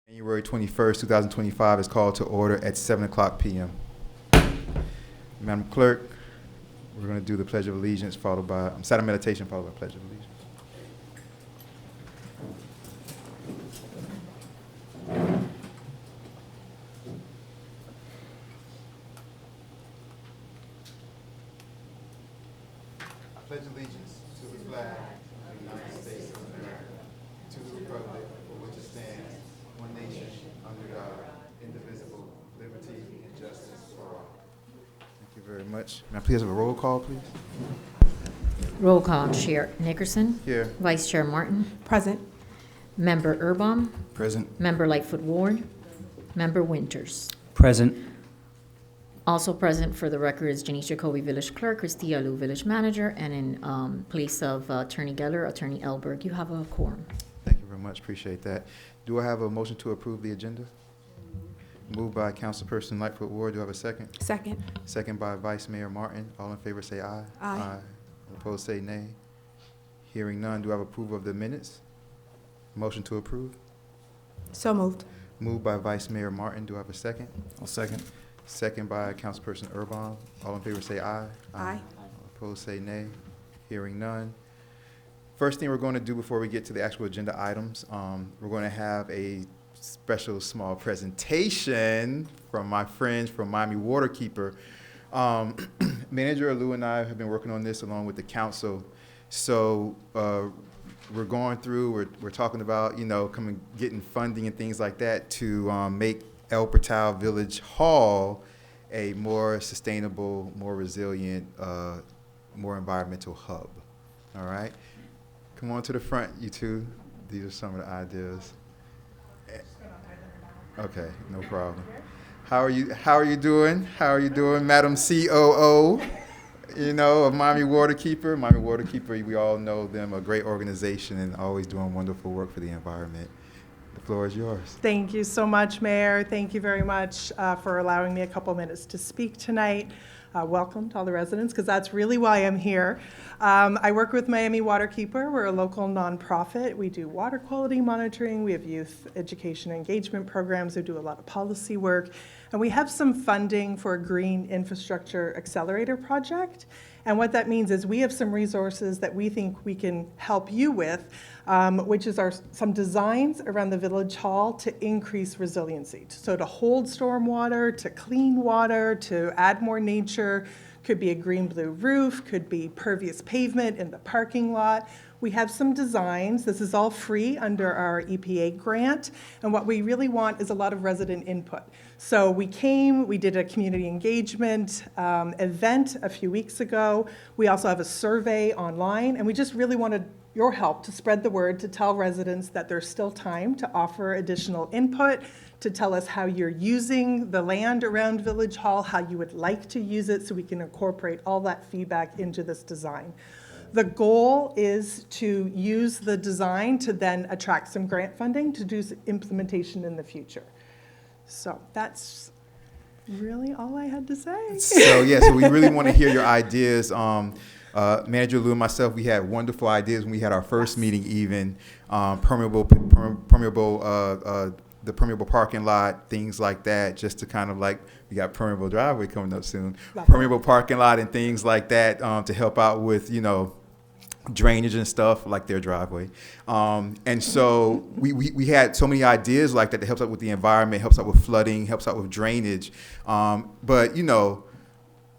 January 21st, 2025 is called to order at 7 o'clock p.m. Madam Clerk, we're going to do the Pledge of Allegiance followed by, silent meditation followed by Pledge of Allegiance. I pledge allegiance to the flag of the United States of America, to the republic for which it stands, one nation, under God, indivisible, liberty and justice for all. Thank you very much. May I please have a roll call, please? Roll call. Chair Nickerson. Here. Vice Chair Martin. Present. Member Erbaum. Present. Member Lightfoot Ward. Member Winters. Present. Also present for the record is Janice Jacoby, Village Clerk, Christy Alou, Village Manager, and in place of Attorney Geller, Attorney Elberg. You have a quorum. Thank you very much. Appreciate that. Do I have a motion to approve the agenda? Moved by Councilperson Lightfoot Ward. Do I have a second? Second. Second by Vice Mayor Martin. All in favor say aye. Aye. All opposed say nay. Hearing none. Do I have approval of the minutes? Motion to approve. So moved. Moved by Vice Mayor Martin. Do I have a second? I'll second. Second by Councilperson Erbaum. All in favor say aye. Aye. All opposed say nay. Hearing none. First thing we're going to do before we get to the actual agenda items, we're going to have a special small presentation from my friends from Miami Waterkeeper. Manager Alou and I have been working on this along with the council. So we're going through, we're talking about, getting funding and things like that to make El Portal Village Hall a more sustainable, more resilient, more environmental hub. All right? Come on to the front, you two. These are some of the ideas. Okay, no problem. How are you doing? How are you doing, Madam COO, of Miami Waterkeeper? Miami Waterkeeper, we all know them, a great organization and always doing wonderful work for the environment. The floor is yours. Thank you so much, Mayor. Thank you very much for allowing me a couple minutes to speak tonight. Welcome to all the residents, because that's really why I'm here. I work with Miami Waterkeeper. We're a local nonprofit. We do water quality monitoring. We have youth education engagement programs. We do a lot of policy work. And we have some funding for a green infrastructure accelerator project. And what that means is we have some resources that we think we can help you with, which is some designs around the Village Hall to increase resiliency. So to hold stormwater, to clean water, to add more nature. Could be a green-blue roof, could be pervious pavement in the parking lot. We have some designs. This is all free under our EPA grant. And what we really want is a lot of resident input. So we did a community engagement event a few weeks ago. We also have a survey online, and we just really wanted your help to spread the word, to tell residents that there's still time to offer additional input, to tell us how you're using the land around Village Hall, how you would like to use it, so we can incorporate all that feedback into this design. The goal is to use the design to then attract some grant funding to do implementation in the future. So that's really all I had to say. So we really want to hear your ideas. Manager Lou and myself, we had wonderful ideas when we had our first meeting even, the permeable parking lot, things like that, just to kind of we got permeable driveway coming up soon, permeable parking lot and things like that to help out with, drainage and stuff like their driveway. And so we had so many ideas like that helps out with the environment, helps out with flooding, helps out with drainage. But,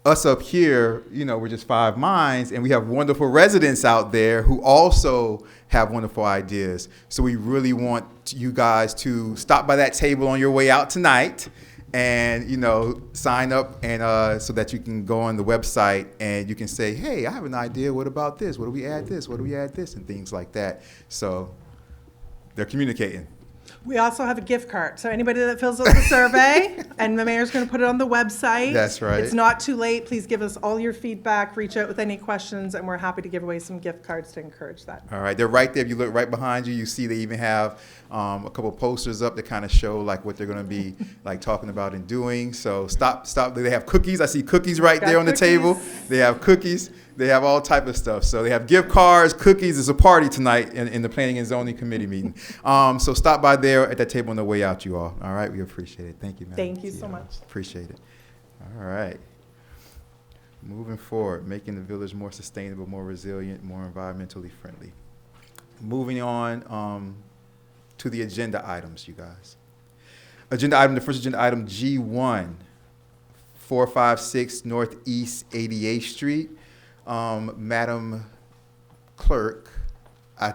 us up here, we're just five minds, and we have wonderful residents out there who also have wonderful ideas. So we really want you guys to stop by that table on your way out tonight and, sign up and so that you can go on the website and you can say, hey, I have an idea. What about this? What do we add this? What do we add this? And things like that. So they're communicating. We also have a gift card. So anybody that fills out the survey, and the mayor's going to put it on the website. That's right. It's not too late. Please give us all your feedback. Reach out with any questions, and we're happy to give away some gift cards to encourage that. All right. They're right there. If you look right behind you, you see they even have a couple posters up that kind of show what they're going to be talking about and doing. So stop. They have cookies. I see cookies right there on the table. They have cookies. They have all type of stuff. So they have gift cards, cookies. It's a party tonight in the Planning and Zoning Committee meeting. So stop by there at that table on the way out, you all. All right, we appreciate it. Thank you, Madam Thank you so CEO. much. Appreciate it. All right. Moving forward, making the village more sustainable, more resilient, more environmentally friendly. Moving on to the agenda items, you guys. The first agenda item, G1, 456 Northeast 88th Street. Madam Clerk, I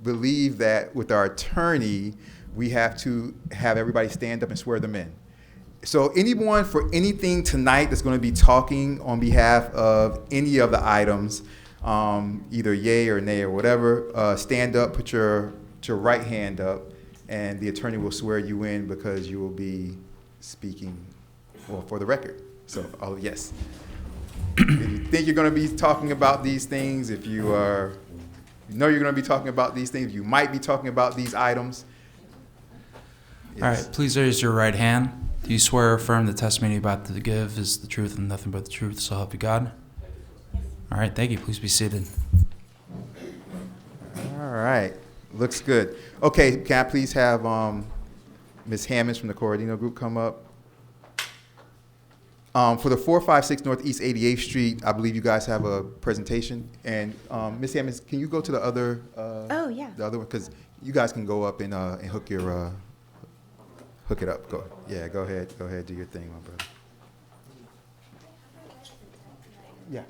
believe that with our attorney, we have to have everybody stand up and swear them in. So anyone for anything tonight that's going to be talking on behalf of any of the items, either yay or nay or whatever, stand up, put your right hand up, and the attorney will swear you in because you will be speaking, well, for the record. So, yes. If you think you're going to be talking about these things, if you know you're going to be talking about these things, you might be talking about these items. All right, please raise your right hand. Do you swear or affirm the testimony you're about to give is the truth and nothing but the truth, so help you God? All right, thank you. Please be seated. All right, looks good. Okay, can I please have Ms. Hammonds from the Corradino Group come up? For the 456 Northeast 88th Street, I believe you guys have a presentation. And Ms. Hammonds, can you go to the other? Oh, yeah. The other one, because you guys can go up and hook your hook it up. Go ahead, do your thing, my brother. Yeah.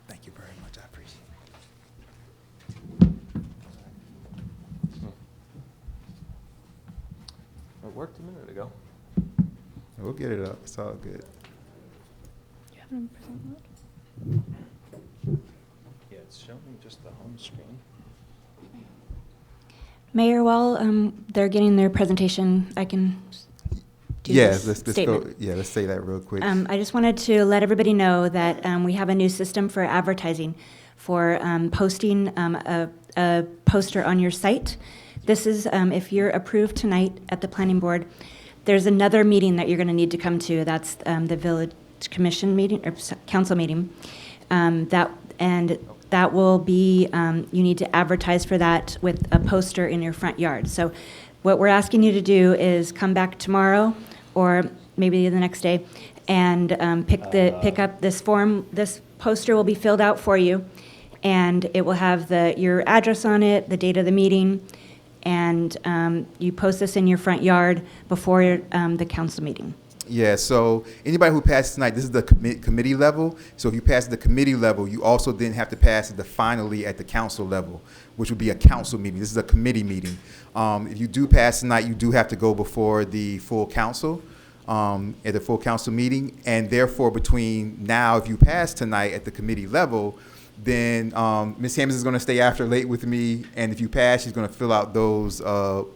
Thank you very much. I appreciate it. It worked a minute ago. We'll get it up. It's all good. Yeah, it's showing just the home screen. Mayor, while they're getting their presentation, I can do Yes, this let's statement. go. Yeah, let's say that real quick. I just wanted to let everybody know that we have a new system for advertising, for posting a poster on your site. This is, if you're approved tonight at the planning board, there's another meeting that you're going to need to come to. That's the village commission meeting, or council meeting. That will be, you need to advertise for that with a poster in your front yard. So what we're asking you to do is come back tomorrow or maybe the next day and pick up this form. This poster will be filled out for you, and it will have your address on it, the date of the meeting, and you post this in your front yard before the council meeting. Yeah, so anybody who passes tonight, this is the committee level. So if you pass the committee level, you also then have to pass the finally at the council level, which would be a council meeting. This is a committee meeting. If you do pass tonight, you do have to go before the full council at the full council meeting. And therefore, between now, if you pass tonight at the committee level, then Ms. Hammonds is going to stay after late with me, and if you pass, she's going to fill out those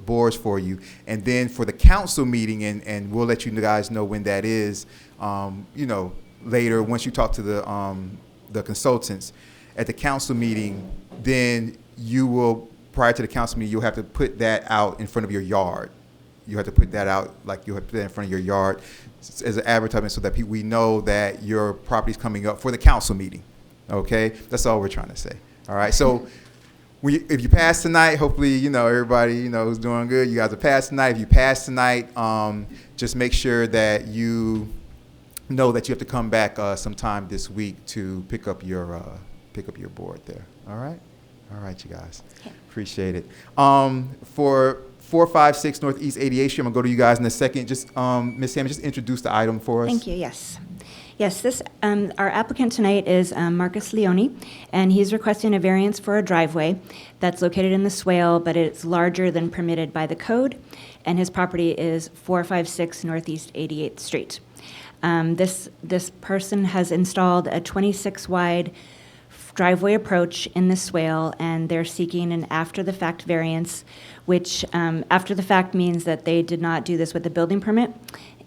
boards for you. And then for the council meeting, and we'll let you guys know when that is, later once you talk to the consultants at the council meeting, then you will, prior to the council meeting, you'll have to put that out in front of your yard. You have to put that out, like you have to put that in front of your yard as an advertisement so that we know that your property's coming up for the council meeting. Okay, that's all we're trying to say. All right, so if you pass tonight, hopefully, everybody, who's doing good, you guys will pass tonight. If you pass tonight, just make sure that you know that you have to come back sometime this week to pick up your board there. All right, you guys. Okay. Appreciate it. For 456 Northeast 88th Street, I'm gonna go to you guys in a second. Just Ms. Hammond, just introduce the item for us. Thank you, yes. Yes, this our applicant tonight is Marcus Leone, and he's requesting a variance for a driveway that's located in the swale, but it's larger than permitted by the code, and his property is 456 Northeast 88th Street. This person has installed a 26-wide driveway approach in the swale, and they're seeking an after-the-fact variance, which after the fact means that they did not do this with a building permit,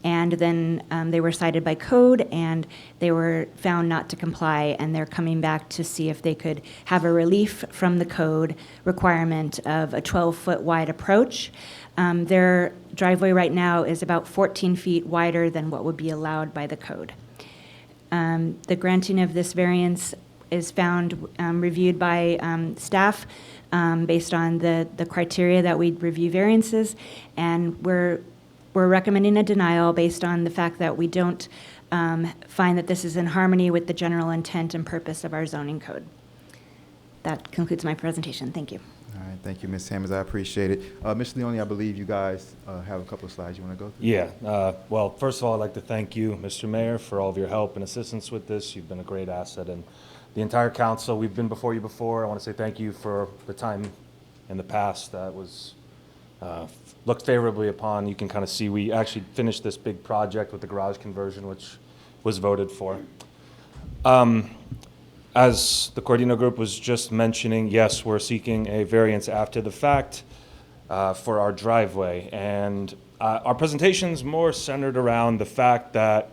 and then they were cited by code, and they were found not to comply, and they're coming back to see if they could have a relief from the code requirement of a 12-foot wide approach. Their driveway right now is about 14 feet wider than what would be allowed by the code. The granting of this variance is found reviewed by staff based on the criteria that we review variances, and we're recommending a denial based on the fact that we don't find that this is in harmony with the general intent and purpose of our zoning code. That concludes my presentation. Thank you. All right, thank you, Ms. Sammons. I appreciate it. Ms. Leone, I believe you guys have a couple of slides you want to go through. Yeah, well, first of all, I'd like to thank you, Mr. Mayor, for all of your help and assistance with this. You've been a great asset, and the entire council, we've been before you before. I want to say thank you for the time in the past that was looked favorably upon. You can kind of see we actually finished this big project with the garage conversion, which was voted for. As the Cordino Group was just mentioning, yes, we're seeking a variance after the fact for our driveway. And our presentation's more centered around the fact that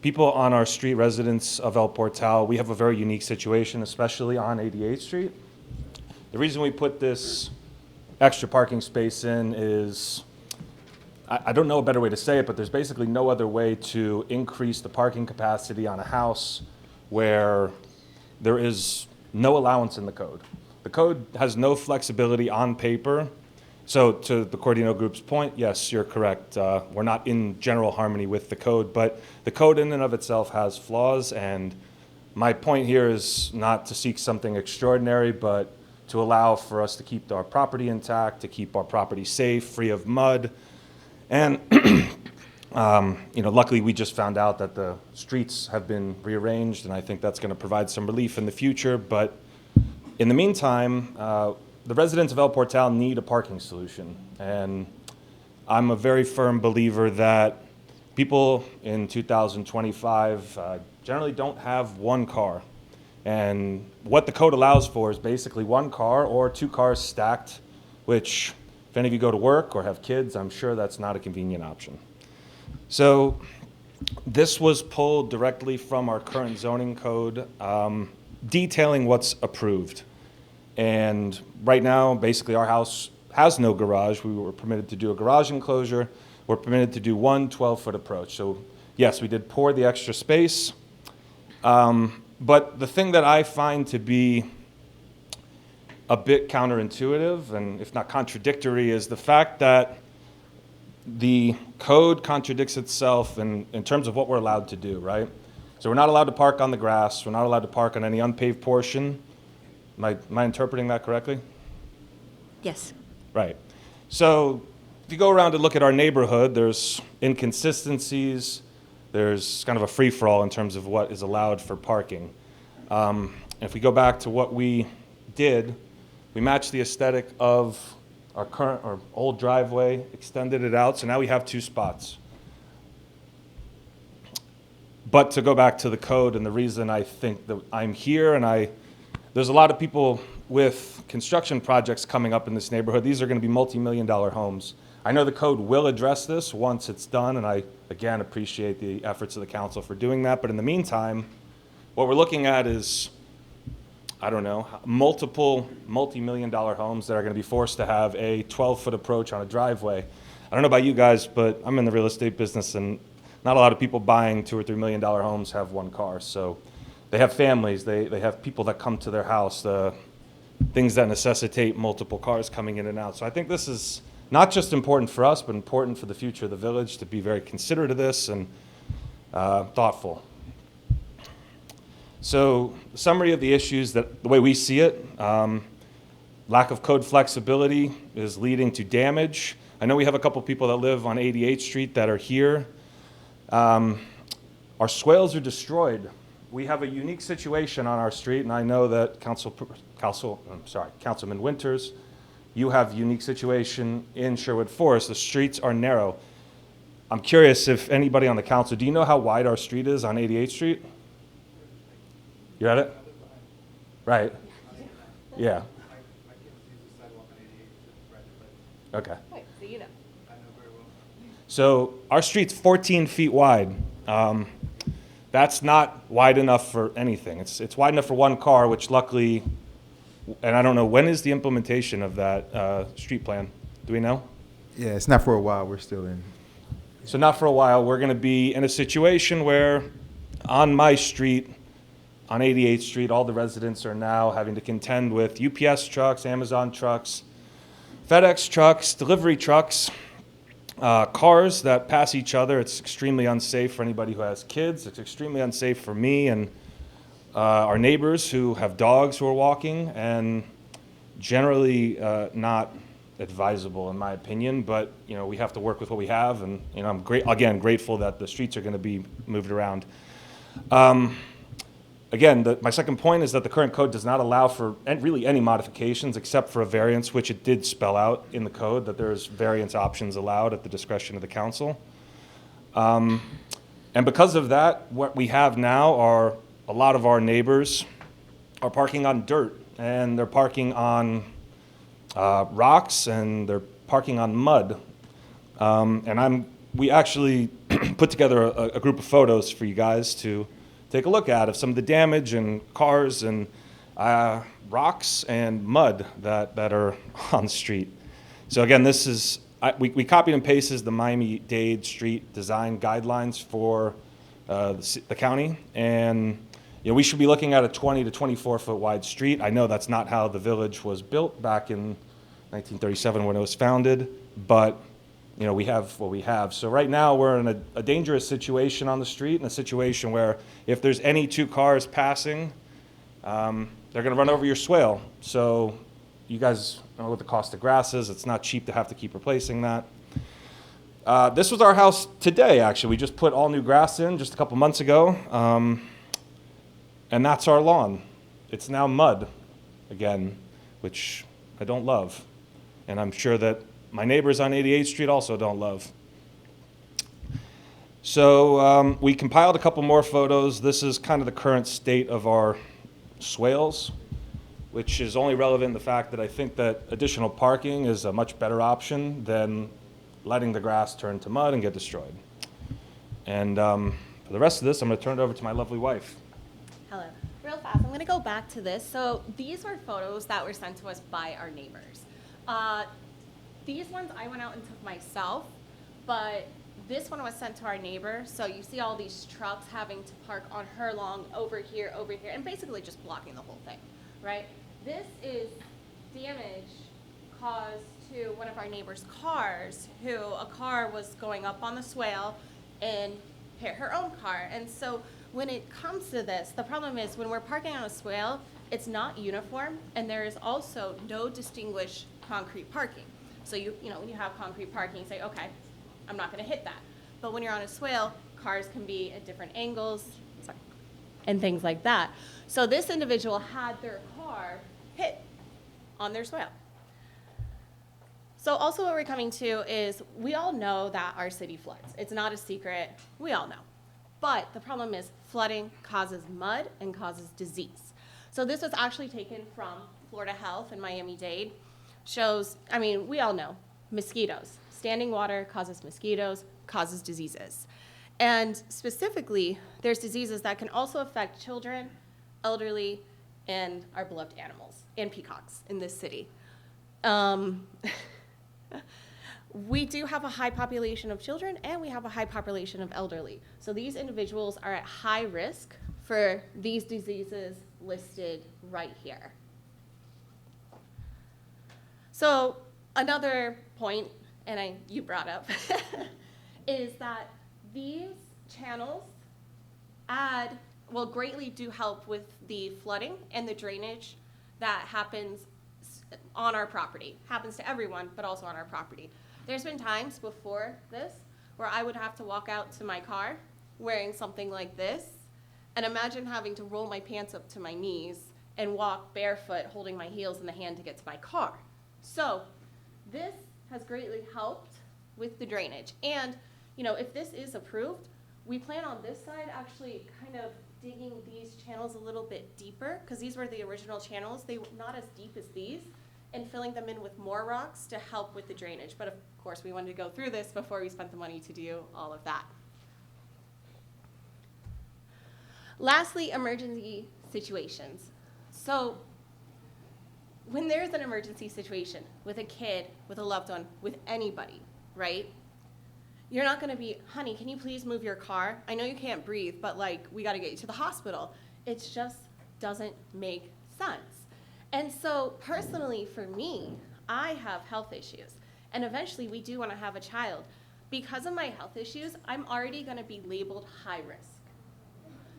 people on our street, residents of El Portal, we have a very unique situation, especially on 88th Street. The reason we put this extra parking space in is, I don't know a better way to say it, but there's basically no other way to increase the parking capacity on a house where there is no allowance in the code. The code has no flexibility on paper. So to the Cordino Group's point, yes, you're correct. We're not in general harmony with the code, but the code in and of itself has flaws, and my point here is not to seek something extraordinary, but to allow for us to keep our property intact, to keep our property safe, free of mud. And luckily we just found out that the streets have been rearranged, and I think that's going to provide some relief in the future. But in the meantime, the residents of El Portal need a parking solution. And I'm a very firm believer that people in 2025 generally don't have one car. And what the code allows for is basically one car or two cars stacked, which if any of you go to work or have kids, I'm sure that's not a convenient option. So this was pulled directly from our current zoning code, detailing what's approved. And right now, basically our house has no garage. We were permitted to do a garage enclosure. We're permitted to do one 12-foot approach. So yes, we did pour the extra space. But the thing that I find to be a bit counterintuitive, and if not contradictory, is the fact that the code contradicts itself in terms of what we're allowed to do, right? So we're not allowed to park on the grass. We're not allowed to park on any unpaved portion. Am I interpreting that correctly? Yes. Right. So if you go around and look at our neighborhood, there's inconsistencies. There's kind of a free-for-all in terms of what is allowed for parking. If we go back to what we did, we matched the aesthetic of our current or old driveway, extended it out, so now we have two spots. But to go back to the code, and the reason I think that I'm here, and there's a lot of people with construction projects coming up in this neighborhood. These are going to be multi-million-dollar homes. I know the code will address this once it's done, and I, again, appreciate the efforts of the council for doing that. But in the meantime, what we're looking at is, I don't know, multiple multi-million-dollar homes that are going to be forced to have a 12-foot approach on a driveway. I don't know about you guys, but I'm in the real estate business, and not a lot of people buying $2 or $3 million homes have one car. So they have families, they have people that come to their house, things that necessitate multiple cars coming in and out. So I think this is not just important for us, but important for the future of the village to be very considerate of this and thoughtful. So the summary of the issues, that the way we see it, lack of code flexibility is leading to damage. I know we have a couple people that live on 88th Street that are here. Our swales are destroyed. We have a unique situation on our street, and I know that Councilman Winters, you have a unique situation in Sherwood Forest. The streets are narrow. I'm curious if anybody on the council, do you know how wide our street is on 88th Street? You at it? Right. Yeah. Okay. So our street's 14 feet wide. That's not wide enough for anything. It's wide enough for one car, which luckily, and I don't know, when is the implementation of that street plan? Do we know? Yeah, it's not for a while. We're still in. So not for a while. We're going to be in a situation where on my street, on 88th Street, all the residents are now having to contend with UPS trucks, Amazon trucks, FedEx trucks, delivery trucks, cars that pass each other. It's extremely unsafe for anybody who has kids. It's extremely unsafe for me and our neighbors who have dogs who are walking, and generally not advisable in my opinion, but we have to work with what we have, and I'm grateful that the streets are going to be moved around. Again, my second point is that the current code does not allow for really any modifications except for a variance, which it did spell out in the code that there's variance options allowed at the discretion of the council. And because of that, what we have now are a lot of our neighbors are parking on dirt, and they're parking on rocks, and they're parking on mud. We actually put together a group of photos for you guys to take a look at of some of the damage and cars and rocks and mud that are on the street. So again, this is, we copied and pasted the Miami-Dade street design guidelines for the county, and we should be looking at a 20 to 24 foot wide street. I know that's not how the village was built back in 1937 when it was founded, but we have what we have. So right now we're in a dangerous situation on the street, in a situation where if there's any two cars passing, they're going to run over your swale. So you guys know what the cost of grass is. It's not cheap to have to keep replacing that. This was our house today, actually. We just put all new grass in just a couple months ago, and that's our lawn. It's now mud again, which I don't love. And I'm sure that my neighbors on 88th Street also don't love. So we compiled a couple more photos. This is kind of the current state of our swales, which is only relevant in the fact that I think that additional parking is a much better option than letting the grass turn to mud and get destroyed. And for the rest of this, I'm going to turn it over to my lovely wife. Hello. Real fast, I'm going to go back to this. So these were photos that were sent to us by our neighbors. These ones I went out and took myself, but this one was sent to our neighbor. So you see all these trucks having to park on her lawn over here, and basically just blocking the whole thing, right? This is damage caused to one of our neighbor's cars, who a car was going up on the swale and hit her own car. And so when it comes to this, the problem is when we're parking on a swale, it's not uniform, and there is also no distinguished concrete parking. So when you have concrete parking, you say, okay, I'm not going to hit that. But when you're on a swale, cars can be at different angles, and things like that. So this individual had their car hit on their swale. So also what we're coming to is, we all know that our city floods. It's not a secret. We all know. But the problem is flooding causes mud and causes disease. So this was actually taken from Florida Health in Miami-Dade. Shows, we all know, mosquitoes. Standing water causes mosquitoes, causes diseases. And specifically, there's diseases that can also affect children, elderly, and our beloved animals, and peacocks in this city. We do have a high population of children, and we have a high population of elderly. So these individuals are at high risk for these diseases listed right here. So another point, and you brought up, is that these channels greatly do help with the flooding and the drainage that happens on our property. Happens to everyone, but also on our property. There's been times before this where I would have to walk out to my car wearing something like this, and imagine having to roll my pants up to my knees and walk barefoot holding my heels in the hand to get to my car. So this has greatly helped with the drainage. And, if this is approved, we plan on this side actually kind of digging these channels a little bit deeper, because these were the original channels. They were not as deep as these, and filling them in with more rocks to help with the drainage. But of course, we wanted to go through this before we spent the money to do all of that. Lastly, emergency situations. So when there's an emergency situation with a kid, with a loved one, with anybody, right? You're not gonna be, honey, can you please move your car? I know you can't breathe, but like, we gotta get you to the hospital. It just doesn't make sense. And so personally for me, I have health issues. And eventually we do wanna have a child. Because of my health issues, I'm already gonna be labeled high risk.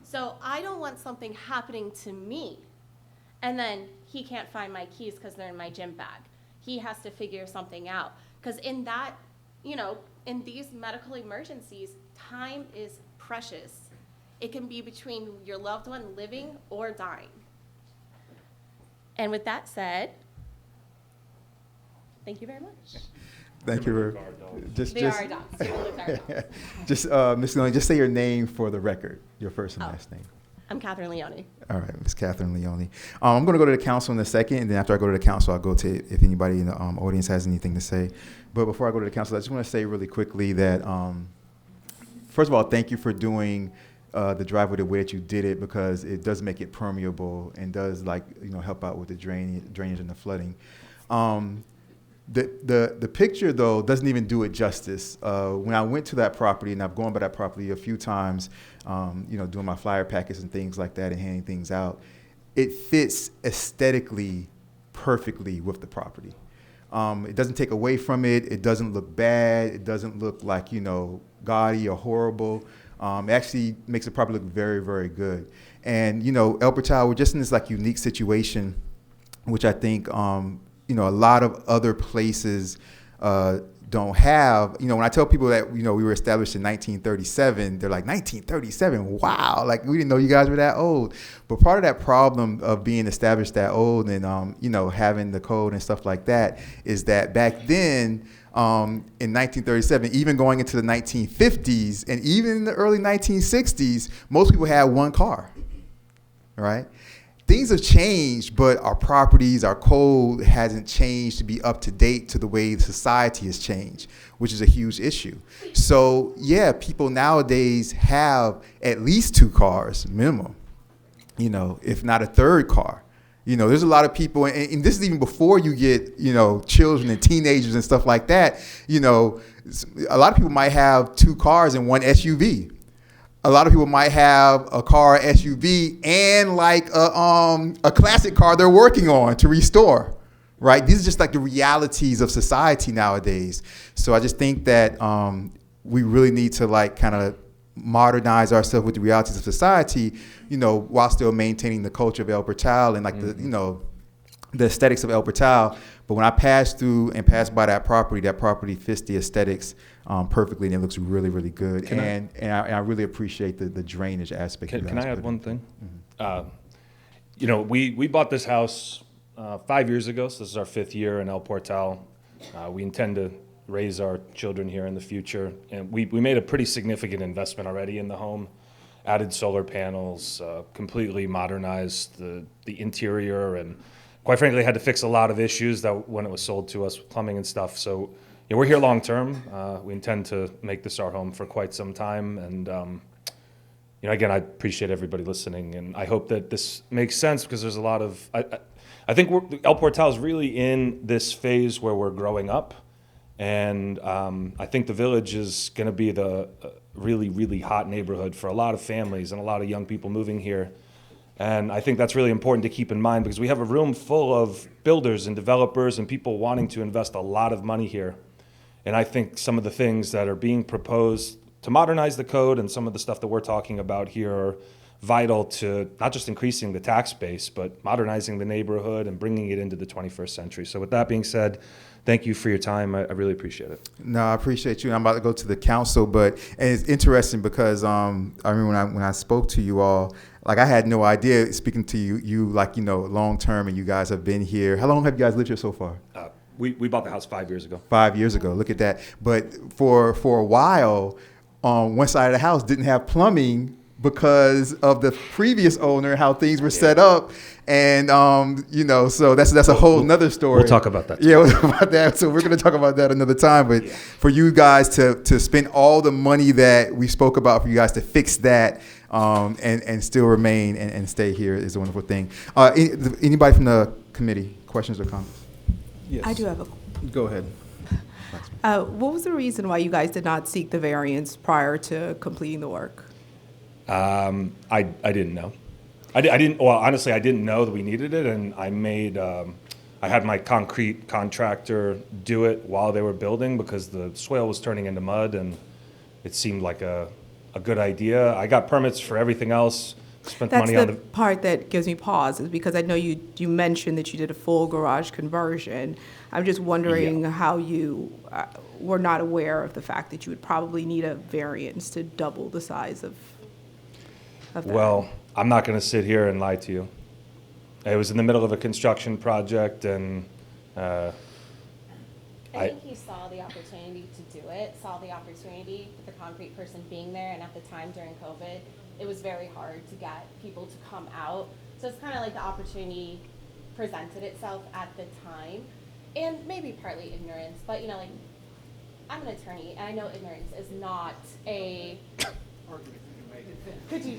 So I don't want something happening to me, and then he can't find my keys because they're in my gym bag. He has to figure something out. Because in that, in these medical emergencies, time is precious. It can be between your loved one living or dying. And with that said, thank you very much. Thank you. They are dogs. They will live our dogs. Just, Ms. Leone, just say your name for the record, your first and last name. I'm Catherine Leone. All right, Ms. Catherine Leone. I'm going to go to the council in a second, and then after I go to the council, I'll go to if anybody in the audience has anything to say. But before I go to the council, I just want to say really quickly that, first of all, thank you for doing the driveway the way that you did it, because it does make it permeable and does help out with the drainage and the flooding. The picture, though, doesn't even do it justice. When I went to that property, and I've gone by that property a few times, doing my flyer packets and things like that and handing things out, it fits aesthetically perfectly with the property. It doesn't take away from it. It doesn't look bad. It doesn't look like, gaudy or horrible. It actually makes the property look very, very good. And, El Portal, we're just in this unique situation, which I think, a lot of other places don't have. When I tell people that, we were established in 1937, they're like, 1937, wow, we didn't know you guys were that old. But part of that problem of being established that old and, having the code and stuff like that is that back then, in 1937, even going into the 1950s and even in the early 1960s, most people had one car, right? Things have changed, but our properties, our code hasn't changed to be up to date to the way society has changed, which is a huge issue. So yeah, people nowadays have at least 2 cars minimum, if not a third car. There's a lot of people, and this is even before you get, children and teenagers and stuff like that. A lot of people might have 2 cars and 1 SUV. A lot of people might have a car, SUV, and a classic car they're working on to restore, right? These are just the realities of society nowadays. So I just think that we really need to kind of modernize ourselves with the realities of society, while still maintaining the culture of El Portal and the aesthetics of El Portal. But when I passed through and passed by that property fits the aesthetics perfectly, and it looks really, really good. And I really appreciate the drainage aspect. Can I add one thing? Mm-hmm. We bought this house 5 years ago, so this is our 5th year in El Portal. We intend to raise our children here in the future, and we made a pretty significant investment already in the home. Added solar panels, completely modernized the interior, and quite frankly had to fix a lot of issues that when it was sold to us with plumbing and stuff. So we're here long term. We intend to make this our home for quite some time. And, again, I appreciate everybody listening. And I hope that this makes sense, because there's a lot of, I think El Portal is really in this phase where we're growing up. And I think the village is going to be the really, really hot neighborhood for a lot of families and a lot of young people moving here. And I think that's really important to keep in mind, because we have a room full of builders and developers and people wanting to invest a lot of money here. And I think some of the things that are being proposed to modernize the code and some of the stuff that we're talking about here are vital to not just increasing the tax base, but modernizing the neighborhood and bringing it into the 21st century. So with that being said, thank you for your time. I really appreciate it. No, I appreciate you. I'm about to go to the council, and it's interesting because I remember when I spoke to you all, I had no idea, speaking to you long term, and you guys have been here. How long have you guys lived here so far? We bought the house 5 years ago. 5 years ago. Look at that. But for a while, one side of the house didn't have plumbing, because of the previous owner, how things were set up. And, so that's a whole nother story. We'll talk about that. Yeah, we'll talk about that. So we're going to talk about that another time. But for you guys to spend all the money that we spoke about for you guys to fix that and still remain and stay here is a wonderful thing. Anybody from the committee, questions or comments? Yes. I do have a. Go ahead. What was the reason why you guys did not seek the variance prior to completing the work? I didn't know. I didn't. Well, honestly, I didn't know that we needed it, and I had my concrete contractor do it while they were building because the swale was turning into mud, and it seemed like a good idea. I got permits for everything else. Spent That's money on the part that gives me pause, is because I know you mentioned that you did a full garage conversion. I'm just wondering how you were not aware of the fact that you would probably need a variance to double the size of that. Well, I'm not going to sit here and lie to you. It was in the middle of a construction project, and I think he saw the opportunity to do it, saw the opportunity with the concrete person being there, and at the time during COVID, it was very hard to get people to come out. So it's kind of like the opportunity presented itself at the time, and maybe partly ignorance, but I'm an attorney, and I know ignorance is not a... Could you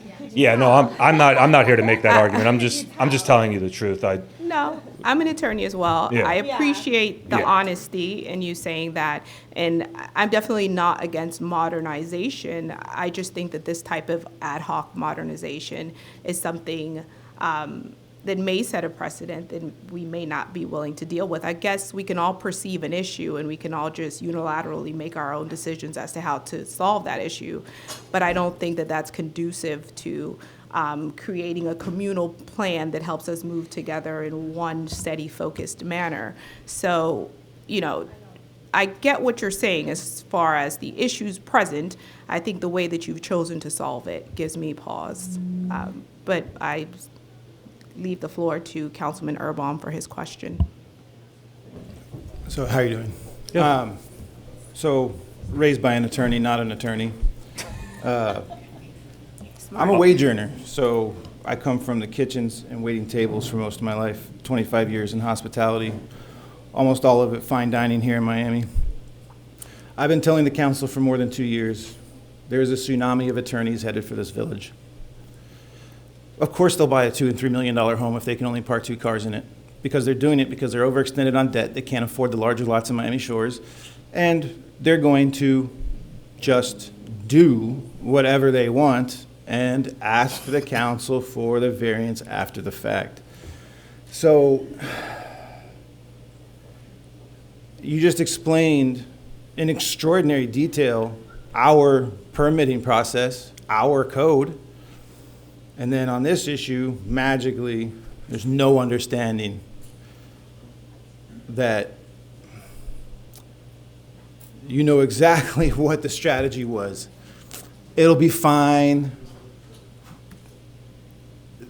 I'm not here to make that argument. I'm just telling you the truth. No, I'm an attorney as well. Yeah. I appreciate the Yeah. honesty in you saying that, and I'm definitely not against modernization. I just think that this type of ad hoc modernization is something that may set a precedent that we may not be willing to deal with. I guess we can all perceive an issue and we can all just unilaterally make our own decisions as to how to solve that issue. But I don't think that that's conducive to creating a communal plan that helps us move together in one steady, focused manner. So, I get what you're saying as far as the issues present. I think the way that you've chosen to solve it gives me pause. But I leave the floor to Councilman Erbaum for his question. So how are you doing? Yeah. So raised by an attorney, not an attorney. I'm a wage earner, so I come from the kitchens and waiting tables for most of my life, 25 years in hospitality, almost all of it fine dining here in Miami. I've been telling the council for more than 2 years, there's a tsunami of attorneys headed for this village. Of course they'll buy a $2 and $3 million home if they can only park 2 cars in it, because they're doing it because they're overextended on debt, they can't afford the larger lots in Miami Shores, and they're going to just do whatever they want and ask the council for the variance after the fact. So you just explained in extraordinary detail our permitting process, our code, and then on this issue, magically, there's no understanding that you know exactly what the strategy was. It'll be fine.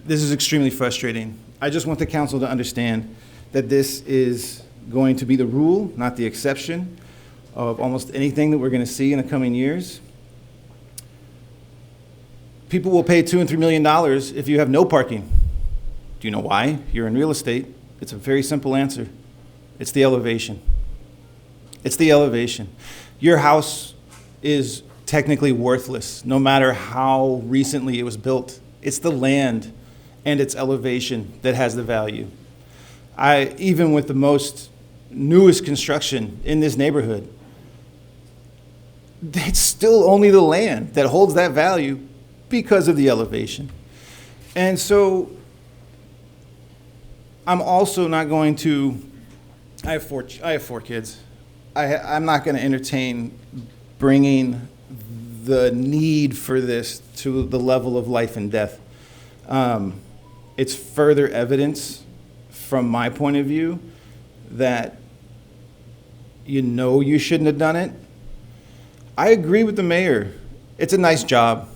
This is extremely frustrating. I just want the council to understand that this is going to be the rule, not the exception, of almost anything that we're going to see in the coming years. People will pay $2 and $3 million if you have no parking. Do you know why? You're in real estate. It's a very simple answer. It's the elevation. It's the elevation. Your house is technically worthless, no matter how recently it was built. It's the land and its elevation that has the value. Even with the most newest construction in this neighborhood, it's still only the land that holds that value because of the elevation. And so I'm also not going to, I have four kids. I'm not going to entertain bringing the need for this to the level of life and death. It's further evidence from my point of view that you shouldn't have done it. I agree with the mayor. It's a nice job.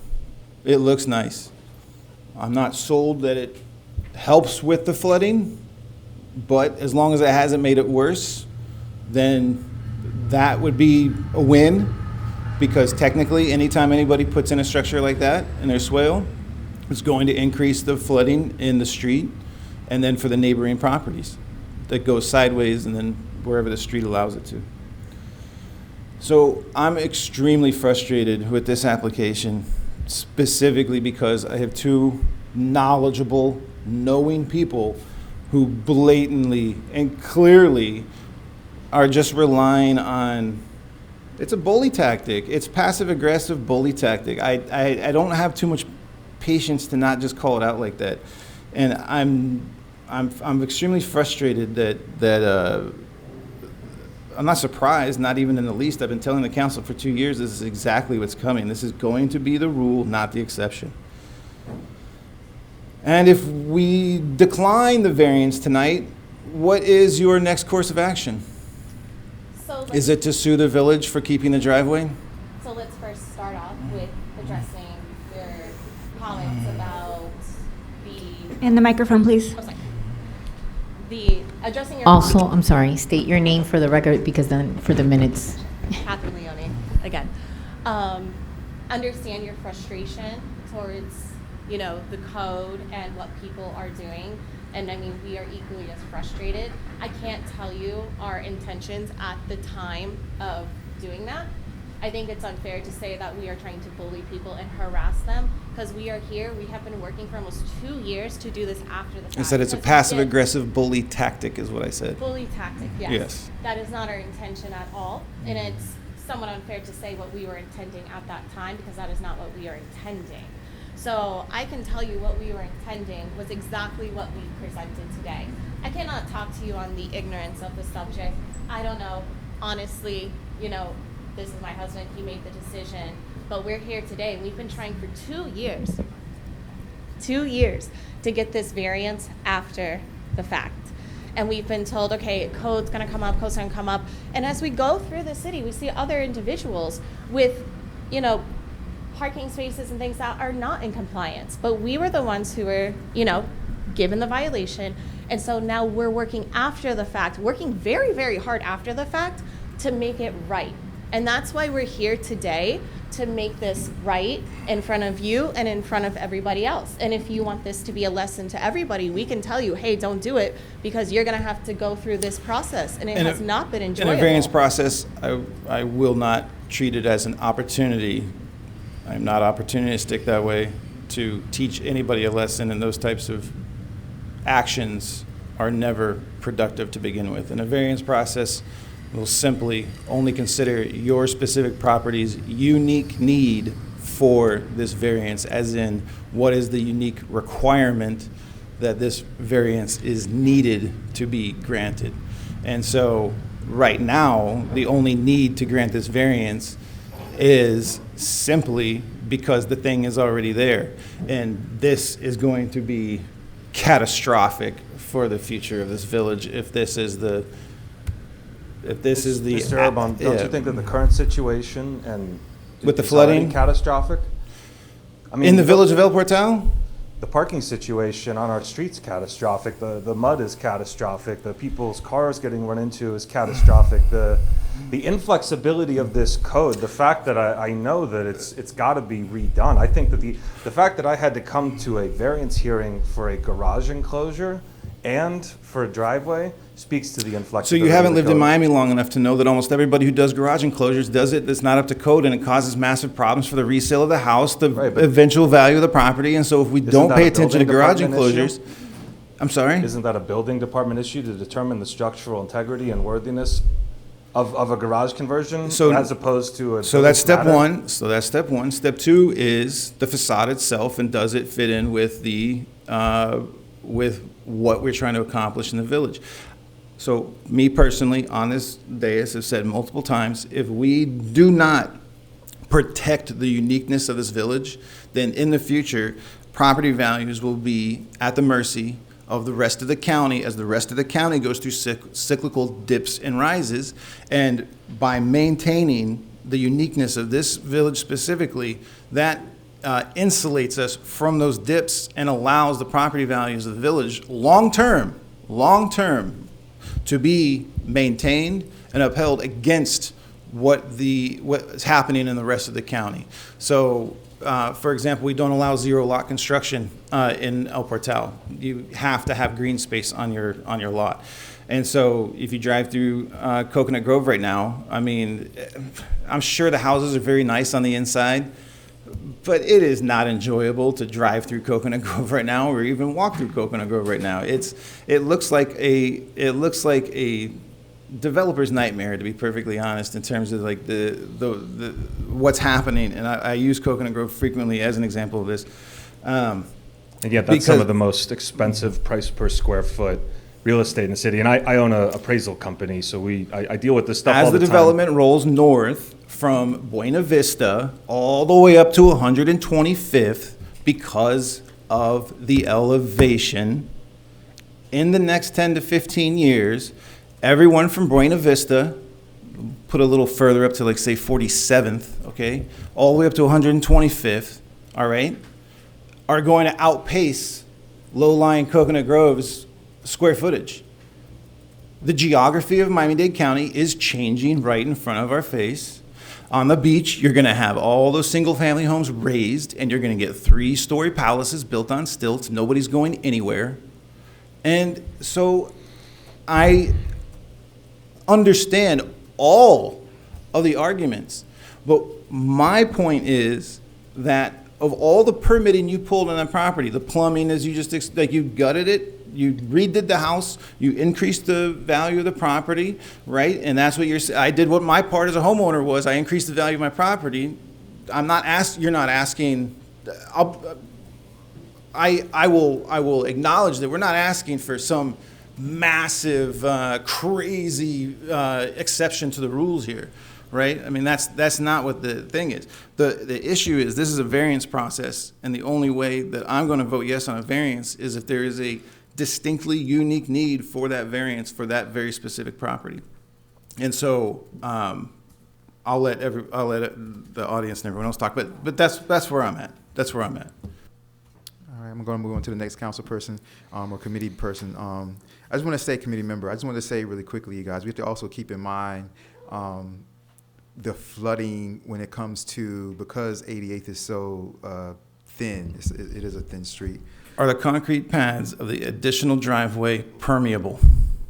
It looks nice. I'm not sold that it helps with the flooding, but as long as it hasn't made it worse, then that would be a win. because technically, anytime anybody puts in a structure like that in their swale, it's going to increase the flooding in the street and then for the neighboring properties that goes sideways and then wherever the street allows it to. So I'm extremely frustrated with this application, specifically because I have two knowledgeable, knowing people who blatantly and clearly are just relying on, it's a bully tactic. It's passive aggressive bully tactic. I don't have too much patience to not just call it out like that. And I'm extremely frustrated that I'm not surprised, not even in the least. I've been telling the council for 2 years this is exactly what's coming. This is going to be the rule, not the exception. And if we decline the variance tonight, what is your next course of action? So Is it to sue the village for keeping the driveway? So let's first start off with addressing your comments about the, In the microphone, please. oh, sorry. Addressing your Also, comments. I'm sorry, state your name for the record because then for the minutes. Catherine Leone, again. Understand your frustration towards, the code and what people are doing. And I mean, we are equally as frustrated. I can't tell you our intentions at the time of doing that. I think it's unfair to say that we are trying to bully people and harass them because we are here. We have been working for almost 2 years to do this after the fact. I said it's a because we passive did- aggressive bully tactic is what I said. Bully tactic, yes. Yes. That is not our intention at all, and it's somewhat unfair to say what we were intending at that time because that is not what we are intending. So I can tell you what we were intending was exactly what we presented today. I cannot talk to you on the ignorance of the subject. I don't know. Honestly, this is my husband. He made the decision. But we're here today. We've been trying for 2 years. 2 years to get this variance after the fact. And we've been told, okay, code's gonna come up, code's gonna come up. And as we go through the city, we see other individuals with, parking spaces and things that are not in compliance. But we were the ones who were, given the violation. And so now we're working after the fact, working very, very hard after the fact to make it right. And that's why we're here today, to make this right in front of you and in front of everybody else. And if you want this to be a lesson to everybody, we can tell you, hey, don't do it because you're gonna have to go through this process. And it has not been enjoyable. In a variance process, I will not treat it as an opportunity. I'm not opportunistic that way to teach anybody a lesson, and those types of actions are never productive to begin with. In a variance process, we'll simply only consider your specific property's unique need for this variance, as in what is the unique requirement that this variance is needed to be granted. And so right now, the only need to grant this variance is simply because the thing is already there. And this is going to be catastrophic for the future of this village if this is the Mr. Erbon, don't you think that the current situation and With the is already flooding? catastrophic? I mean, in the village of El Portal? the parking situation on our streets catastrophic. The mud is catastrophic. The people's cars getting run into is catastrophic. The inflexibility of this code, the fact that I know that it's got to be redone. I think that the fact that I had to come to a variance hearing for a garage enclosure and for a driveway speaks to the So inflexibility. you haven't of the lived in code. Miami long enough to know that almost everybody who does garage enclosures does it that's not up to code, and it causes massive problems for the resale of the house, the Right, but- eventual value of the property. And so if we don't that pay a attention to building garage department issue? enclosures, I'm sorry? Isn't that a building department issue to determine the structural integrity and worthiness of a garage conversion So- as opposed to a So that's village step matter? one. So that's step one. Step two is the facade itself, and does it fit in with with what we're trying to accomplish in the village? So me personally, on this dais, have said multiple times, if we do not protect the uniqueness of this village, then in the future, property values will be at the mercy of the rest of the county as the rest of the county goes through cyclical dips and rises. And by maintaining the uniqueness of this village specifically, that insulates us from those dips and allows the property values of the village long-term, to be maintained and upheld against what's happening in the rest of the county. So, for example, we don't allow zero lot construction in El Portal. You have to have green space on your lot. And so if you drive through Coconut Grove right now, I mean, I'm sure the houses are very nice on the inside, but it is not enjoyable to drive through Coconut Grove right now or even walk through Coconut Grove right now. It looks like a developer's nightmare, to be perfectly honest, in terms of like the what's happening. And I use Coconut Grove frequently as an example of this. And yet that's some of the most expensive price per square foot real estate in the city. And I own an appraisal company, so I deal with this stuff all the time. As the development rolls north from Buena Vista all the way up to 125th, because of the elevation, in the next 10 to 15 years, everyone from Buena Vista, put a little further up to like say 47th, okay, all the way up to 125th, all right, are going to outpace low-lying Coconut Grove's square footage. The geography of Miami-Dade County is changing right in front of our face. On the beach, you're going to have all those single-family homes raised, and you're going to get 3-story palaces built on stilts. Nobody's going anywhere. And so I understand all of the arguments, but my point is that of all the permitting you pulled on that property, the plumbing, as you just, like you gutted it, you redid the house, you increased the value of the property, right? And that's what I did what my part as a homeowner was. I increased the value of my property. You're not asking, I will acknowledge that we're not asking for some massive, crazy exception to the rules here, right? I mean, that's not what the thing is. The issue is this is a variance process, and the only way that I'm going to vote yes on a variance is if there is a distinctly unique need for that variance for that very specific property. And so I'll let the audience and everyone else talk, but that's where I'm at. That's where I'm at. All right, I'm going to move on to the next council person or committee person. I just want to say, committee member, I just want to say really quickly, you guys, we have to also keep in mind the flooding when it comes to, because 88th is so thin, it is a thin street. Are the concrete pads of the additional driveway permeable?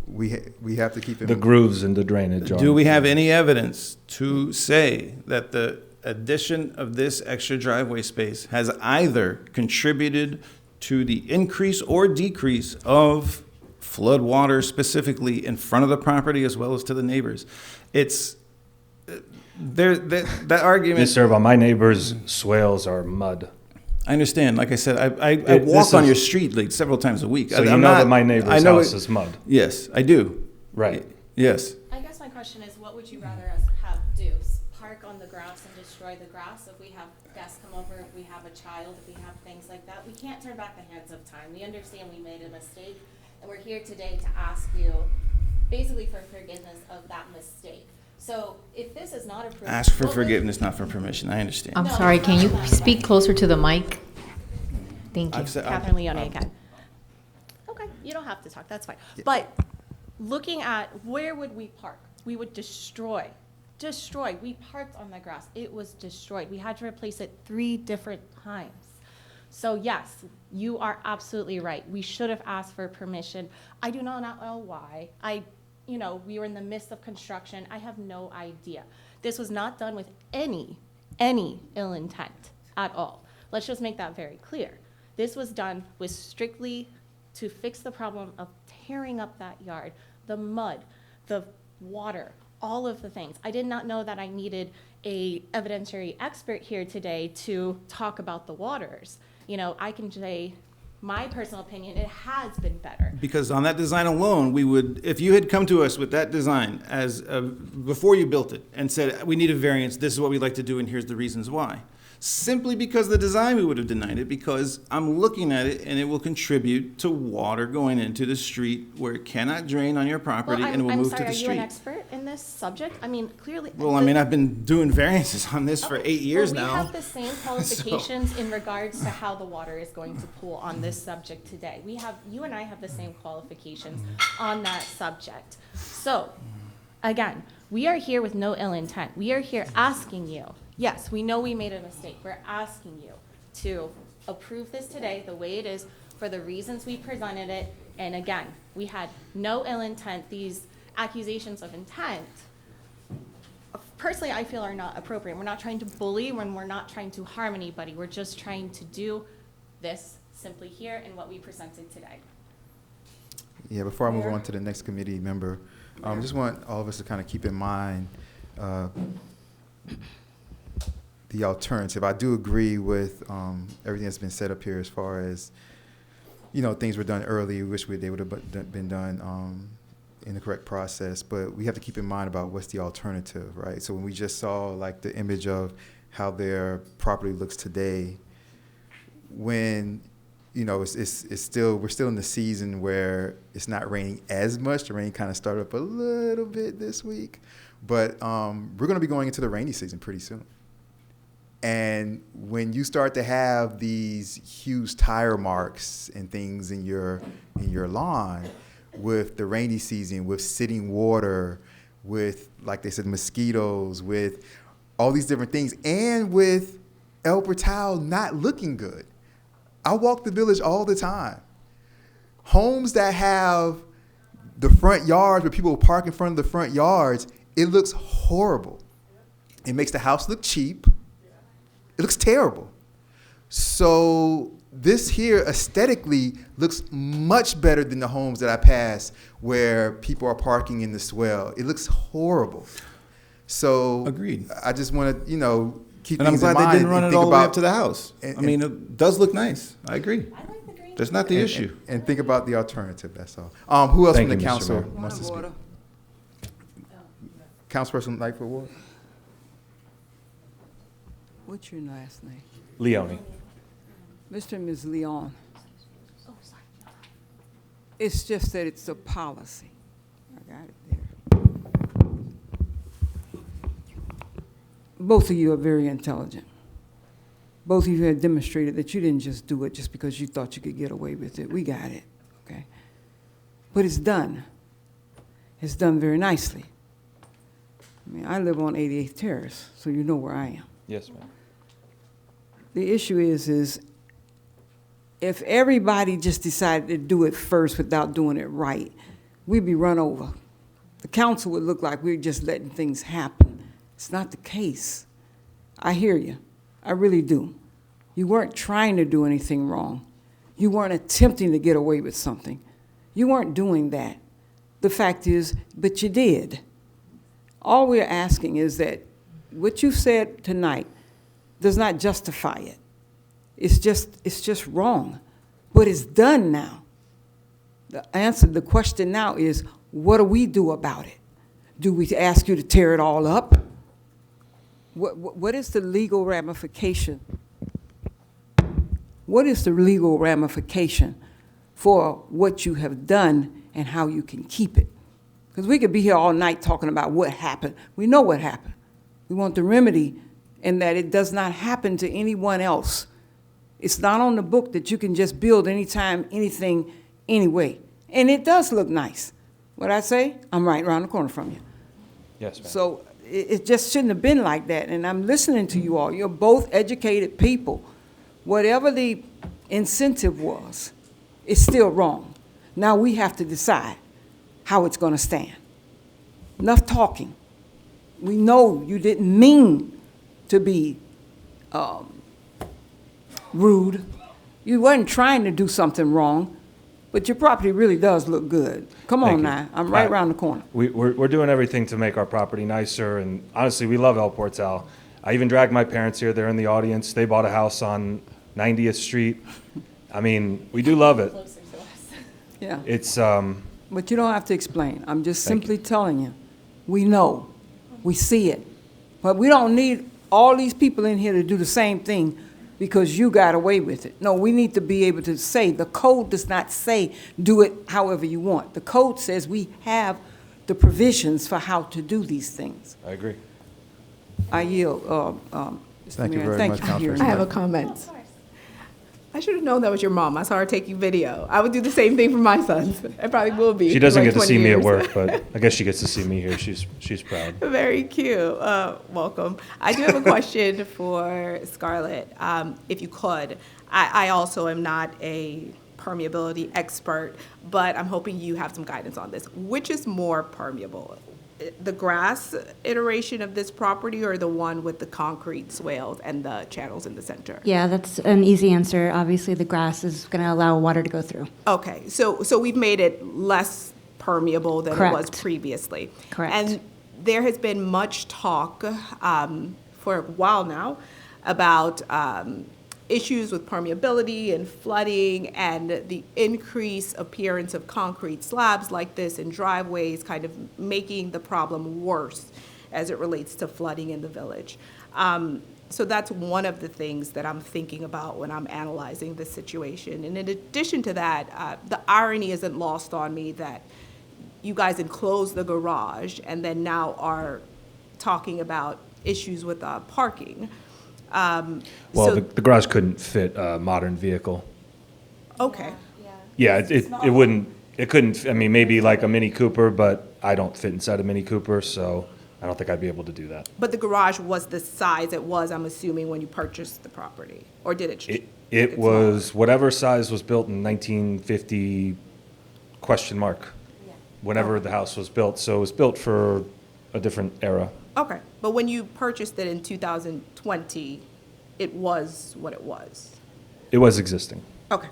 We have to keep in The grooves in the drainage. Do we have any evidence to say that the addition of this extra driveway space has either contributed to the increase or decrease of flood water specifically in front of the property as well as to the neighbors? It's that argument. Yes, sir, but my neighbor's swales are mud. I understand. Like I said, I walk on your street like several times a week. So you know that my neighbor's house is mud. Yes, I do. Right. Yes. I guess my question is, what would you rather us have do? Park on the grass and destroy the grass? If we have guests come over, if we have a child, if we have things like that, we can't turn back the hands of time. We understand we made a mistake, and we're here today to ask you basically for forgiveness of that mistake. So if this is not approved, Ask for forgiveness, not for permission. I understand. I'm sorry, can you speak closer to the mic? Thank you. Catherine Leone again. Okay, you don't have to talk, that's fine. But looking at where would we park? We would destroy. We parked on the grass. It was destroyed. We had to replace it 3 different times. So yes, you are absolutely right. We should have asked for permission. I do not know why. We were in the midst of construction. I have no idea. This was not done with any ill intent at all. Let's just make that very clear. This was done with strictly to fix the problem of tearing up that yard, the mud, the water, all of the things. I did not know that I needed a evidentiary expert here today to talk about the waters. I can say my personal opinion, it has been better. Because on that design alone, if you had come to us with that design as before you built it and said, we need a variance, this is what we'd like to do, and here's the reasons why. Simply because of the design, we would have denied it, because I'm looking at it and it will contribute to water going into the street where it cannot drain on your property and will move to the street. Are you an expert in this subject? I mean, clearly. Well, I've been doing variances on this for 8 years now. We have the same qualifications in regards to how the water is going to pool on this subject today. You and I have the same qualifications on that subject. So, again, We are here with no ill intent. We are here asking you, yes, we know we made a mistake. We're asking you to approve this today the way it is for the reasons we presented it. And again, we had no ill intent. These accusations of intent, personally, I feel are not appropriate. We're not trying to bully when we're not trying to harm anybody. We're just trying to do this simply here in what we presented today. Yeah, before I move on to the next committee member, just want all of us to kind of keep in mind the alternative. I do agree with everything that's been said up here as far as, you know, things were done early. We wish they would have been done in the correct process, but we have to keep in mind about what's the alternative, right? So when we just saw like the image of how their property looks today, when, you know, it's still, we're still in the season where it's not raining as much. The rain kind of started up a little bit this week, but we're going to be going into the rainy season pretty soon. And when you start to have these huge tire marks and things in your lawn, with the rainy season, with sitting water, with, like they said, mosquitoes, with all these different things, and with El Portal not looking good. I walk the village all the time. Homes that have the front yards where people park in front of the front yards, it looks horrible. It makes the house look cheap. It looks terrible. So this here aesthetically looks much better than the homes that I pass where people are parking in the swell. It looks horrible. So Agreed. I just want to, you know, keep And I'm things in glad mind they didn't run and it think all the way about- up to the house. and- I mean, it does look nice. I agree. I like the green. That's not the issue. And think about the alternative, that's all. Who else Thank from the you, Mr. council Mayor. wants to speak? Councilperson Lightfoot Ward? What's your last name? Leone. Mr. and Ms. Leon, Oh, sorry. it's just that it's a policy. I got it there. Both of you are very intelligent. Both of you have demonstrated that you didn't just do it just because you thought you could get away with it. We got it, okay? But it's done. It's done very nicely. I mean, I live on 88th Terrace, so you know where I am. Yes, ma'am. The issue is if everybody just decided to do it first without doing it right, we'd be run over. The council would look like we're just letting things happen. It's not the case. I hear you. I really do. You weren't trying to do anything wrong. You weren't attempting to get away with something. You weren't doing that. The fact is, but you did. All we're asking is that what you said tonight does not justify it. It's just wrong. But it's done now. The answer to the question now is, what do we do about it? Do we ask you to tear it all up? What is the legal ramification? What is the legal ramification for what you have done and how you can keep it? Because we could be here all night talking about what happened. We know what happened. We want the remedy in that it does not happen to anyone else. It's not on the book that you can just build anytime, anything, anyway. And it does look nice. What I say, I'm right around the corner from you. Yes, ma'am. So it just shouldn't have been like that. And I'm listening to you all. You're both educated people. Whatever the incentive was, it's still wrong. Now we have to decide how it's going to stand. Enough talking. We know you didn't mean to be rude. You weren't trying to do something wrong, but your property really does look good. Come Thank on you. now. I'm right around the corner. We're doing everything to make our property nicer, and honestly, we love El Portal. I even dragged my parents here. They're in the audience. They bought a house on 90th Street. I mean, we do love it. Closer to us. Yeah. It's, But you don't have to explain. I'm just Thank simply telling you. We know. We see it. But we don't need all these people in here to do the same thing because you got away with it. No, we need to be able to say, the code does not say do it however you want. The code says we have the provisions for how to do these things. I agree. I yield, Mr. Thank you Mayor. very Thank much, you for hearing Councilperson. me. I have a comment. I should have known that was your mom. I saw her taking video. I would do the same thing for my sons. I probably will be. She doesn't in like get to 20 see me at years. work, but I guess she gets to see me here. She's proud. Very cute. Welcome. I do have a question for Scarlett, if you could. I also am not a permeability expert, but I'm hoping you have some guidance on this. Which is more permeable? The grass iteration of this property or the one with the concrete swales and the channels in the center? Yeah, that's an easy answer. Obviously, the grass is going to allow water to go through. Okay, so we've made it less permeable than it was Correct. previously. Correct. And there has been much talk for a while now about issues with permeability and flooding and the increased appearance of concrete slabs like this in driveways, kind of making the problem worse as it relates to flooding in the village. So that's one of the things that I'm thinking about when I'm analyzing this situation. And in addition to that, the irony isn't lost on me that you guys enclosed the garage and then now are talking about issues with parking. Well, So- the garage couldn't fit a modern vehicle. Okay. Yeah, it wouldn't, it couldn't, I mean, maybe like a Mini Cooper, but I don't fit inside a Mini Cooper, so I don't think I'd be able to do that. But the garage was the size it was, I'm assuming, when you purchased the property? Or did it? It get was whatever size was built in 1950, question mark, whenever the house was built. So it was built for a different era. Okay, but when you purchased it in 2020, it was what it was? It was existing. Okay.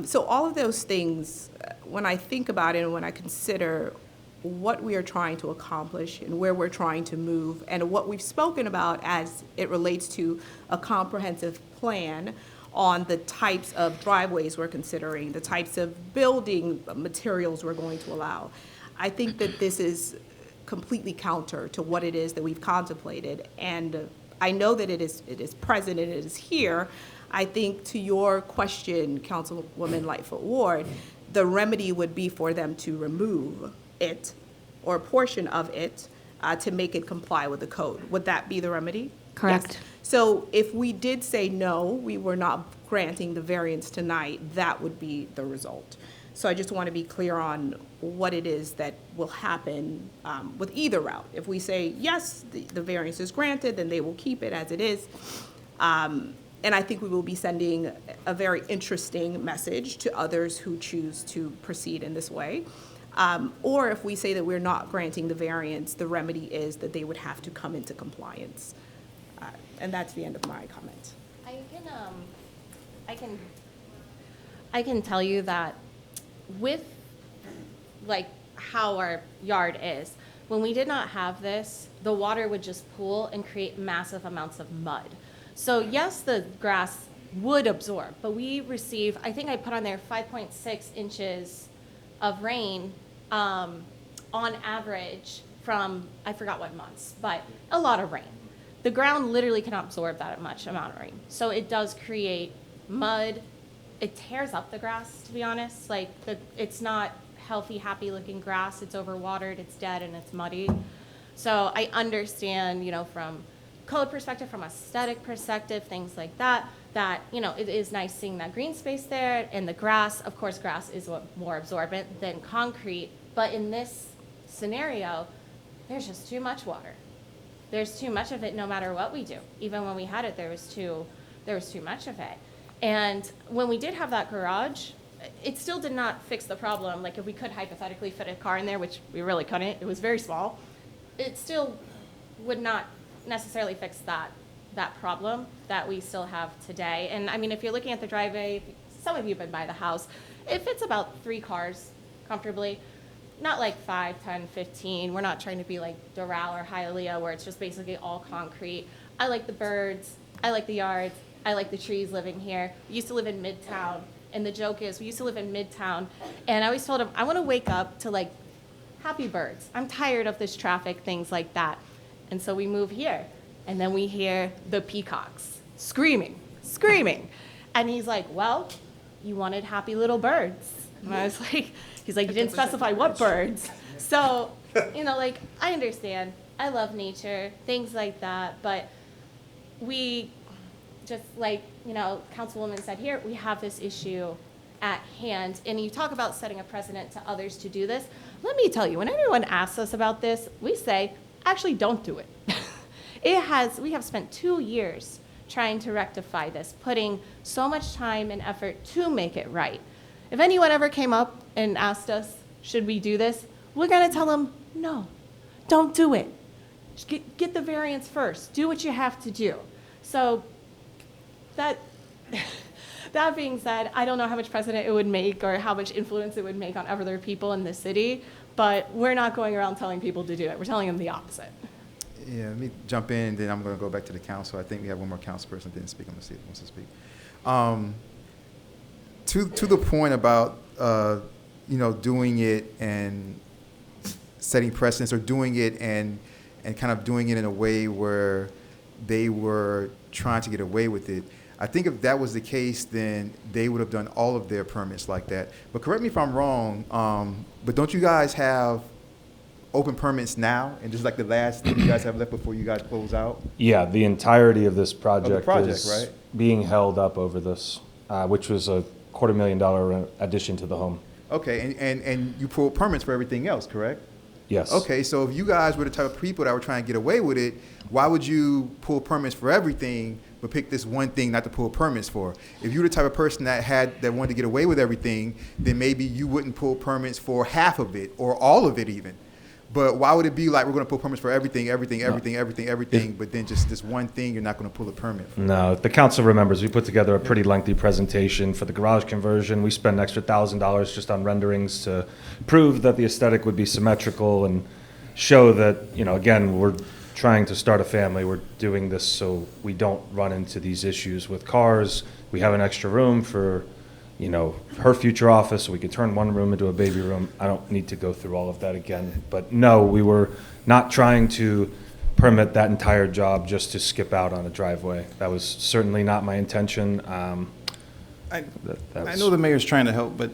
So all of those things, when I think about it and when I consider what we are trying to accomplish and where we're trying to move and what we've spoken about as it relates to a comprehensive plan on the types of driveways we're considering, the types of building materials we're going to allow, I think that this is completely counter to what it is that we've contemplated. And I know that it is present and it is here. I think to your question, Councilwoman Lightfoot Ward, the remedy would be for them to remove it or a portion of it to make it comply with the code. Would that be the remedy? Correct. Yes. So if we did say no, we were not granting the variance tonight, that would be the result. So I just want to be clear on what it is that will happen with either route. If we say, yes, the variance is granted, then they will keep it as it is. And I think we will be sending a very interesting message to others who choose to proceed in this way. Or if we say that we're not granting the variance, the remedy is that they would have to come into compliance. And that's the end of my comment. I can tell you that with like how our yard is, when we did not have this, the water would just pool and create massive amounts of mud. So yes, the grass would absorb, but we receive, I think I put on there 5.6 inches of rain on average from, I forgot what months, but a lot of rain. The ground literally cannot absorb that much amount of rain. So it does create mud. It tears up the grass, to be honest. Like, it's not healthy, happy-looking grass. It's overwatered, it's dead, and it's muddy. So I understand, you know, from code perspective, from aesthetic perspective, things like that, you know, it is nice seeing that green space there. And the grass, of course, grass is more absorbent than concrete. But in this scenario, there's just too much water. There's too much of it no matter what we do. Even when we had it, there was too much of it. And when we did have that garage, it still did not fix the problem. Like, if we could hypothetically fit a car in there, which we really couldn't, it was very small, it still would not necessarily fix that problem that we still have today. And I mean, if you're looking at the driveway, some of you have been by the house, it fits about 3 cars comfortably. Not like 5, 10, 15. We're not trying to be like Doral or Hialeah where it's just basically all concrete. I like the birds. I like the yards. I like the trees living here. We used to live in Midtown. And the joke is we used to live in Midtown. And I always told him, I want to wake up to like happy birds. I'm tired of this traffic, things like that. And so we move here. And then we hear the peacocks screaming. And he's like, well, you wanted happy little birds. And I was like, he's like, you didn't specify what birds. So, you know, like, I understand. I love nature, things like that. But we just like, you know, Councilwoman said here, we have this issue at hand. And you talk about setting a precedent to others to do this. Let me tell you, when everyone asks us about this, we say, actually don't do it. We have spent 2 years trying to rectify this, putting so much time and effort to make it right. If anyone ever came up and asked us, should we do this? We're gonna tell them, no, don't do it. Just get the variance first. Do what you have to do. So that being said, I don't know how much precedent it would make or how much influence it would make on other people in the city, but we're not going around telling people to do it. We're telling them the opposite. Yeah, let me jump in, then I'm going to go back to the council. I think we have one more council person that didn't speak. I'm going to see if he wants to speak. To the point about, you know, doing it and setting precedents, or doing it and kind of doing it in a way where they were trying to get away with it. I think if that was the case, then they would have done all of their permits like that. But correct me if I'm wrong, but don't you guys have open permits now, and just like the last thing you guys have left before you guys close out? Yeah, the entirety of this project, is right, being held up over this, which was a $250,000 addition to the home. Okay, and you pulled permits for everything else, correct? Yes. Okay, so if you guys were the type of people that were trying to get away with it, why would you pull permits for everything but pick this one thing not to pull permits for? If you were the type of person that wanted to get away with everything, then maybe you wouldn't pull permits for half of it or all of it even. But why would it be like we're going to pull permits for everything, but then just this one thing you're not going to pull a permit for? No, if the council remembers, we put together a pretty lengthy presentation for the garage conversion. We spent an extra $1,000 just on renderings to prove that the aesthetic would be symmetrical and show that, you know, again, we're trying to start a family. We're doing this so we don't run into these issues with cars. We have an extra room for, you know, her future office, so we could turn one room into a baby room. I don't need to go through all of that again. But no, we were not trying to permit that entire job just to skip out on a driveway. That was certainly not my intention. I know the mayor's trying to help, but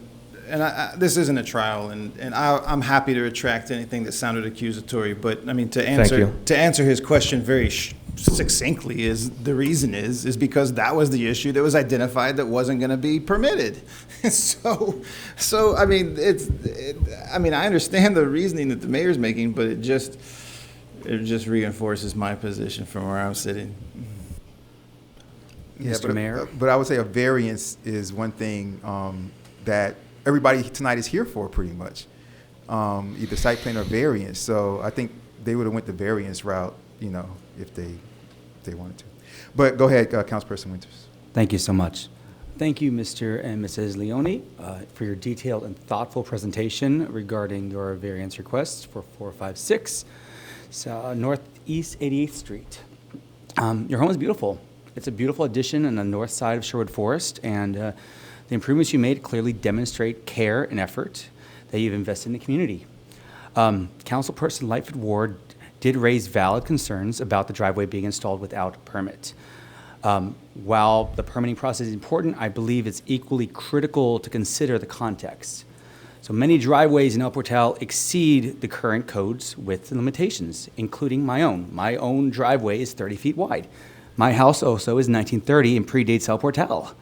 this isn't a trial, and I'm happy to retract anything that sounded accusatory. But I mean, to answer his question very succinctly, is the reason is because that was the issue that was identified that wasn't going to be permitted. So I mean, I understand the reasoning that the mayor's making, but it just reinforces my position from where I'm sitting. Yeah, Mr. Mayor? But I would say a variance is one thing that everybody tonight is here for, pretty much, either site plan or variance. So I think they would have went the variance route, you know, if they wanted to. But go ahead, Councilperson Winters. Thank you so much. Thank you, Mr. and Mrs. Leone, for your detailed and thoughtful presentation regarding your variance requests for 456 Northeast 88th Street. Your home is beautiful. It's a beautiful addition on the north side of Sherwood Forest, and the improvements you made clearly demonstrate care and effort that you've invested in the community. Councilperson Lightfoot Ward did raise valid concerns about the driveway being installed without a permit. While the permitting process is important, I believe it's equally critical to consider the context. So many driveways in El Portal exceed the current code's width and limitations, including my own. My own driveway is 30 feet wide. My house also is 1930 and predates El Portal.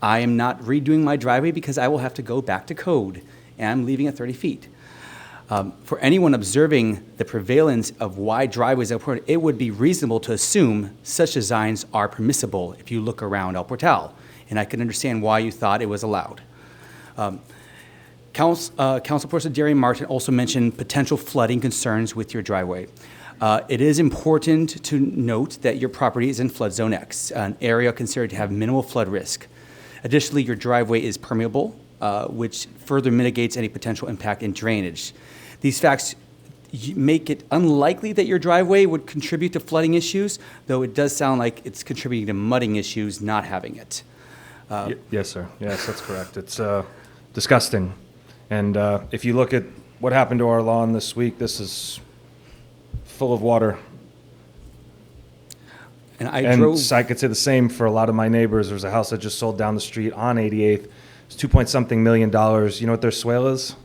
I am not redoing my driveway because I will have to go back to code, and I'm leaving at 30 feet. For anyone observing the prevalence of wide driveways at El Portal, it would be reasonable to assume such designs are permissible if you look around El Portal, and I can understand why you thought it was allowed. Councilperson Darian Martin also mentioned potential flooding concerns with your driveway. It is important to note that your property is in flood zone X, an area considered to have minimal flood risk. Additionally, your driveway is permeable, which further mitigates any potential impact in drainage. These facts make it unlikely that your driveway would contribute to flooding issues, though it does sound like it's contributing to mudding issues not having it. Yes, sir. Yes, that's correct. It's disgusting. And if you look at what happened to our lawn this week, this is full of water. And I could say the same for a lot of my neighbors. There's a house that just sold down the street on 88th. It's $2-something million. You know what their swale is?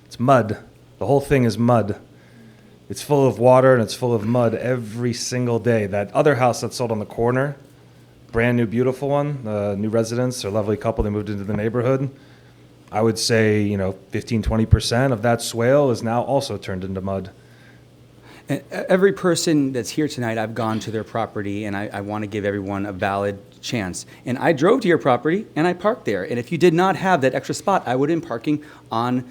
It's mud. The whole thing is mud. It's full of water and it's full of mud every single day. That other house that sold on the corner, brand new, beautiful one. New residents, a lovely couple. They moved into the neighborhood. I would say, 15, 20% of that swale is now also turned into mud. And every person that's here tonight, I've gone to their property, and I want to give everyone a valid chance. And I drove to your property, and I parked there. And if you did not have that extra spot, I would have been parking on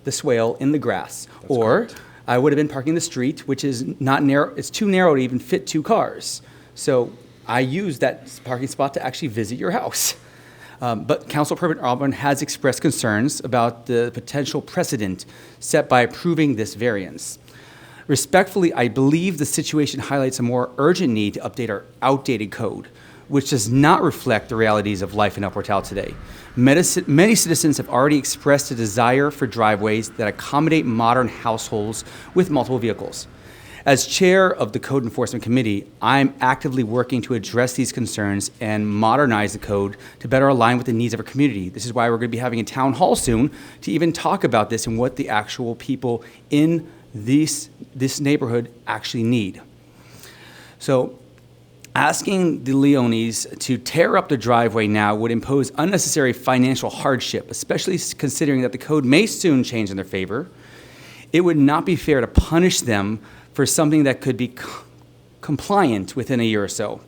the swale in the grass. Or I would have been parking the street, which is not narrow. It's too narrow to even fit 2 cars. So I used that parking spot to actually visit your house. But Councilperson Auburn has expressed concerns about the potential precedent set by approving this variance. Respectfully, I believe the situation highlights a more urgent need to update our outdated code, which does not reflect the realities of life in El Portal today. Many citizens have already expressed a desire for driveways that accommodate modern households with multiple vehicles. As chair of the Code Enforcement Committee, I'm actively working to address these concerns and modernize the code to better align with the needs of our community. This is why we're going to be having a town hall soon to even talk about this and what the actual people in this neighborhood actually need. So asking the Leones to tear up the driveway now would impose unnecessary financial hardship, especially considering that the code may soon change in their favor. It would not be fair to punish them for something that could be compliant within a year or so.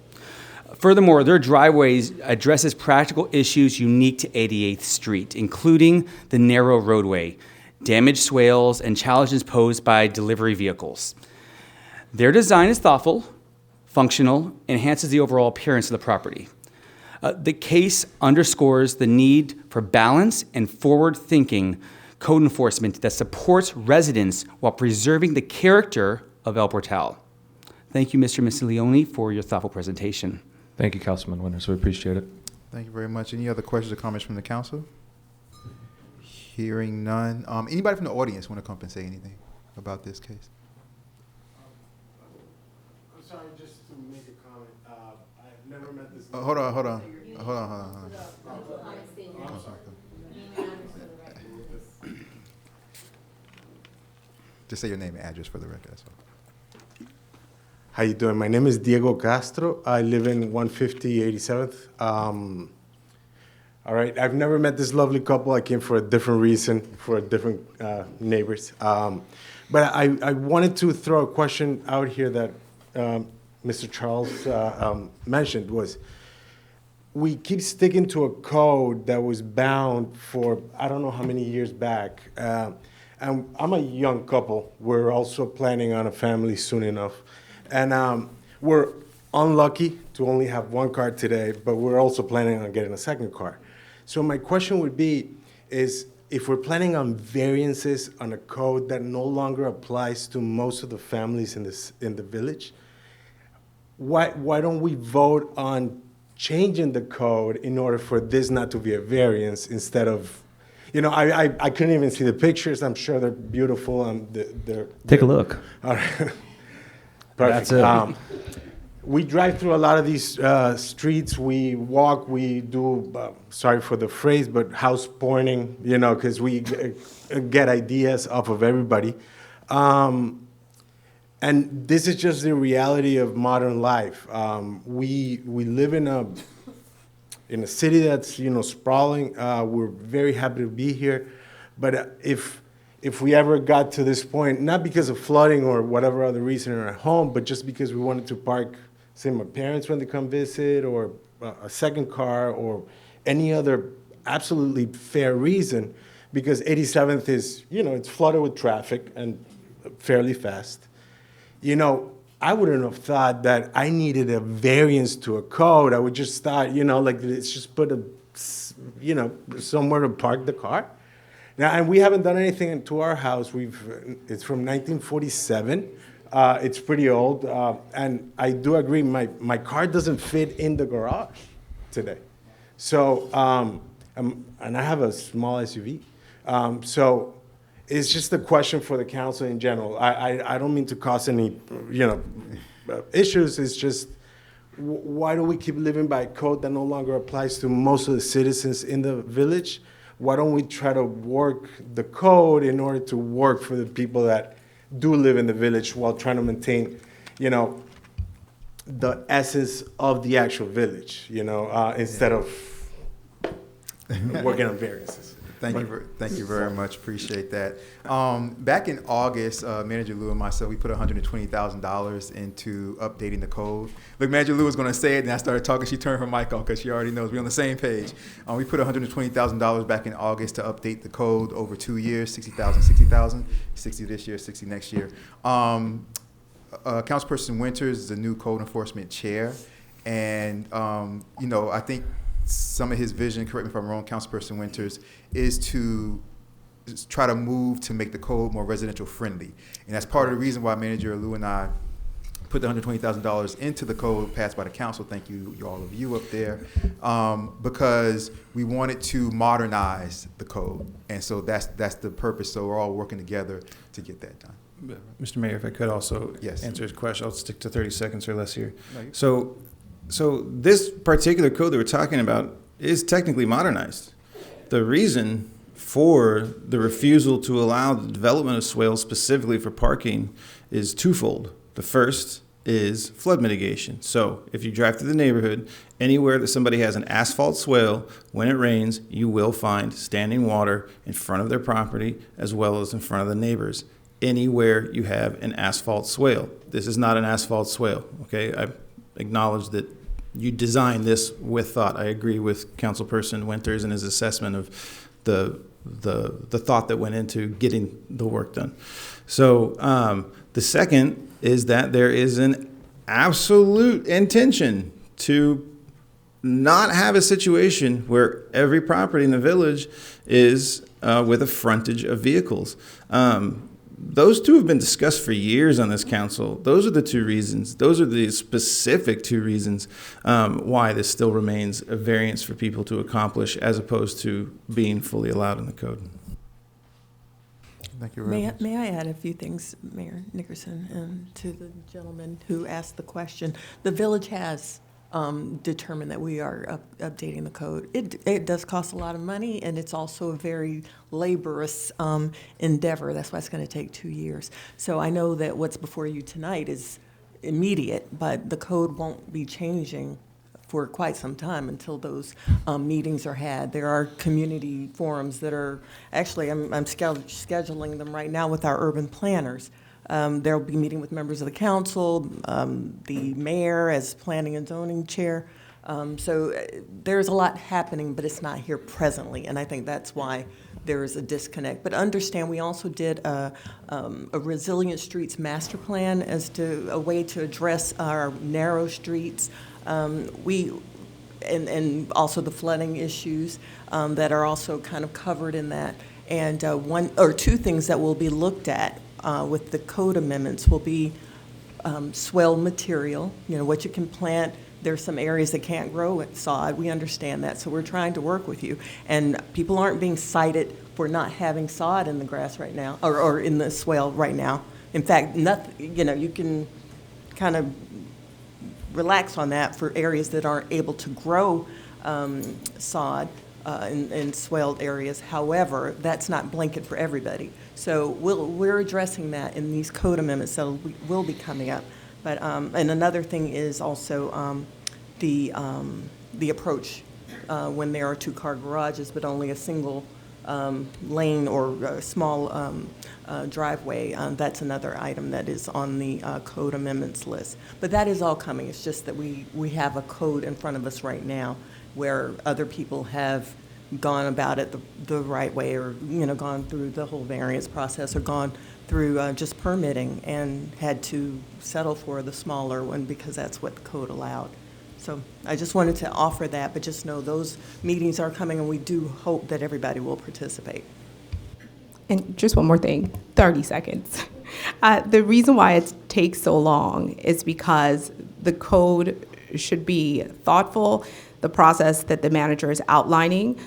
Furthermore, their driveways addresses practical issues unique to 88th Street, including the narrow roadway, damaged swales, and challenges posed by delivery vehicles. Their design is thoughtful, functional, enhances the overall appearance of the property. The case underscores the need for balance and forward-thinking code enforcement that supports residents while preserving the character of El Portal. Thank you, Mr. and Mrs. Leone, for your thoughtful presentation. Thank you, Councilman Winters. We appreciate it. Thank you very much. Any other questions or comments from the council? Hearing none. Anybody from the audience want to come and say anything about this case? I'm sorry, just to make a comment. I've never met this. Hold on. Just say your name and address for the record. That's all. How you doing? My name is Diego Castro. I live in 150 87th. All right, I've never met this lovely couple. I came for a different reason, for different neighbors. But I wanted to throw a question out here that Mr. Charles mentioned was, we keep sticking to a code that was bound for I don't know how many years back. And I'm a young couple. We're also planning on a family soon enough. And we're unlucky to only have 1 car today, but we're also planning on getting a 2nd car. So my question would be, is if we're planning on variances on a code that no longer applies to most of the families in the village, why don't we vote on changing the code in order for this not to be a variance instead of, I couldn't even see the pictures. I'm sure they're beautiful. Take a look. All right. Perfect. That's it. We drive through a lot of these streets. We walk. We do, sorry for the phrase, but house porning, because we get ideas off of everybody. And this is just the reality of modern life. We live in a city that's sprawling. We're very happy to be here, but if we ever got to this point, not because of flooding or whatever other reason in our home, but just because we wanted to park, say, my parents when they come visit, or a 2nd car, or any other absolutely fair reason, because 87th is, it's flooded with traffic and fairly fast. I wouldn't have thought that I needed a variance to a code. I would just thought, let's just put somewhere to park the car. Now, and we haven't done anything to our house. It's from 1947. It's pretty old, and I do agree. My car doesn't fit in the garage today. So, and I have a small SUV. So, it's just a question for the council in general. I don't mean to cause any, issues. It's just, why do we keep living by a code that no longer applies to most of the citizens in the village? Why don't we try to work the code in order to work for the people that do live in the village while trying to maintain, the essence of the actual village, instead of working on variances. Thank you very much. Appreciate that. Back in August, Manager Lou and myself, we put $120,000 into updating the code. Look, Manager Lou was going to say it, and I started talking. She turned her mic on because she already knows we're on the same page. We put $120,000 back in August to update the code over 2 years, 60,000, 60 this year, 60 next year. Councilperson Winters is the new code enforcement chair, and I think some of his vision, correct me if I'm wrong, Councilperson Winters, is to try to move to make the code more residential friendly. And that's part of the reason why Manager Lou and I put the $120,000 into the code passed by the council. Thank you, all of you up there, because we wanted to modernize the code. And so that's the purpose. So we're all working together to get that done. Mr. Mayor, if I could also Yes. answer his question, I'll stick to 30 seconds or less here. No, you- So this particular code that we're talking about is technically modernized. The reason for the refusal to allow the development of swales specifically for parking is twofold. The first is flood mitigation. So if you drive through the neighborhood, anywhere that somebody has an asphalt swale, when it rains, you will find standing water in front of their property as well as in front of the neighbors. Anywhere you have an asphalt swale. This is not an asphalt swale, okay? I acknowledge that you designed this with thought. I agree with Councilperson Winters and his assessment of the thought that went into getting the work done. So the second is that there is an absolute intention to not have a situation where every property in the village is with a frontage of vehicles. Those two have been discussed for years on this council. Those are the two reasons. Those are the specific two reasons why this still remains a variance for people to accomplish as opposed to being fully allowed in the code. Thank you very much. May I add a few things, Mayor Nickerson, and to the gentleman who asked the question? The village has determined that we are updating the code. It does cost a lot of money, and it's also a very laborious endeavor. That's why it's going to take 2 years. So I know that what's before you tonight is immediate, but the code won't be changing for quite some time until those meetings are had. There are community forums that are, actually, I'm scheduling them right now with our urban planners. They'll be meeting with members of the council, the mayor as planning and zoning chair. So there's a lot happening, but it's not here presently, and I think that's why there is a disconnect. But understand, we also did a resilient streets master plan as to a way to address our narrow streets. And also the flooding issues that are also kind of covered in that. And one or two things that will be looked at with the code amendments will be swale material, what you can plant. There's some areas that can't grow with sod. We understand that, so we're trying to work with you. And people aren't being cited for not having sod in the grass right now, or in the swale right now. In fact, nothing, you can kind of relax on that for areas that aren't able to grow sod in swaled areas. However, that's not blanket for everybody. So we're addressing that in these code amendments that will be coming up. But and another thing is also the approach when there are two-car garages, but only a single lane or a small driveway. That's another item that is on the code amendments list. But that is all coming. It's just that we have a code in front of us right now where other people have gone about it the right way, or gone through the whole variance process, or gone through just permitting and had to settle for the smaller one because that's what the code allowed. So I just wanted to offer that, but just know those meetings are coming, and we do hope that everybody will participate. And just one more thing, 30 seconds. The reason why it takes so long is because the code should be thoughtful. The process that the manager is outlining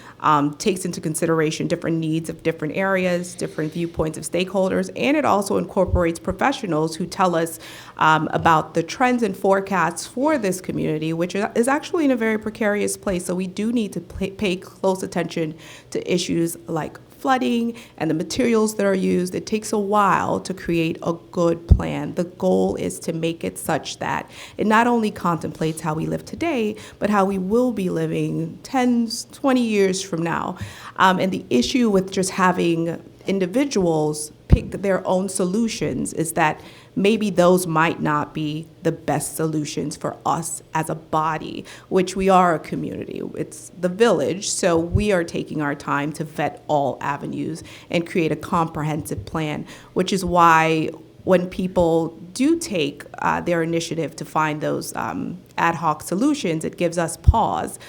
takes into consideration different needs of different areas, different viewpoints of stakeholders, and it also incorporates professionals who tell us about the trends and forecasts for this community, which is actually in a very precarious place. So we do need to pay close attention to issues like flooding and the materials that are used. It takes a while to create a good plan. The goal is to make it such that it not only contemplates how we live today, but how we will be living 10, 20 years from now. And the issue with just having individuals pick their own solutions is that maybe those might not be the best solutions for us as a body, which we are a community. It's the village, so we are taking our time to vet all avenues and create a comprehensive plan, which is why when people do take their initiative to find those ad hoc solutions, it gives us pause.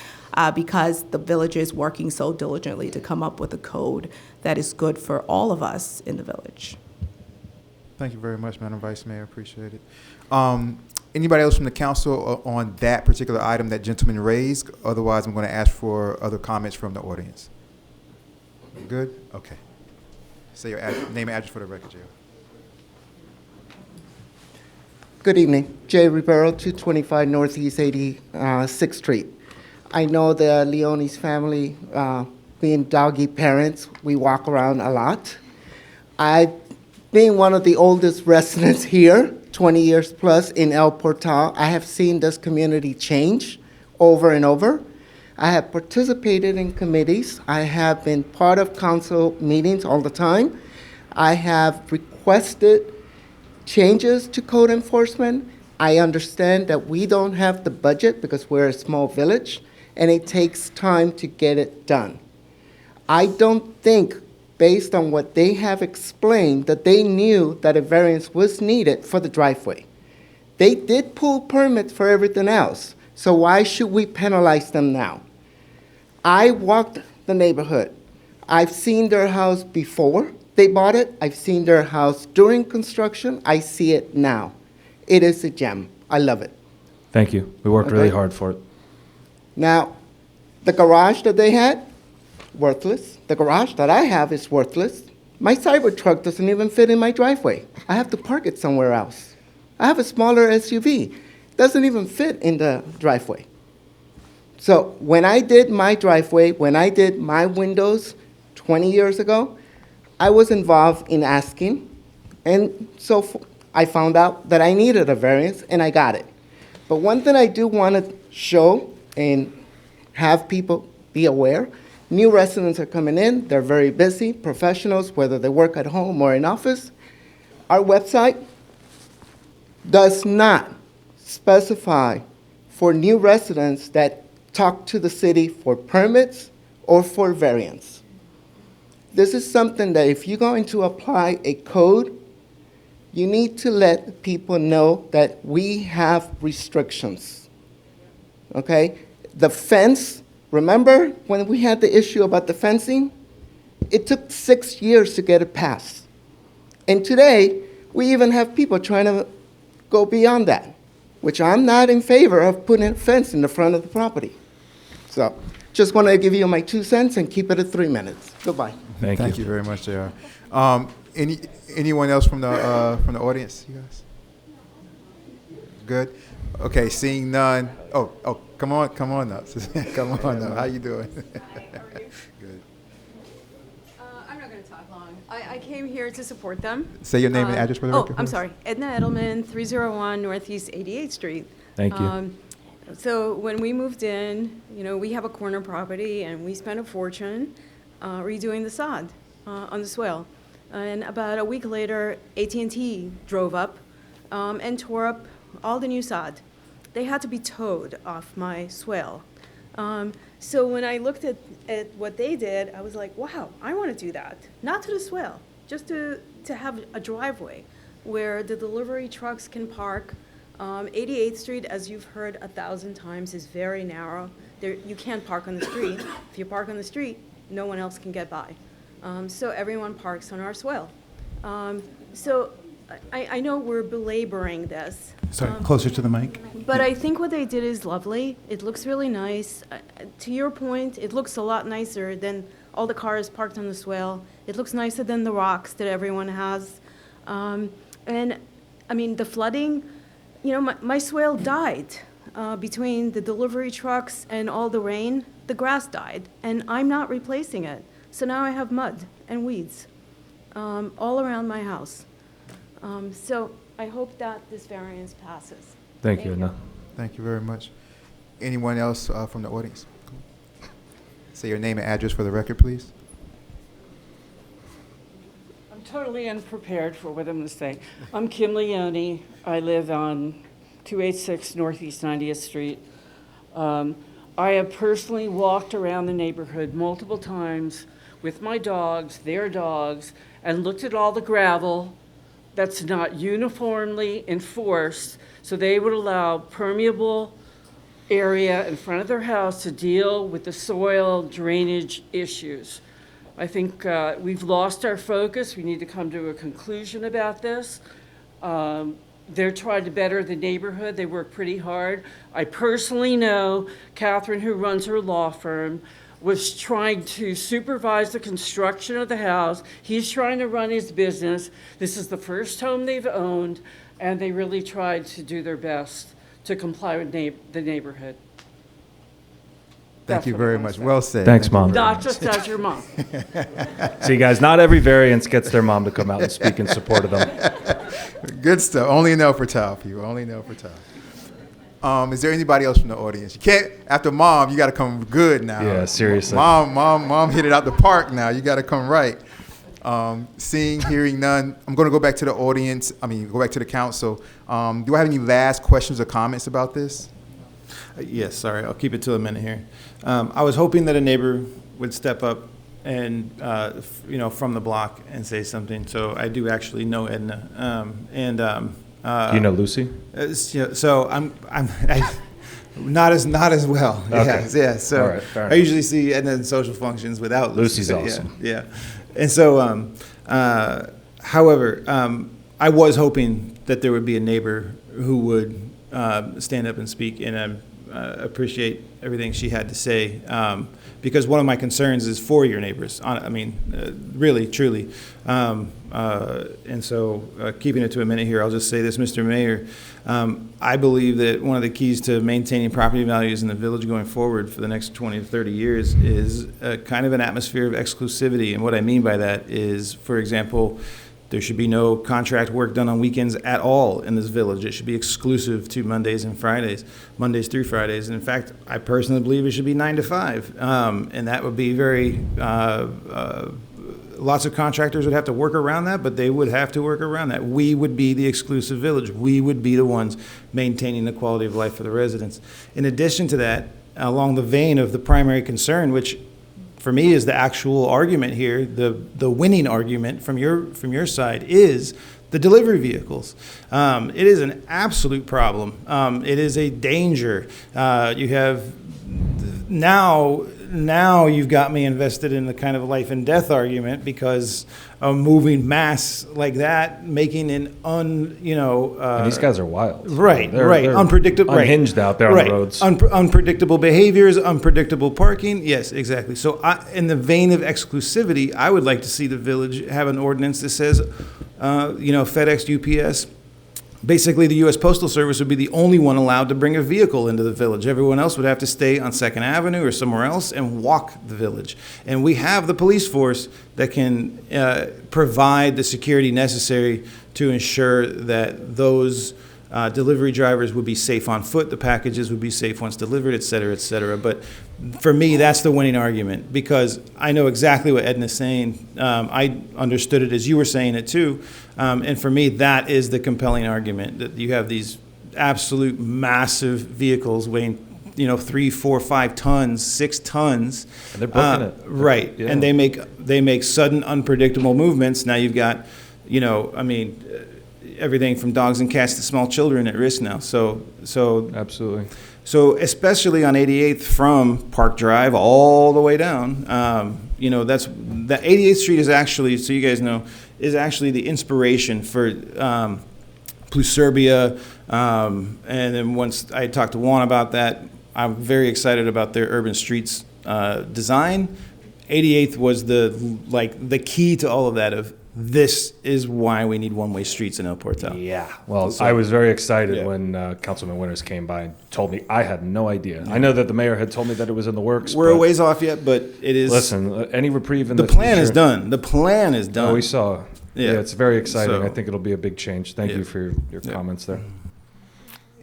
Because the village is working so diligently to come up with a code that is good for all of us in the village. Thank you very much, Madam Vice Mayor. Appreciate it. Anybody else from the council on that particular item that gentleman raised? Otherwise, I'm going to ask for other comments from the audience. Good? Okay. Say your name and address for the record, Jay. Good evening. Jay Rivero, 225 Northeast 86th Street. I know the Leone's family, being doggy parents, we walk around a lot. Being one of the oldest residents here, 20 years plus in El Portal, I have seen this community change over and over. I have participated in committees. I have been part of council meetings all the time. I have requested changes to code enforcement. I understand that we don't have the budget because we're a small village, and it takes time to get it done. I don't think, based on what they have explained, that they knew that a variance was needed for the driveway. They did pull permits for everything else, so why should we penalize them now? I walked the neighborhood. I've seen their house before they bought it. I've seen their house during construction. I see it now. It is a gem. I love it. Thank you. We worked really hard for it. Now, the garage that they had, worthless. The garage that I have is worthless. My Cybertruck doesn't even fit in my driveway. I have to park it somewhere else. I have a smaller SUV. Doesn't even fit in the driveway. So when I did my driveway, when I did my windows 20 years ago, I was involved in asking, and so I found out that I needed a variance, and I got it. But one thing I do want to show and have people be aware, new residents are coming in, they're very busy, professionals, whether they work at home or in office. Our website does not specify for new residents that talk to the city for permits or for variance. This is something that if you're going to apply a code, you need to let people know that we have restrictions, okay? The fence, remember when we had the issue about the fencing? It took 6 years to get it passed. And today, we even have people trying to go beyond that, which I'm not in favor of putting a fence in the front of the property. So, just want to give you my 2 cents and keep it at 3 minutes. Goodbye. Thank you very much, JR. Anyone else from the audience, you guys? Good. Okay, seeing none. Oh, come on up. Come on up. How you doing? Good. I'm not going to talk long. I came here to support them. Say your name and address for the record. Oh, I'm sorry. Edna Edelman, 301 Northeast 88th Street. Thank you. So when we moved in, we have a corner property, and we spent a fortune redoing the sod on the swale. And about a week later, AT&T drove up and tore up all the new sod. They had to be towed off my swale. So when I looked at what they did, I was like, wow, I want to do that. Not to the swale, just to have a driveway where the delivery trucks can park. 88th Street, as you've heard 1,000 times, is very narrow. You can't park on the street. If you park on the street, no one else can get by. So everyone parks on our swale. So I know we're belaboring this. Sorry, closer to the mic. But I think what they did is lovely. It looks really nice. To your point, it looks a lot nicer than all the cars parked on the swale. It looks nicer than the rocks that everyone has. And I mean, the flooding, my swale died between the delivery trucks and all the rain. The grass died, and I'm not replacing it. So now I have mud and weeds all around my house. So I hope that this variance passes. Thank you, Edna. Thank you very much. Anyone else from the audience? Say your name and address for the record, please. I'm totally unprepared for what I'm going to say. I'm Kim Leone. I live on 286 Northeast 90th Street. I have personally walked around the neighborhood multiple times with my dogs, their dogs, and looked at all the gravel that's not uniformly enforced, so they would allow permeable area in front of their house to deal with the soil drainage issues. I think we've lost our focus. We need to come to a conclusion about this. They're trying to better the neighborhood. They work pretty hard. I personally know Catherine, who runs her law firm, was trying to supervise the construction of the house. He's trying to run his business. This is the first home they've owned, and they really tried to do their best to comply with the neighborhood. Thank you very much. Well said. Thanks, Mom. Not just as your mom. See, guys, not every variance gets their mom to come out and speak in support of them. Good stuff. Only in El Portal, people. Only in El Portal. Is there anybody else from the audience? You can't, after Mom, you got to come good now. Yeah, seriously. Mom hit it out the park now. You got to come right. Seeing, hearing none, I'm going to go back to the audience. Go back to the council. Do I have any last questions or comments about this? Yes, sorry, I'll keep it to a minute here. I was hoping that a neighbor would step up and, from the block and say something. So I do actually know Edna. Do you know Lucy? So I'm not as well. Okay. Yeah. So All right, fair I enough. usually see Edna in social functions without Lucy. Lucy's awesome. Yeah. And so, however, I was hoping that there would be a neighbor who would stand up and speak, and appreciate everything she had to say, because one of my concerns is for your neighbors. Really, truly. And so, keeping it to a minute here, I'll just say this, Mr. Mayor. I believe that one of the keys to maintaining property values in the village going forward for the next 20 to 30 years is kind of an atmosphere of exclusivity. And what I mean by that is, for example, there should be no contract work done on weekends at all in this village. It should be exclusive to Mondays through Fridays. And in fact, I personally believe it should be 9 to 5. And that would be very, lots of contractors would have to work around that, but they would have to work around that. We would be the exclusive village. We would be the ones maintaining the quality of life for the residents. In addition to that, along the vein of the primary concern, which for me is the actual argument here, the winning argument from your side is the delivery vehicles. It is an absolute problem. It is a danger. You have now you've got me invested in the kind of life and death argument, because a moving mass like that making an And these guys are wild. Right, They're unpredictable, unhinged out there on the roads. Unpredictable behaviors, unpredictable parking. Yes, exactly. So, in the vein of exclusivity, I would like to see the village have an ordinance that says, FedEx, UPS. Basically, the U.S. Postal Service would be the only one allowed to bring a vehicle into the village. Everyone else would have to stay on 2nd Avenue or somewhere else and walk the village. And we have the police force that can provide the security necessary to ensure that those delivery drivers would be safe on foot, the packages would be safe once delivered, et cetera, et cetera. But for me, that's the winning argument, because I know exactly what Edna's saying. I understood it as you were saying it too. And for me, that is the compelling argument, that you have these absolute massive vehicles weighing 3, 4, 5 tons, 6 tons. And they're booking it. Right. Yeah. And they make sudden, unpredictable movements. Now you've got, everything from dogs and cats to small children at risk now. So absolutely. So especially on 88th from Park Drive all the way down, that's that 88th Street is actually, so you guys know, is actually the inspiration for Pluserbia. And then once I talked to Juan about that, I'm very excited about their urban streets design. 88th was the key to all of that, of this is why we need one-way streets in El Portal. Yeah. Well, So- I was very excited Yeah. when Councilman Winters came by and told me. I had no idea. I know that the mayor had told me that it was in the works. We're a but ways off yet, but it is. Listen, any reprieve in the the plan is future- done. The plan is done. Oh, we saw. Yeah. Yeah, it's very exciting. So- I think it'll be a big change. Thank Yeah. you for your Yeah. comments there.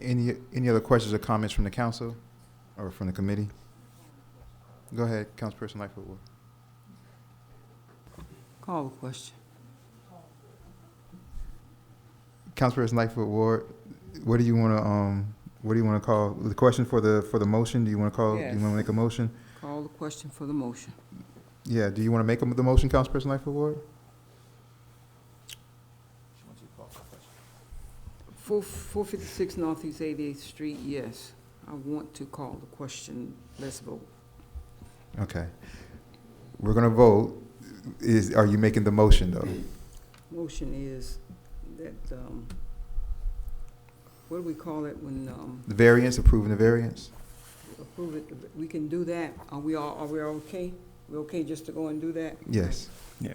Any other questions or comments from the council or from the committee? Go ahead, Councilperson Lightfoot Ward. Call the question. Councilperson Lightfoot Ward, what do you want to call the question for the motion? Do you want to call? Yes. Do you want to make a motion? Call the question for the motion. Yeah. Do you want to make the motion, Councilperson Lightfoot Ward? 456 Northeast 88th Street, yes. I want to call the question. Let's vote. Okay. We're gonna vote. Are you making the motion though? Motion is that, what do we call it when, The variance, approving the variance. approve it? We can do that. Are we okay? We okay just to go and do that? Yes. Yeah.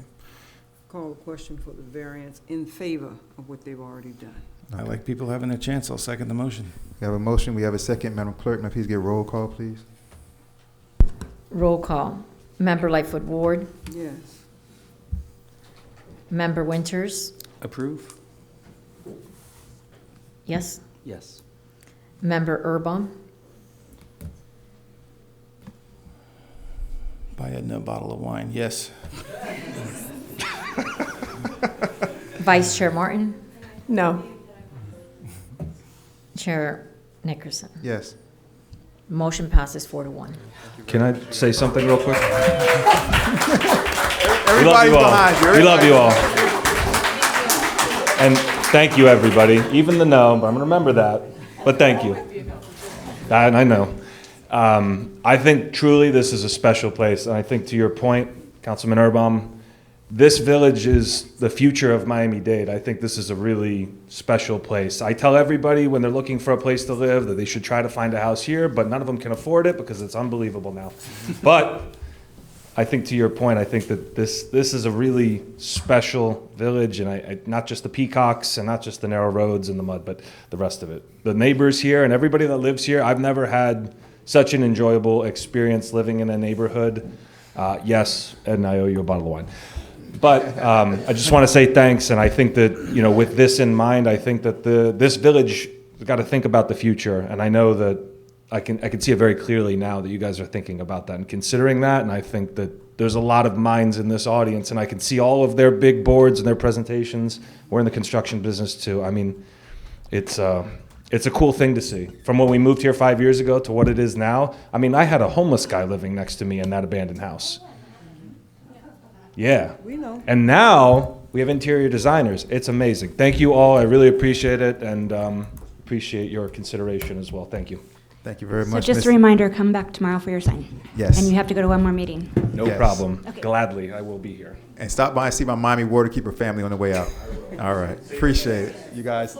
Call the question for the variance in favor of what they've already done. I like people having their chance. I'll second the motion. We have a motion. We have a second. Madam Clerk, may I please get a roll call, please? Roll call. Member Lightfoot Ward, Yes. Member Winters, Approve? yes. Yes. Member Urbom, Buy Edna a bottle of wine. Yes. Vice Chair Martin, No. Chair Nickerson. Yes. Motion passes 4-1. Can I say something real quick? Everybody's behind you. We love you all. And thank you, everybody. Even the no, but I'm going to remember that. But thank you. And I know. I think truly this is a special place. And I think to your point, Councilman Urbom, this village is the future of Miami-Dade. I think this is a really special place. I tell everybody when they're looking for a place to live that they should try to find a house here, but none of them can afford it because it's unbelievable now. But I think to your point, I think that this is a really special village, and I not just the peacocks and not just the narrow roads and the mud, but the rest of it. The neighbors here and everybody that lives here, I've never had such an enjoyable experience living in a neighborhood. Yes, and I owe you a bottle of wine. But I just want to say thanks, and I think that, you know, with this in mind, I think that this village has got to think about the future, and I know that I can see it very clearly now that you guys are thinking about that and considering that, and I think that there's a lot of minds in this audience, and I can see all of their big boards and their presentations. We're in the construction business too. I mean, it's a cool thing to see. From when we moved here 5 years ago to what it is now, I mean, I had a homeless guy living next to me in that abandoned house. Yeah. We know. And now we have interior designers. It's amazing. Thank you all. I really appreciate it, and appreciate your consideration as well. Thank you. Thank you very So much. just Miss- a reminder, come back tomorrow for your sign. Yes. And you have to go to one more meeting. No Yes. problem. Okay. Gladly, I will be here. And stop by and see my Miami Waterkeeper family on the way out. All right. Appreciate it. You guys.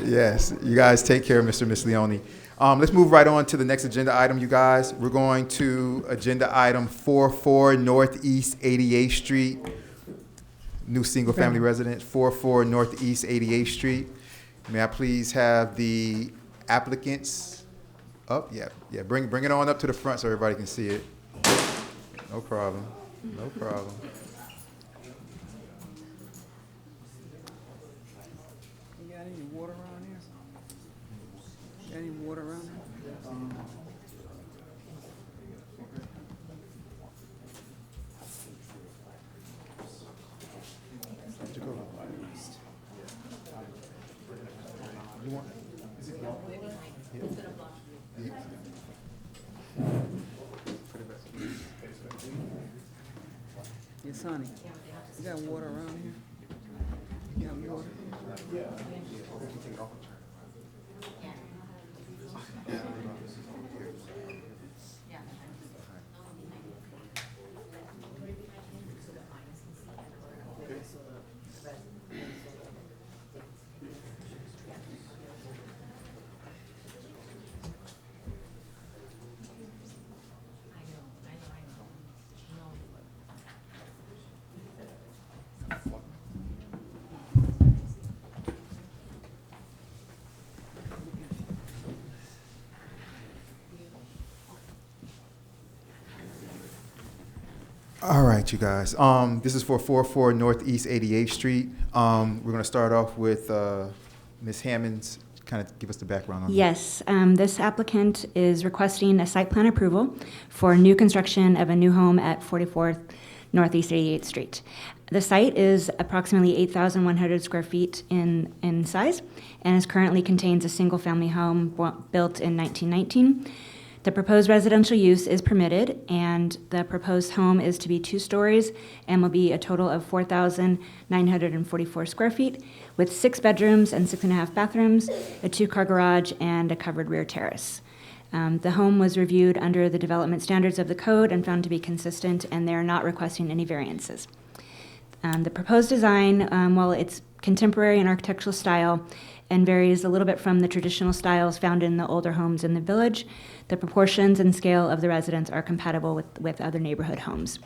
Yes. You guys take care, Mr. and Miss Leone. Let's move right on to the next agenda item, you guys. We're going to agenda item 44 Northeast 88th Street. New single-family residence, 44 Northeast 88th Street. May I please have the applicants up? Yeah. Bring it on up to the front so everybody can see it. No problem. No problem. You got any water around here? Got any water around here? Yes, honey. You got water around here? You got water? right, you guys. This is for 44 Northeast 88th Street. We're going to start off with Ms. Hammonds. Kind of give us the background on that. Yes, this applicant is requesting a site plan approval for new construction of a new home at 44 Northeast 88th Street. The site is approximately 8,100 square feet in size and is currently contains a single-family home built in 1919. The proposed residential use is permitted, and the proposed home is to be 2 stories and will be a total of 4,944 square feet with 6 bedrooms and 6.5 bathrooms, a 2-car garage, and a covered rear terrace. The home was reviewed under the development standards of the code and found to be consistent, and they're not requesting any variances. The proposed design, while it's contemporary in architectural style and varies a little bit from the traditional styles found in the older homes in the village, the proportions and scale of the residence are compatible with other neighborhood homes.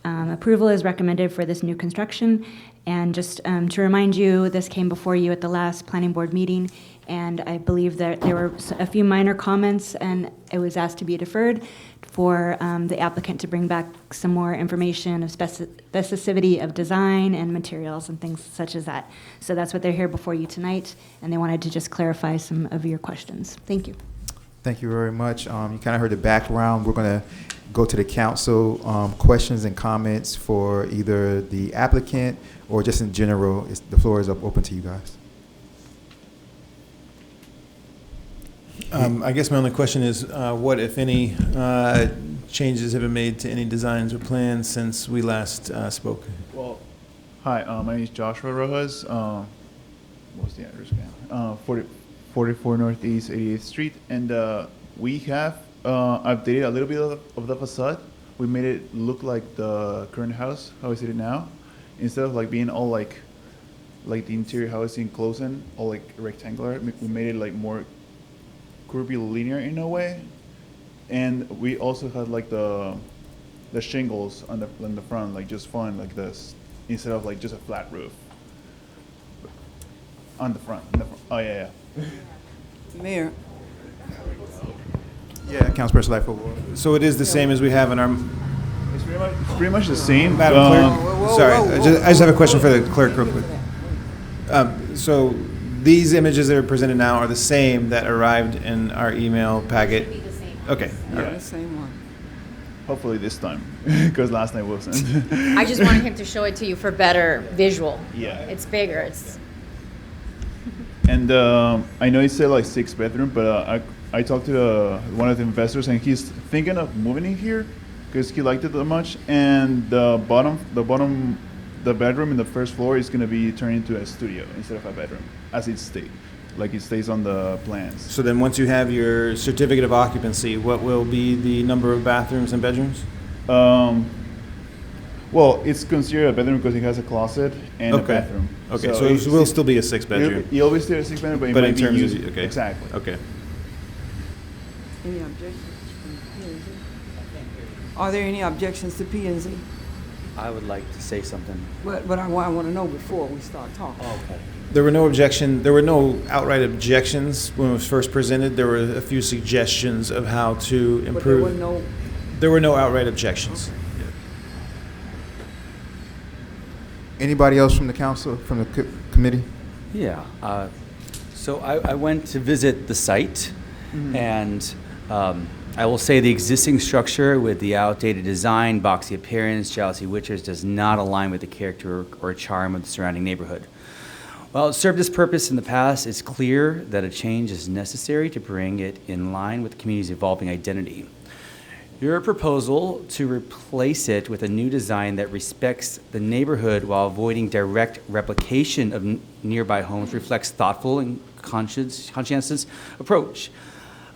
Approval is recommended for this new construction, and just to remind you, this came before you at the last planning board meeting, and I believe that there were a few minor comments, and it was asked to be deferred for the applicant to bring back some more information of specificity of design and materials and things such as that. So that's what they're here before you tonight, and they wanted to just clarify some of your questions. Thank you. Thank you very much. You kind of heard the background. We're going to go to the council. Questions and comments for either the applicant or just in general. The floor is open to you guys. I guess my only question is, what, if any, changes have been made to any designs or plans since we last spoke? Well, hi, my name is Joshua Rojas. What's the address again? 44 Northeast 88th Street. And we have updated a little bit of the facade. We made it look like the current house, how we see it now. Instead of like being all like the interior housing closed in, all like rectangular, we made it like more curvilinear in a way, and we also had like the shingles on the front, like just fun like this, instead of like just a flat roof on the front. Oh yeah. Mayor. Yeah, Councilperson Lightfoot. So it is the same as we have in our. It's pretty much the same. Madam Clerk, sorry, I just have a question for the clerk real quick. So these images that are presented now are the same that arrived in our email packet? Should be the same. Okay. Yeah. The same one. Hopefully this time, because last night wasn't. I just wanted him to show it to you for better visual. Yeah. It's bigger. It's. And I know he said like 6 bedroom, but I talked to one of the investors, and he's thinking of moving in here because he liked it that much. And the bedroom in the first floor is going to be turned into a studio instead of a bedroom, as it stays on the plans. So then once you have your certificate of occupancy, what will be the number of bathrooms and bedrooms? Well, it's considered a bedroom because it has a closet and a bathroom. Okay, so it will still be a 6-bedroom. You'll always stay a 6-bedroom, but it But might in be terms used. of, okay. Exactly. Okay. Any objections from P&Z? Are there any objections to P&Z? I would like to say something. But I want to know before we start talking. Okay. There were no outright objections when it was first presented. There were a few suggestions of how to improve. But there were no outright objections. Anybody else from the council, from the committee? Yeah. So I went to visit the site, and I will say the existing structure with the outdated design, boxy appearance, jealousy witches does not align with the character or charm of the surrounding neighborhood. While it served this purpose in the past, it's clear that a change is necessary to bring it in line with the community's evolving identity. Your proposal to replace it with a new design that respects the neighborhood while avoiding direct replication of nearby homes reflects thoughtful and conscientious approach.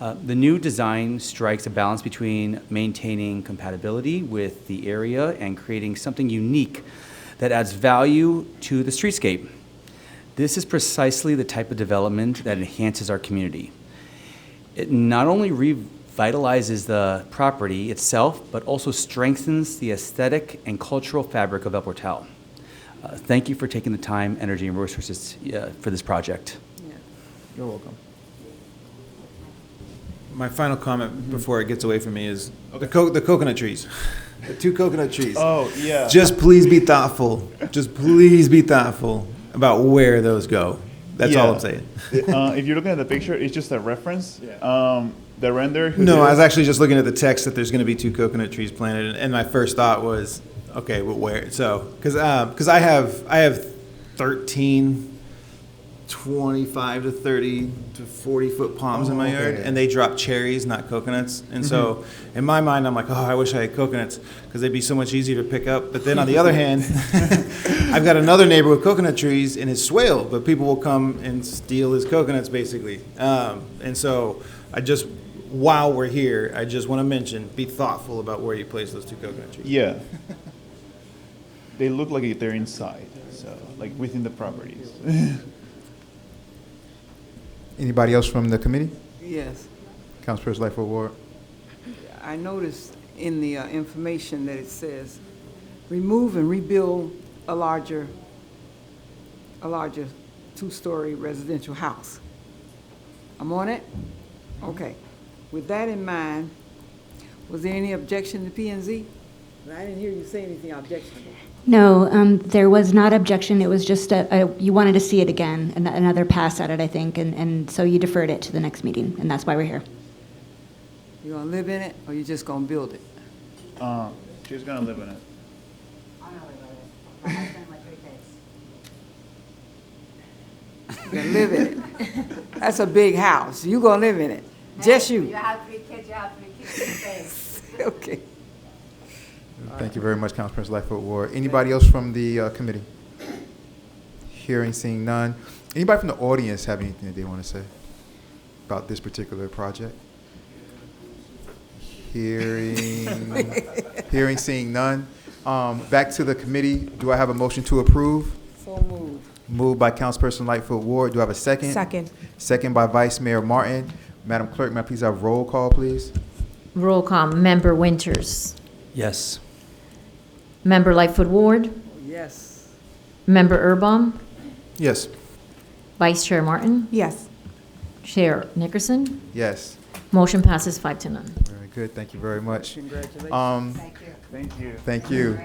The new design strikes a balance between maintaining compatibility with the area and creating something unique that adds value to the streetscape. This is precisely the type of development that enhances our community. It not only revitalizes the property itself, but also strengthens the aesthetic and cultural fabric of El Portal. Thank you for taking the time, energy, and resources for this project. You're welcome. My final comment before it gets away from me is the coconut trees. The 2 coconut trees. Oh, yeah. Just please be thoughtful. Just please be thoughtful about where those go. That's all I'm saying. If you're looking at the picture, it's just a reference. The render. No, I was actually just looking at the text that there's going to be 2 coconut trees planted, and my first thought was, okay, well, where? So, because I have 13, 25 to 30 to 40 foot palms in my yard, and they drop cherries, not coconuts. And so, in my mind, I'm like, oh, I wish I had coconuts because they'd be so much easier to pick up. But then on the other hand, I've got another neighbor with coconut trees in his swale, but people will come and steal his coconuts, basically. And so, while we're here, I just want to mention, be thoughtful about where you place those 2 coconut trees. Yeah. They look like they're inside, so like within the properties. Anybody else from the committee? Yes. Councilperson Lightfoot Ward. I noticed in the information that it says, remove and rebuild a larger 2-story residential house. I'm on it? Okay. With that in mind, was there any objection to P&Z? I didn't hear you say anything objectionable. No, there was not objection. It was just you wanted to see it again, another pass at it, I think, and so you deferred it to the next meeting, and that's why we're here. You gonna live in it, or you just gonna build it? She's gonna live in it. You gonna live in it. That's a big house. You gonna live in it. Just you. You have 3 kids, you have 3 kids. Okay. Thank you very much, Councilperson Lightfoot Ward. Anybody else from the committee? Hearing, seeing none. Anybody from the audience have anything that they want to say about this particular project? Hearing, seeing none. Back to the committee. Do I have a motion to approve? So moved. Moved by Councilperson Lightfoot Ward. Do I have a second? Second. Second by Vice Mayor Martin. Madam Clerk, may I please have roll call, please? Roll call. Member Winters. Yes. Member Lightfoot Ward. Yes. Member Erbaum. Yes. Vice Chair Martin. Yes. Chair Nickerson. Yes. Motion passes 5-0. Very good. Thank you very much. Congratulations. Thank you. Thank you.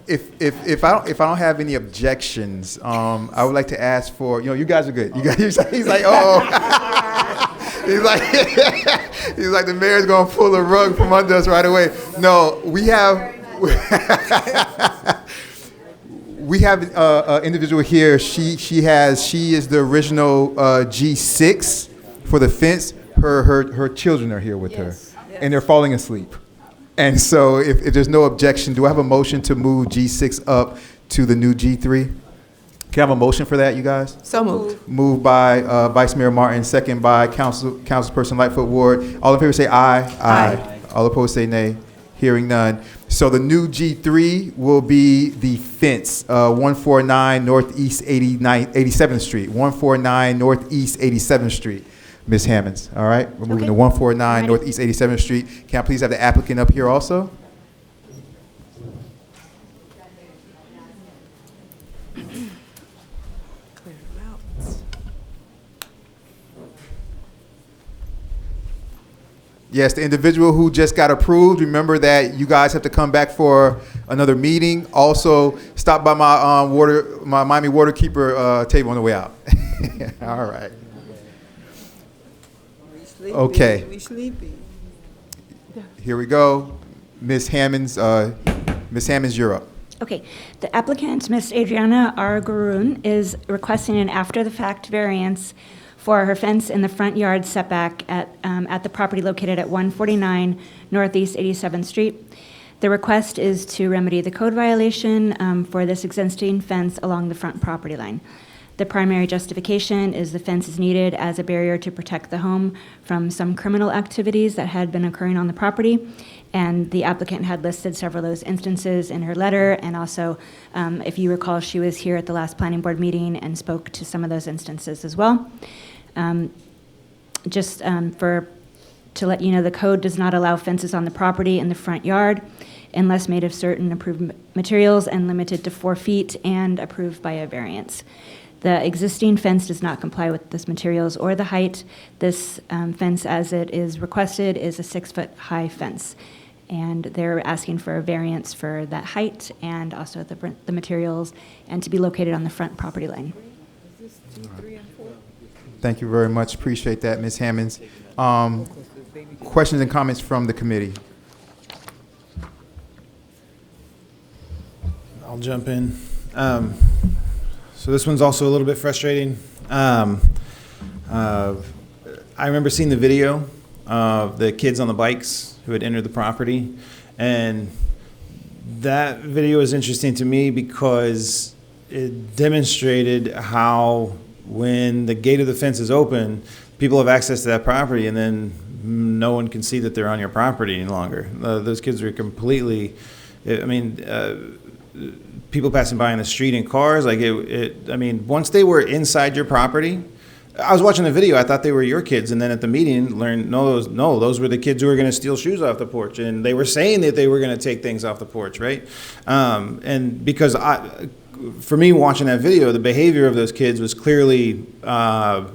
If I don't have any objections, I would like to ask for, you guys are good. You guys, he's like, oh, he's like the mayor's gonna pull the rug from under us right away. No, we have an individual here. She is the original G6 for the fence. Her children are here with her, and they're falling asleep. And so if there's no objection, do I have a motion to move G6 up to the new G3? Can I have a motion for that, you guys? So moved. Moved by Vice Mayor Martin, second by Councilperson Lightfoot Ward. All in favor say aye. Aye. All opposed say nay. Hearing none. So the new G3 will be the fence, 149 Northeast 87th Street. 149 Northeast 87th Street. Ms. Hammonds, all right? We're moving to 149 Northeast 87th Street. Can I please have the applicant up here also? Yes, the individual who just got approved, remember that you guys have to come back for another meeting. Also, stop by my Miami Waterkeeper table on the way out. All right. Okay. We sleepy. Here we go. Ms. Hammonds, you're up. Okay. The applicant, Ms. Adriana R. Garoon, is requesting an after-the-fact variance for her fence in the front yard setback at the property located at 149 Northeast 87th Street. The request is to remedy the code violation for this existing fence along the front property line. The primary justification is the fence is needed as a barrier to protect the home from some criminal activities that had been occurring on the property. And the applicant had listed several of those instances in her letter. And also, if you recall, she was here at the last planning board meeting and spoke to some of those instances as well. To let you know, the code does not allow fences on the property in the front yard unless made of certain approved materials and limited to 4 feet and approved by a variance. The existing fence does not comply with this materials or the height. This fence, as it is requested, is a 6-foot-high fence. And they're asking for a variance for that height and also the materials, and to be located on the front property line. Thank you very much. Appreciate that, Ms. Hammonds. Questions and comments from the committee? I'll jump in. So this one's also a little bit frustrating. I remember seeing the video of the kids on the bikes who had entered the property, and that video is interesting to me because it demonstrated how when the gate of the fence is open, people have access to that property, and then no one can see that they're on your property any longer. Those kids were completely, people passing by in the street in cars, once they were inside your property, I was watching the video, I thought they were your kids, and then at the meeting learned, those were the kids who were going to steal shoes off the porch, and they were saying that they were going to take things off the porch, right? And because for me, watching that video, the behavior of those kids was clearly, I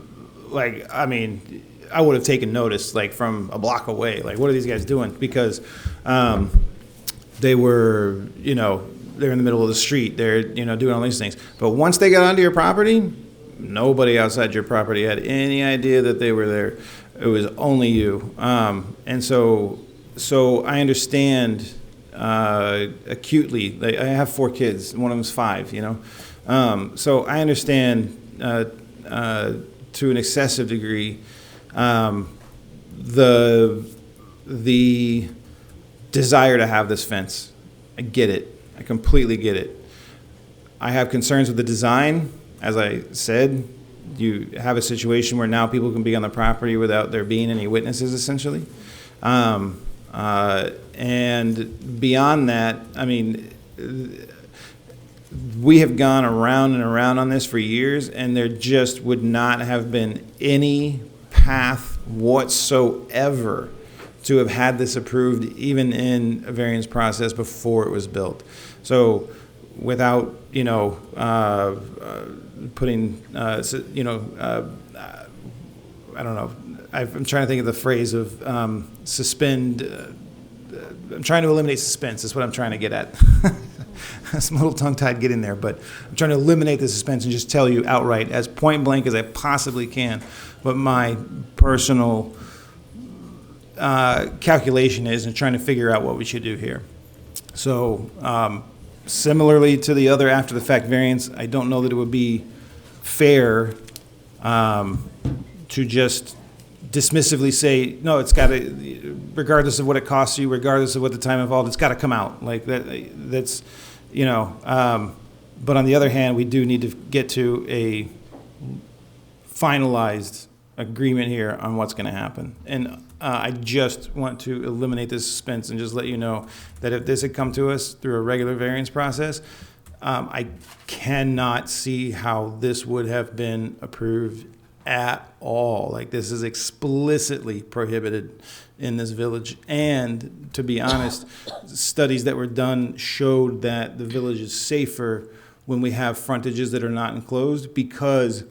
would have taken notice, from a block away. What are these guys doing? Because they were, they're in the middle of the street. They're, doing all these things. But once they got onto your property, nobody outside your property had any idea that they were there. It was only you. And so I understand acutely. I have 4 kids. One of them's 5, So I understand to an excessive degree the desire to have this fence. I get it. I completely get it. I have concerns with the design. As I said, you have a situation where now people can be on the property without there being any witnesses, essentially. And beyond that, we have gone around and around on this for years, and there just would not have been any path whatsoever to have had this approved, even in a variance process before it was built. So without, putting, I don't know, I'm trying to think of the phrase of suspend, I'm trying to eliminate suspense, is what I'm trying to get at. I'm a little tongue-tied getting there, but I'm trying to eliminate the suspense and just tell you outright, as point blank as I possibly can, what my personal calculation is and trying to figure out what we should do here. So similarly to the other after-the-fact variance, I don't know that it would be fair to just dismissively say, no, it's got to, regardless of what it costs you, regardless of what the time involved, it's got to come out. That's, but on the other hand, we do need to get to a finalized agreement here on what's going to happen. And I just want to eliminate the suspense and just let you know that if this had come to us through a regular variance process, I cannot see how this would have been approved at all. This is explicitly prohibited in this village. And to be honest, studies that were done showed that the village is safer when we have frontages that are not enclosed, because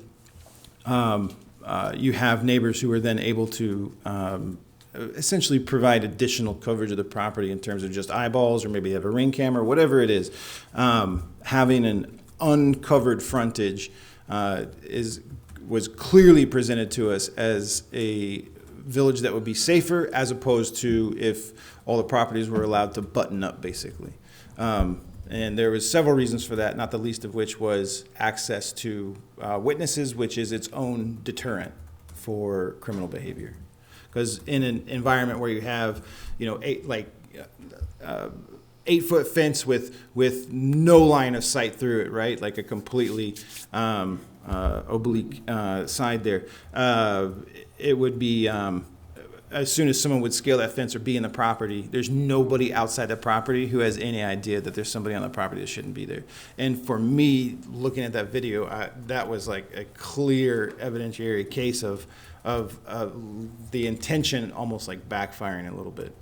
you have neighbors who are then able to essentially provide additional coverage of the property in terms of just eyeballs, or maybe have a ring camera, whatever it is. Having an uncovered frontage was clearly presented to us as a village that would be safer, as opposed to if all the properties were allowed to button up, basically. And there was several reasons for that, not the least of which was access to witnesses, which is its own deterrent for criminal behavior. Because in an environment where you have, 8-foot fence with no line of sight through it, right? Like a completely oblique side there. It would be, as soon as someone would scale that fence or be in the property, there's nobody outside the property who has any idea that there's somebody on the property that shouldn't be there. And for me, looking at that video, that was like a clear evidentiary case of the intention almost like backfiring a little bit.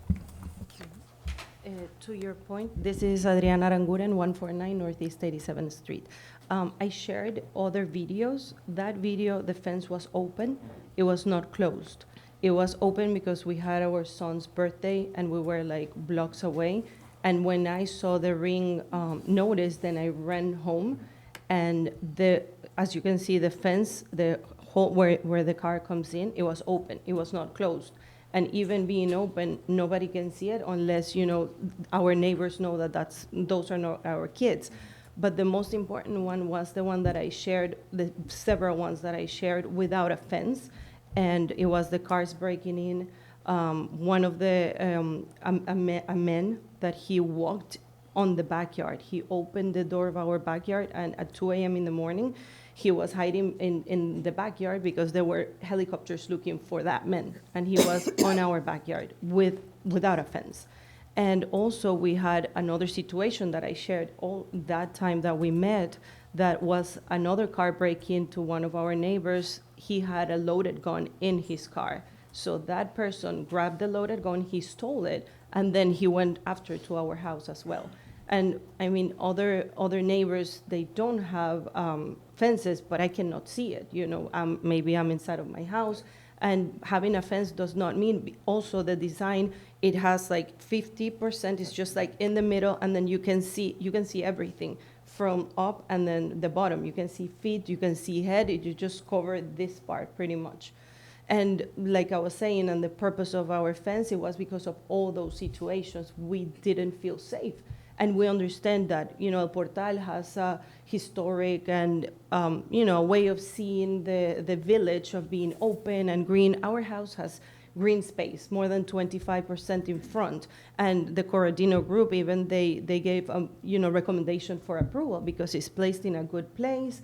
To your point, this is Adriana Aranguren, 149 Northeast 87th Street. I shared other videos. That video, the fence was open. It was not closed. It was open because we had our son's birthday and we were like blocks away. And when I saw the ring notice, then I ran home, and as you can see, the fence, the hole where the car comes in, it was open. It was not closed. And even being open, nobody can see it unless, you know, our neighbors know that those are not our kids. But the most important one was the one that I shared, the several ones that I shared without a fence, and it was the cars breaking in. One of the a man that he walked on the backyard. He opened the door of our backyard, and at 2 a.m. in the morning, he was hiding in the backyard because there were helicopters looking for that man, and he was on our backyard without a fence. And also we had another situation that I shared all that time that we met, that was another car break into one of our neighbors. He had a loaded gun in his car. So that person grabbed the loaded gun, he stole it, and then he went after to our house as well. And I mean, other neighbors, they don't have fences, but I cannot see it. You know, maybe I'm inside of my house, and having a fence does not mean also the design. It has like 50% is just like in the middle, and then you can see everything from up and then the bottom. You can see feet, you can see head. You just cover this part pretty much. And like I was saying, and the purpose of our fence, it was because of all those situations. We didn't feel safe. And we understand that, you know, El Portal has a historic and, you know, way of seeing the village of being open and green. Our house has green space, more than 25% in front. And the Corradino group, even they gave, you know, recommendation for approval because it's placed in a good place.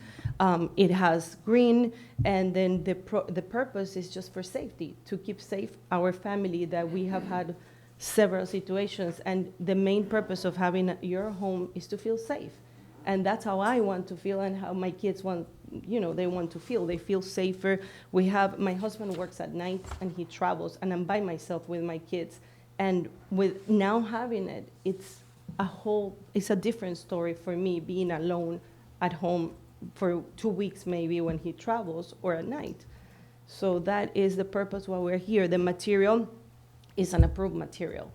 It has green, and then the purpose is just for safety, to keep safe our family that we have had several situations, and the main purpose of having your home is to feel safe. And that's how I want to feel, and how my kids want, you know, they want to feel. They feel safer. My husband works at night and he travels, and I'm by myself with my kids. And with now having it, it's a different story for me, being alone at home for 2 weeks maybe when he travels, or at night. So that is the purpose why we're here. The material is an approved material.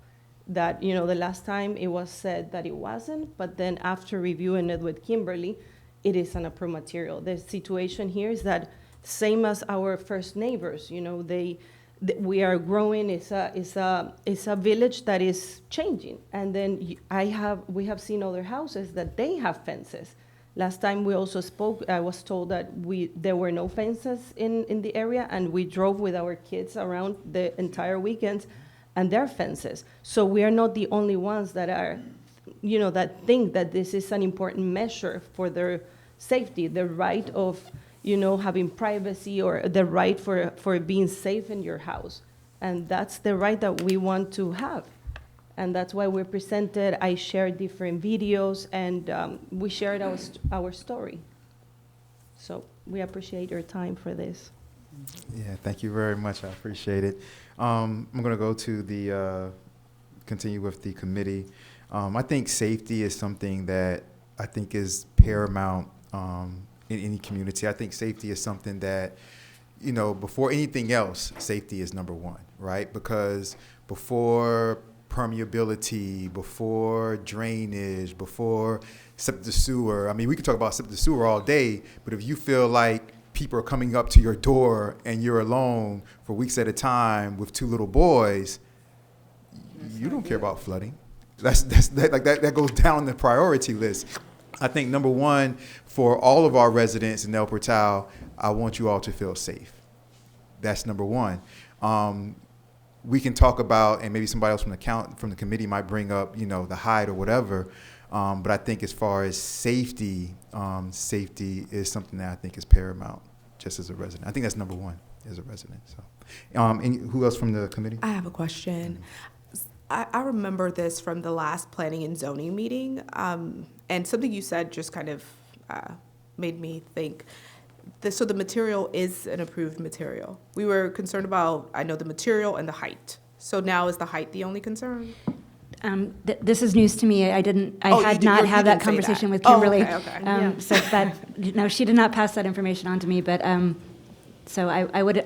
That, you know, the last time it was said that it wasn't, but then after reviewing it with Kimberly, it is an approved material. The situation here is that same as our first neighbors, you know, we are growing. It's a village that is changing. And then we have seen other houses that they have fences. Last time we also spoke, I was told that there were no fences in the area, and we drove with our kids around the entire weekend, and there are fences. So we are not the only ones that are, you know, that think that this is an important measure for their safety, the right of, you know, having privacy, or the right for being safe in your house. And that's the right that we want to have. And that's why we presented. I shared different videos, and we shared our story. So we appreciate your time for this. Yeah, thank you very much. I appreciate it. I'm going to go to continue with the committee. I think safety is something that I think is paramount in any community. I think safety is something that, you know, before anything else, safety is number one, right? Because before permeability, before drainage, before septic sewer, I mean, we could talk about septic sewer all day, but if you feel like people are coming up to your door and you're alone for weeks at a time with 2 little boys, you don't care about flooding. That goes down the priority list. I think number one, for all of our residents in El Portal, I want you all to feel safe. That's number one. We can talk about, and maybe somebody else from the committee might bring up, you know, the height or whatever. But I think as far as safety, safety is something that I think is paramount, just as a resident. I think that's number one as a resident. So, and who else from the committee? I have a question. I remember this from the last planning and zoning meeting, and something you said just kind of made me think. So the material is an approved material. We were concerned about, I know, the material and the height. So now is the height the only concern? This is news to me. I didn't. I Oh, had you not didn't had that say conversation with Oh, Kimberly. okay. Yeah. So that no, she did not pass that information on to me. But so I would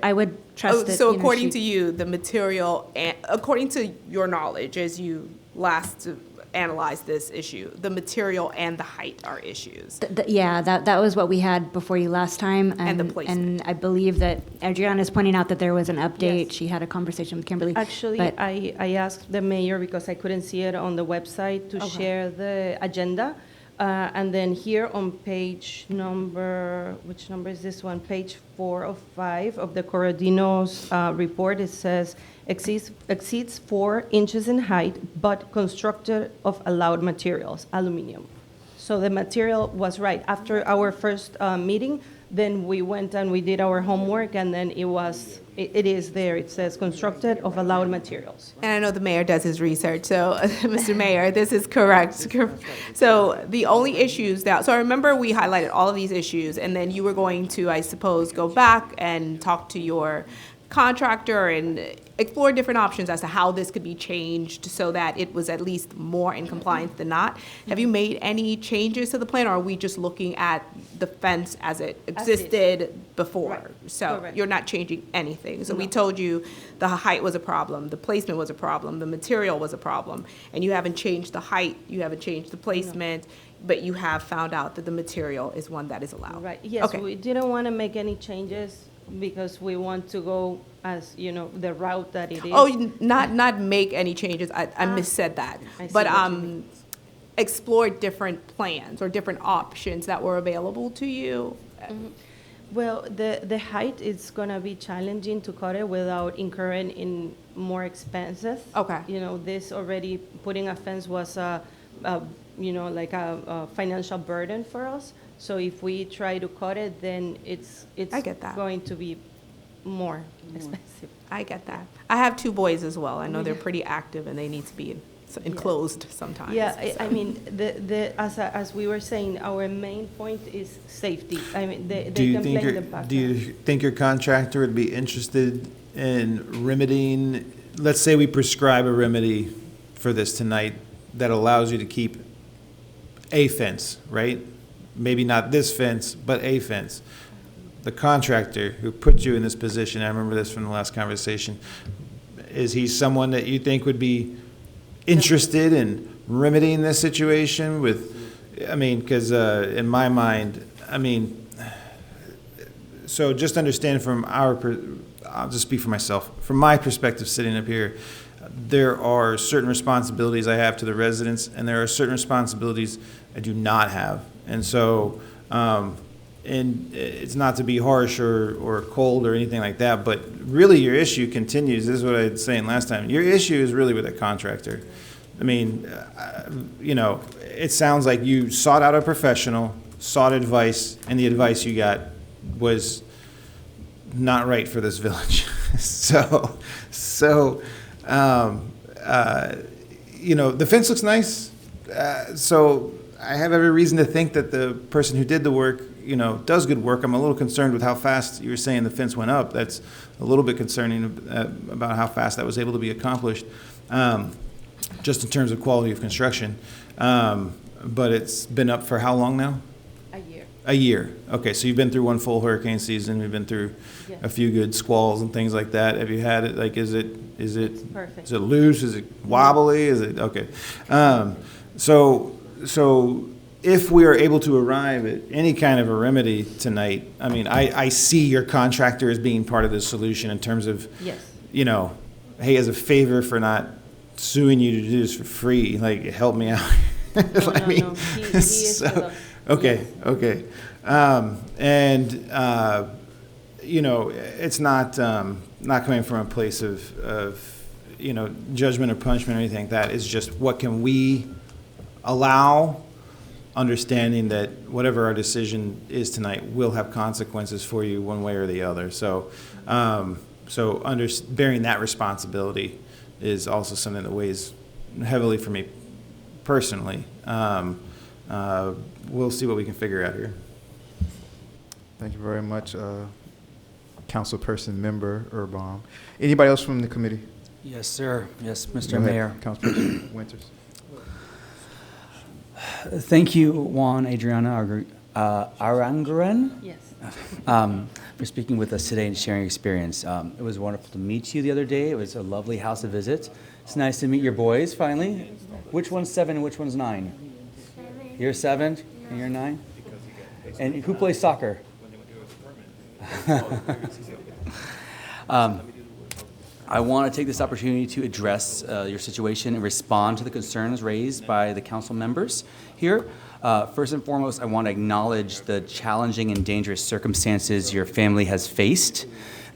trust that. So you know, according she- to you, the material, according to your knowledge, as you last analyzed this issue, the material and the height are issues. Yeah, that was what we had before you last time. And the placement. And I believe that Adriana is pointing out that there was an update. She had a conversation with Kimberly. Actually, but- I asked the mayor because I couldn't see it on the website to share the agenda. And then here on page number, which number is this one? Page 4 of 5 of the Corradino's report, it says exceeds 4 inches in height, but constructed of allowed materials, aluminum. So the material was right. After our first meeting, then we went and we did our homework, and then it is there. It says constructed of allowed materials. And I know the mayor does his research, so Mr. Mayor, this is correct. So the only issues so I remember we highlighted all of these issues, and then you were going to, I suppose, go back and talk to your contractor and explore different options as to how this could be changed so that it was at least more in compliance than not. Have you made any changes to the plan, or are we just looking at the fence as it existed before? Right. So Correct. you're not changing anything. So we No. told you the height was a problem, the placement was a problem, the material was a problem, and you haven't changed the height, you haven't changed the placement, but you have found out that the material is one that is allowed. Right, yes, Okay. we didn't want to make any changes because we want to go as, the route that it is. Oh, not make any changes, I missaid that. I see But what you mean. explore different plans or different options that were available to you. Well, the height is gonna be challenging to cut it without incurring in more expenses. Okay. This already, putting a fence was like a financial burden for us. So if we try to cut it, then it's I get that. going to be more expensive. I get that. I have 2 boys as well. I know they're pretty active and they need to be enclosed sometimes. Yeah, I so. mean, as we were saying, our main point is safety. I mean, they Do you can think play in the your, background. do you think your contractor would be interested in remedying, let's say we prescribe a remedy for this tonight that allows you to keep a fence, right? Maybe not this fence, but a fence. The contractor who put you in this position, I remember this from the last conversation, is he someone that you think would be interested in remedying this situation with, because in my mind, so just understand from I'll just speak for myself. From my perspective sitting up here, there are certain responsibilities I have to the residents, and there are certain responsibilities I do not have. And so, and it's not to be harsh or cold or anything like that, but really your issue continues. This is what I was saying last time. Your issue is really with a contractor. It sounds like you sought out a professional, sought advice, and the advice you got was not right for this village. The fence looks nice. So I have every reason to think that the person who did the work, does good work. I'm a little concerned with how fast you were saying the fence went up. That's a little bit concerning about how fast that was able to be accomplished, just in terms of quality of construction. But it's been up for how long now? A year. A year. Okay, so you've been through one full hurricane season. You've been through Yes. a few good squalls and things like that. Have you had it? Like, is it Perfect. is it loose? Is it wobbly? Is it okay? So if we are able to arrive at any kind of a remedy tonight, I see your contractor as being part of the solution in terms of, Yes. Hey, as a favor for not suing you to do this for free, like, help me out. No. He is So, the- okay. It's not coming from a place of judgment or punishment or anything like that. It's just what can we allow, understanding that whatever our decision is tonight will have consequences for you one way or the other. So, bearing that responsibility is also something that weighs heavily for me personally. We'll see what we can figure out here. Thank you very much, Councilperson Member Urban. Anybody else from the committee? Yes, sir. Yes, Go Mr. ahead, Mayor. Councilperson Winters. Thank you, Juan Adriana Aranguren. Yes. For speaking with us today and sharing experience. It was wonderful to meet you the other day. It was a lovely house to visit. It's nice to meet your boys finally. Which one's 7 and which one's 9? 7. You're 7 and you're 9? And who plays soccer? I want to take this opportunity to address your situation and respond to the concerns raised by the council members here. First and foremost, I want to acknowledge the challenging and dangerous circumstances your family has faced.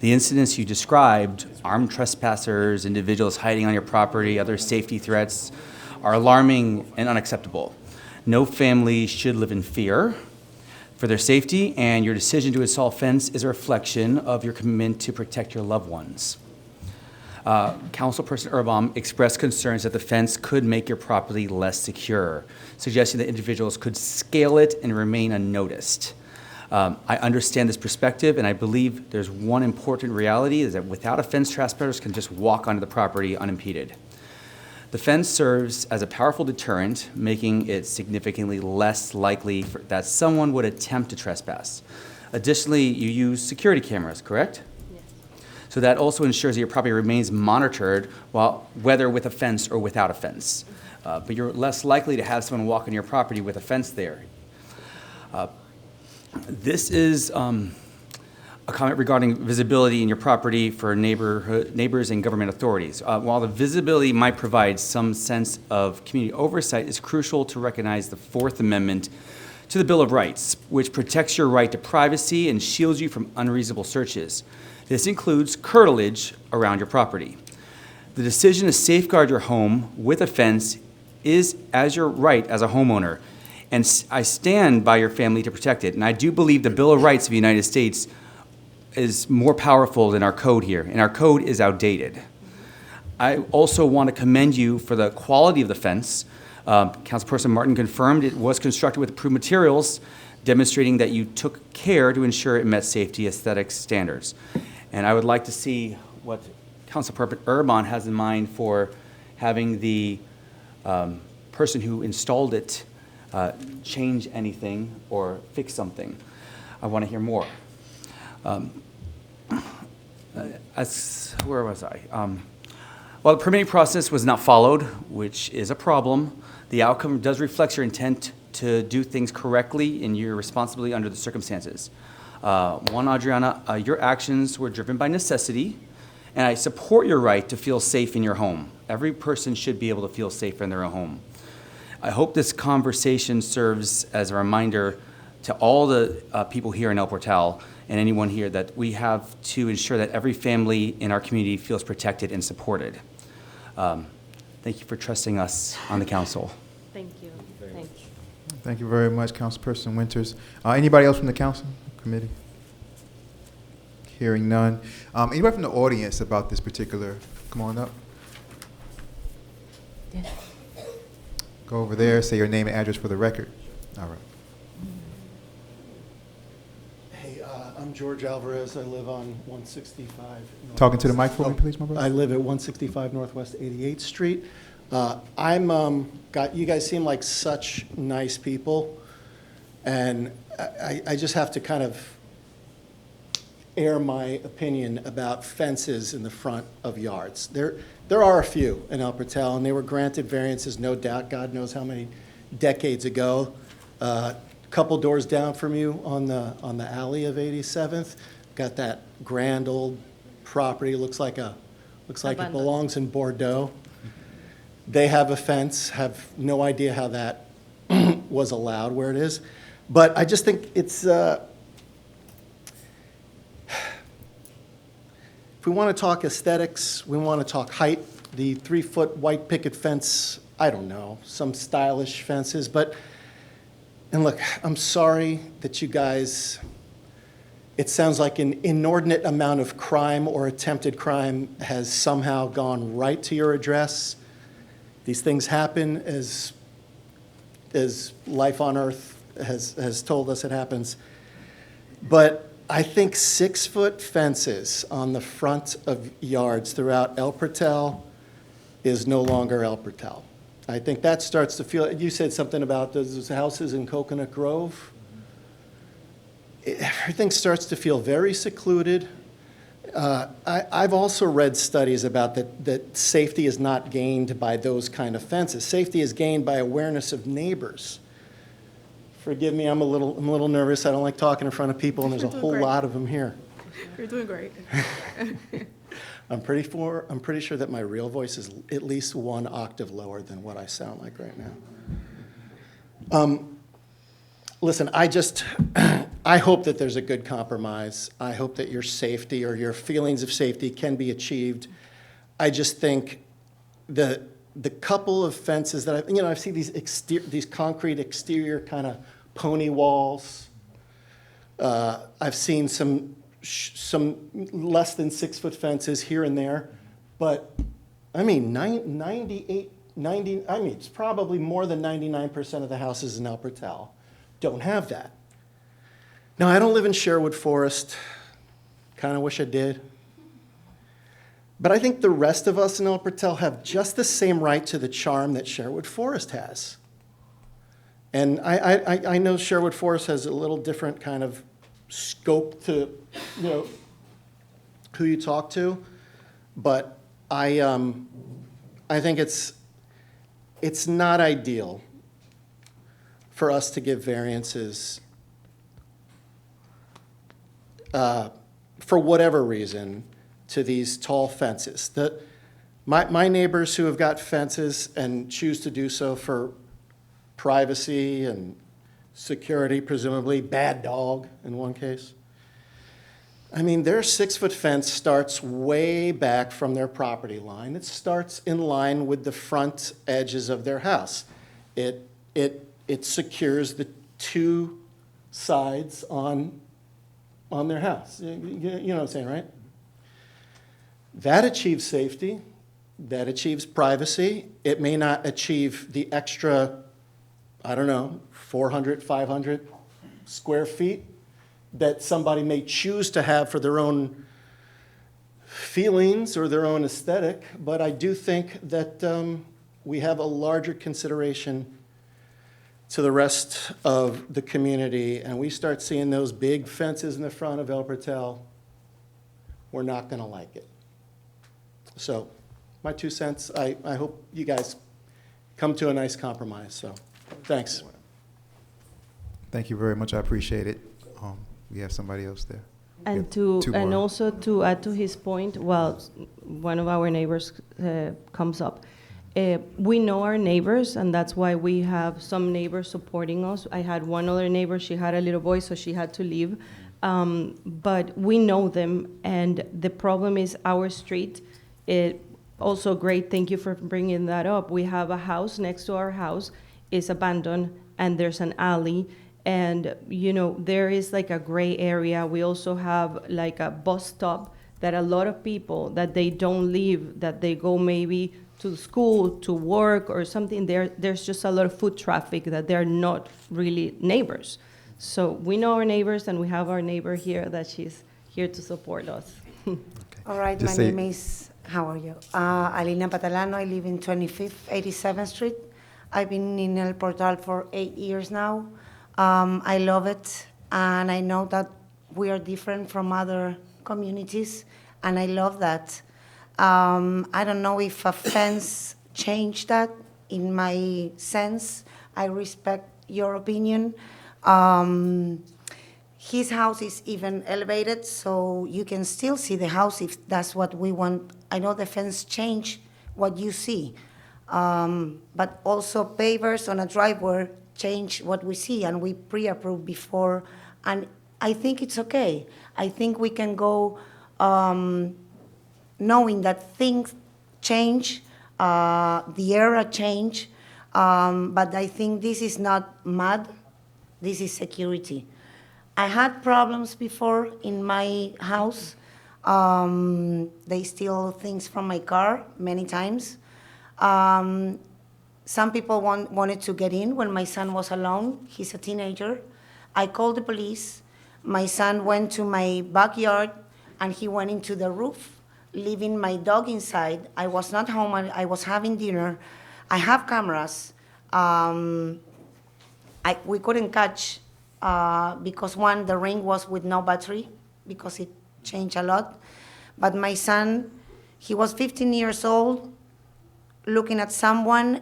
The incidents you described, armed trespassers, individuals hiding on your property, other safety threats, are alarming and unacceptable. No family should live in fear for their safety, and your decision to install a fence is a reflection of your commitment to protect your loved ones. Councilperson Erbaum expressed concerns that the fence could make your property less secure, suggesting that individuals could scale it and remain unnoticed. I understand this perspective, and I believe there's one important reality, is that without a fence, trespassers can just walk onto the property unimpeded. The fence serves as a powerful deterrent, making it significantly less likely that someone would attempt to trespass. Additionally, you use security cameras, correct? So that also ensures that your property remains monitored, whether with a fence or without a fence. But you're less likely to have someone walk on your property with a fence there. This is a comment regarding visibility in your property for neighbors and government authorities. While the visibility might provide some sense of community oversight, it's crucial to recognize the Fourth Amendment to the Bill of Rights, which protects your right to privacy and shields you from unreasonable searches. This includes curtilage around your property. The decision to safeguard your home with a fence is as your right as a homeowner, and I stand by your family to protect it. And I do believe the Bill of Rights of the United States is more powerful than our code here, and our code is outdated. I also want to commend you for the quality of the fence. Councilperson Martin confirmed it was constructed with approved materials, demonstrating that you took care to ensure it met safety aesthetic standards. And I would like to see what Councilperson Erbaum has in mind for having the person who installed it change anything or fix something. I want to hear more. Where was I? While the permitting process was not followed, which is a problem, the outcome does reflect your intent to do things correctly and your responsibility under the circumstances. Juan Adriana, your actions were driven by necessity, and I support your right to feel safe in your home. Every person should be able to feel safe in their own home. I hope this conversation serves as a reminder to all the people here in El Portal and anyone here that we have to ensure that every family in our community feels protected and supported. Thank you for trusting us on the council. Thank you. Thank you. Thank you very much, Councilperson Winters. Anybody else from the council committee? Hearing none. Anybody from the audience about this particular? Come on up. Yeah. Go over there, say your name and address for the record. All right. Hey, I'm George Alvarez. I live on 165. Talking to the mic for me, please, my brother. I live at 165 Northwest 88th Street. You guys seem like such nice people, and I just have to kind of air my opinion about fences in the front of yards. There are a few in El Portal, and they were granted variances, no doubt, God knows how many decades ago. Couple doors down from you on the alley of 87th, got that grand old property. Looks like it belongs in Bordeaux. They have a fence. Have no idea how that was allowed where it is, but I just think it's. If we want to talk aesthetics, we want to talk height. The 3-foot white picket fence. I don't know, some stylish fences, but. And look, I'm sorry that you guys, it sounds like an inordinate amount of crime or attempted crime has somehow gone right to your address. These things happen as life on earth has told us it happens. But I think 6-foot fences on the front of yards throughout El Portal is no longer El Portal. I think that starts to feel, you said something about those houses in Coconut Grove. Everything starts to feel very secluded. I've also read studies about that safety is not gained by those kind of fences. Safety is gained by awareness of neighbors. Forgive me, I'm a little nervous. I don't like talking in front of people, and there's a whole lot of them here. You're doing great. I'm pretty sure that my real voice is at least 1 octave lower than what I sound like right now. Listen, I hope that there's a good compromise. I hope that your safety or your feelings of safety can be achieved. I just think the couple of fences that I see these concrete exterior kind of pony walls. I've seen some less than 6-foot fences here and there, but I mean, it's probably more than 99% of the houses in El Portal don't have that. Now, I don't live in Sherwood Forest, kind of wish I did, but I think the rest of us in El Portal have just the same right to the charm that Sherwood Forest has. And I know Sherwood Forest has a little different kind of scope to, who you talk to, but I think it's not ideal for us to give variances for whatever reason to these tall fences. My neighbors who have got fences and choose to do so for privacy and security, presumably, bad dog in one case. I mean, their 6-foot fence starts way back from their property line. It starts in line with the front edges of their house. It secures the 2 sides on their house. You know what I'm saying, right? That achieves safety. That achieves privacy. It may not achieve the extra, 400, 500 square feet that somebody may choose to have for their own feelings or their own aesthetic, but I do think that we have a larger consideration to the rest of the community, and we start seeing those big fences in the front of El Portal, we're not going to like it. So, my 2 cents, I hope you guys come to a nice compromise, so thanks. Thank you very much. I appreciate it. We have somebody else there. And also to add to his point, well, one of our neighbors comes up. We know our neighbors, and that's why we have some neighbors supporting us. I had one other neighbor, she had a little boy, so she had to leave. But we know them, and the problem is our street. Also great, thank you for bringing that up. We have a house next to our house, is abandoned, and there's an alley. And, there is like a gray area. We also have like a bus stop that a lot of people that they don't leave, that they go maybe to school, to work or something. There's just a lot of foot traffic that they're not really neighbors. So we know our neighbors, and we have our neighbor here that she's here to support us. All right, my name is, how are you? Alina Patalano. I live in 25th, 87th Street. I've been in El Portal for 8 years now. I love it, and I know that we are different from other communities, and I love that. I don't know if a fence changed that. In my sense, I respect your opinion. His house is even elevated, so you can still see the house if that's what we want. I know the fence changed what you see, but also pavers on a driveway change what we see, and we pre-approve before, and I think it's okay. I think we can go knowing that things change, the era change, but I think this is not mud, this is security. I had problems before in my house. They steal things from my car many times. Some people wanted to get in when my son was alone. He's a teenager. I called the police. My son went to my backyard and he went into the roof, leaving my dog inside. I was not home, I was having dinner. I have cameras. We couldn't catch because one, the ring was with no battery because it changed a lot. But my son, he was 15 years old, looking at someone,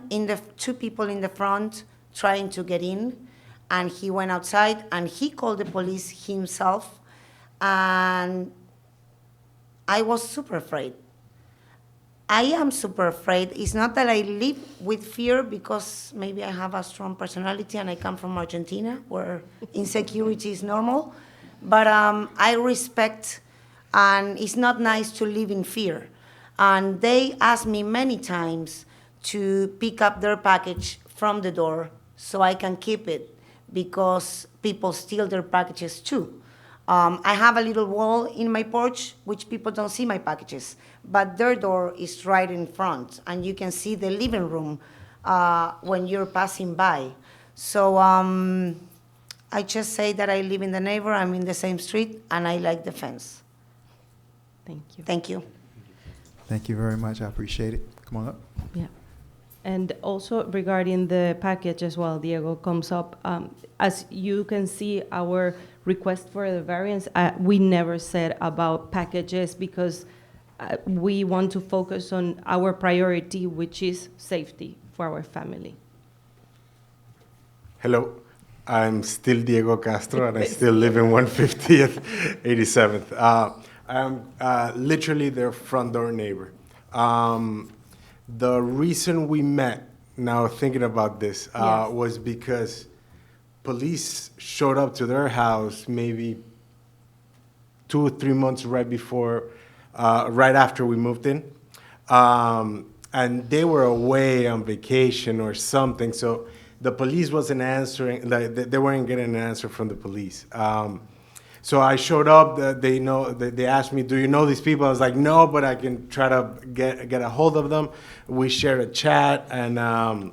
two people in the front trying to get in. And he went outside and he called the police himself. And I was super afraid. I am super afraid. It's not that I live with fear because maybe I have a strong personality and I come from Argentina where insecurity is normal. But I respect, and it's not nice to live in fear. And they asked me many times to pick up their package from the door so I can keep it because people steal their packages too. I have a little wall in my porch, which people don't see my packages, but their door is right in front, and you can see the living room when you're passing by. So I just say that I live in the neighbor, I'm in the same street, and I like the fence. Thank you. Thank you. Thank you very much. I appreciate it. Come on up. Yeah. And also regarding the package as well, Diego comes up. As you can see, our request for the variance, we never said about packages because we want to focus on our priority, which is safety for our family. Hello, I'm still Diego Castro, and I still live in 150th, 87th. I'm literally their front door neighbor. The reason we met, now thinking about this, Yes. was because police showed up to their house maybe 2 or 3 months right before, right after we moved in. And they were away on vacation or something, so the police wasn't answering, like, they weren't getting an answer from the police. So I showed up, they asked me, do you know these people? I was like, no, but I can try to get a hold of them. We shared a chat, and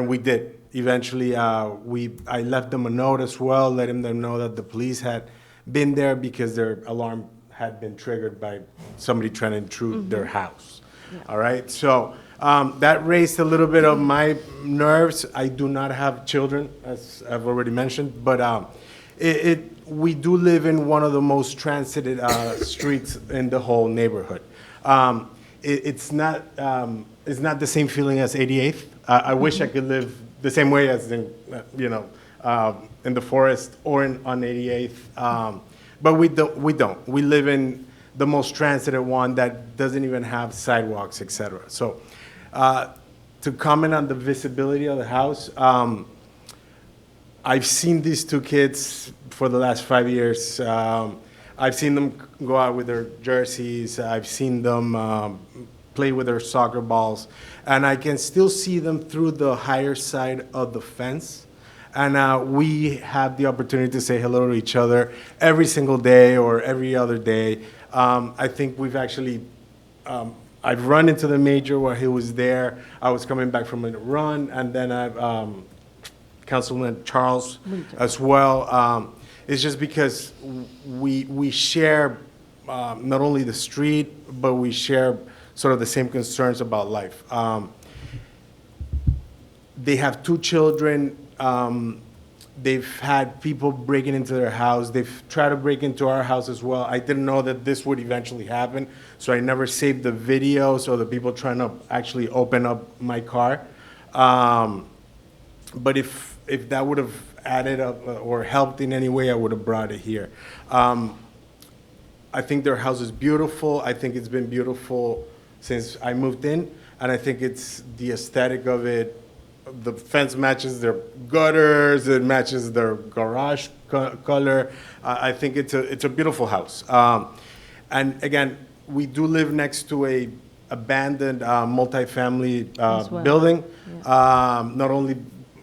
we did. Eventually, I left them a note as well, letting them know that the police had been there because their alarm had been triggered by somebody trying to intrude their house. Yeah. All right, so that raised a little bit of my nerves. I do not have children, as I've already mentioned, but we do live in one of the most transited streets in the whole neighborhood. It's not the same feeling as 88th. I wish I could live the same way as in the forest or on 88th, but we don't. We live in the most transited one that doesn't even have sidewalks, etc. So, to comment on the visibility of the house. I've seen these two kids for the last 5 years. I've seen them go out with their jerseys. I've seen them play with their soccer balls. And I can still see them through the higher side of the fence. And we have the opportunity to say hello to each other every single day or every other day. I think we've actually, I've run into the major while he was there. I was coming back from a run, and then I've, Councilman Charles as well. It's just because we share not only the street, but we share sort of the same concerns about life. They have 2 children. They've had people breaking into their house. They've tried to break into our house as well. I didn't know that this would eventually happen, so I never saved the videos of the people trying to actually open up my car. But if that would have added up or helped in any way, I would have brought it here. I think their house is beautiful. I think it's been beautiful since I moved in, and I think it's the aesthetic of it. The fence matches their gutters. It matches their garage color. I think it's a beautiful house. And again, we do live next to a abandoned multifamily well. building. Yeah. Not only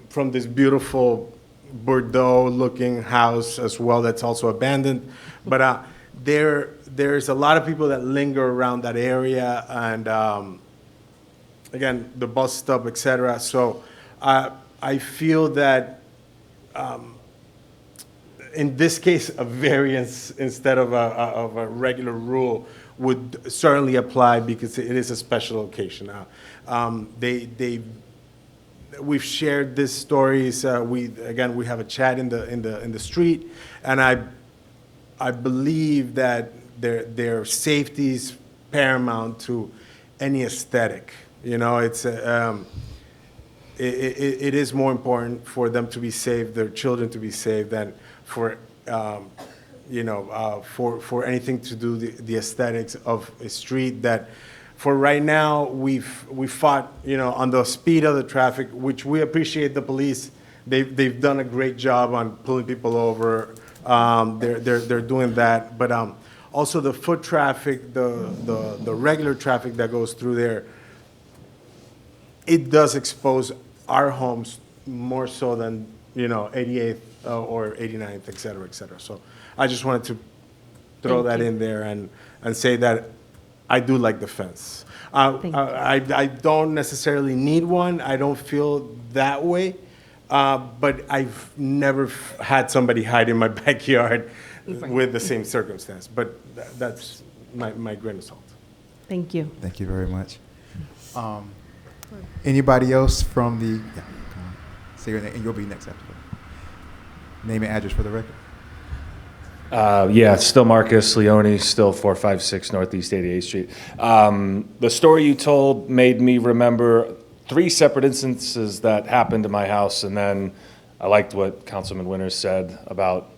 from this beautiful Bordeaux-looking house as well that's also abandoned, but there's a lot of people that linger around that area, and again, the bus stop, etc. So I feel that in this case, a variance instead of a regular rule would certainly apply because it is a special occasion. We've shared these stories. We have a chat in the street, and I believe that their safety is paramount to any aesthetic. You know, it is more important for them to be safe, their children to be safe, than for for anything to do the aesthetics of a street that. For right now, we fought, on the speed of the traffic, which we appreciate the police. They've done a great job on pulling people over. They're doing that, but also the foot traffic, the regular traffic that goes through there, it does expose our homes more so than 88th or 89th, et cetera, et cetera. So I just wanted to throw that in there and say that I do like the fence. I don't necessarily need one. I don't feel that way. But I've never had somebody hide in my backyard with the same circumstance. But that's my grain of salt. Thank you. Thank you very much. Anybody else from the? Yeah, come on. Say your name, and you'll be next after that. Name and address for the record. Still Marcus Leone, still 456 Northeast 88th Street. The story you told made me remember 3 separate instances that happened to my house, and then I liked what Councilman Winters said about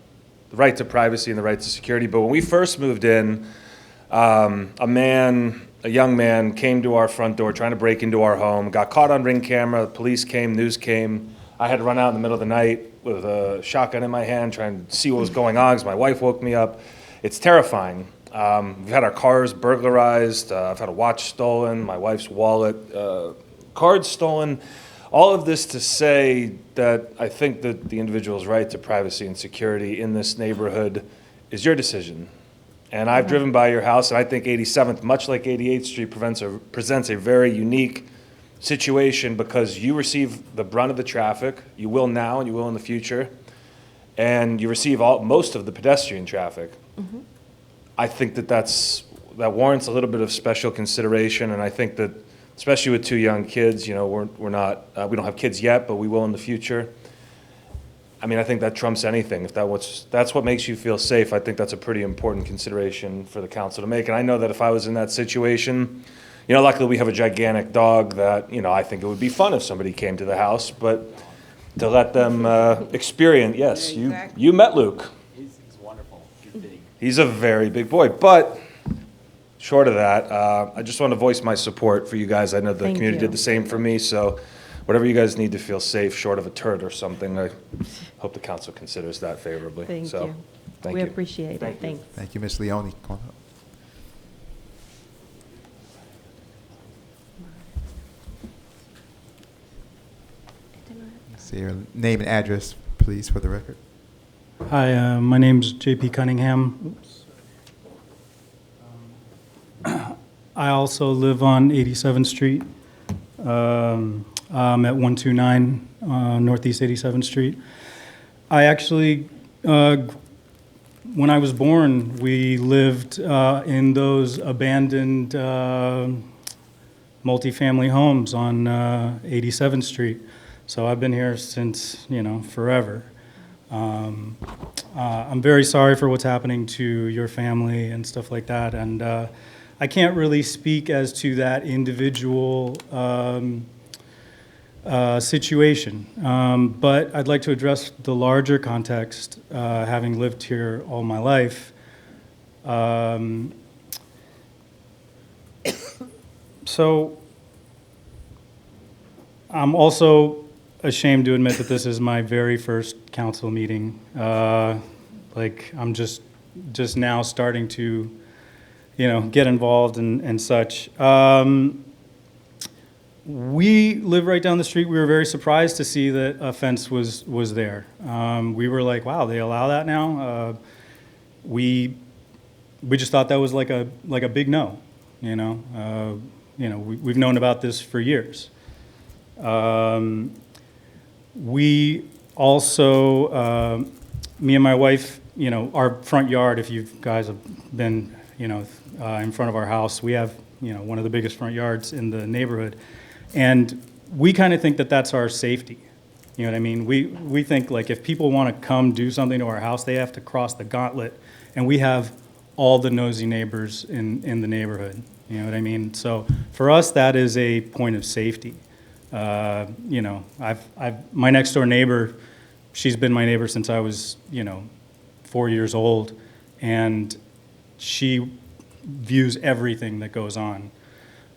the right to privacy and the right to security. But when we first moved in, a young man came to our front door trying to break into our home, got caught on Ring camera, police came, news came. I had to run out in the middle of the night with a shotgun in my hand trying to see what was going on because my wife woke me up. It's terrifying. We've had our cars burglarized. I've had a watch stolen, my wife's wallet, cards stolen. All of this to say that I think that the individual's right to privacy and security in this neighborhood is your decision. And I've driven by your house, and I think 87th, much like 88th Street, presents a very unique situation because you receive the brunt of the traffic. You will now, and you will in the future, and you receive most of the pedestrian traffic. Mm-hmm. I think that warrants a little bit of special consideration, and I think that, especially with 2 young kids, we don't have kids yet, but we will in the future. I mean, I think that trumps anything. If that's what makes you feel safe, I think that's a pretty important consideration for the council to make. And I know that if I was in that situation, luckily we have a gigantic dog that, I think it would be fun if somebody came to the house, but to let them experience, yes, you met Luke. He's wonderful. He's big. He's a very big boy, but short of that, I just want to voice my support for you guys. I know the community did the same for me, so whatever you guys need to feel safe, short of a turd or something, I hope the council considers that favorably. Thank you. We appreciate it. Thanks. Thank you, Ms. Leone. Come on up. Say your name and address, please, for the record. Hi, my name's J.P. Cunningham. I also live on 87th Street. I'm at 129 Northeast 87th Street. I actually, when I was born, we lived in those abandoned multifamily homes on 87th Street. So I've been here since, forever. I'm very sorry for what's happening to your family and stuff like that. And I can't really speak as to that individual situation. But I'd like to address the larger context, having lived here all my life. So I'm also ashamed to admit that this is my very first council meeting. I'm just now starting to, get involved and such. We live right down the street. We were very surprised to see that a fence was there. We were like, wow, they allow that now? We just thought that was like a big no, we've known about this for years. We also me and my wife, you know, our front yard, if you guys have been, you know, in front of our house, we have, you know, one of the biggest front yards in the neighborhood. And we kind of think that that's our safety. You know what I mean? We think, like, if people want to come do something to our house, they have to cross the gauntlet. And we have all the nosy neighbors in the neighborhood. You know what I mean? So for us, that is a point of safety. You know, my next door neighbor, she's been my neighbor since I was, you know, 4 years old, and she views everything that goes on.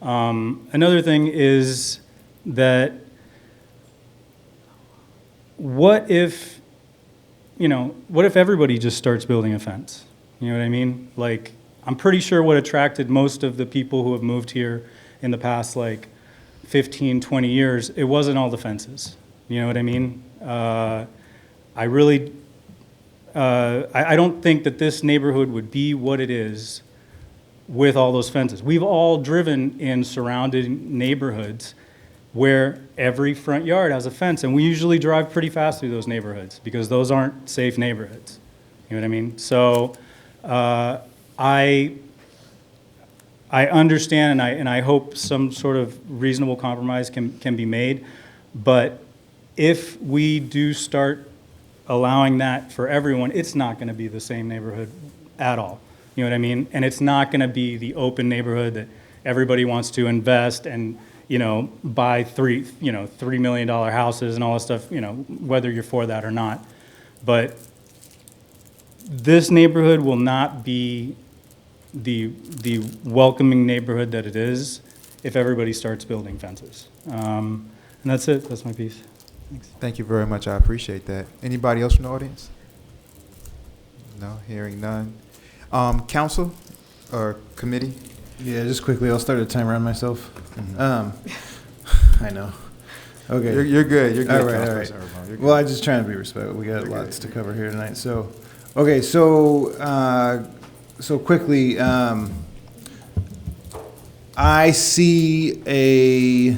Another thing is that what if everybody just starts building a fence? You know what I mean? Like, I'm pretty sure what attracted most of the people who have moved here in the past, like, 15, 20 years, it wasn't all the fences. You know what I mean? I don't think that this neighborhood would be what it is with all those fences. We've all driven in surrounding neighborhoods where every front yard has a fence, and we usually drive pretty fast through those neighborhoods because those aren't safe neighborhoods. You know what I mean? So I understand, and I hope some sort of reasonable compromise can be made, but if we do start allowing that for everyone, it's not going to be the same neighborhood at all. You know what I mean? And it's not going to be the open neighborhood that everybody wants to invest and, you know, buy $3 million houses and all that stuff, you know, whether you're for that or not. But this neighborhood will not be the welcoming neighborhood that it is if everybody starts building fences. And that's it. That's my piece. Thanks. Thank you very much. I appreciate that. Anybody else from the audience? No, hearing none. Council or committee? Yeah, just quickly, I'll start a timer on myself. I know. Okay. You're good. You're good. All right. Well, I'm just trying to be respectful. We got lots to cover here tonight. So, okay. So quickly, I see a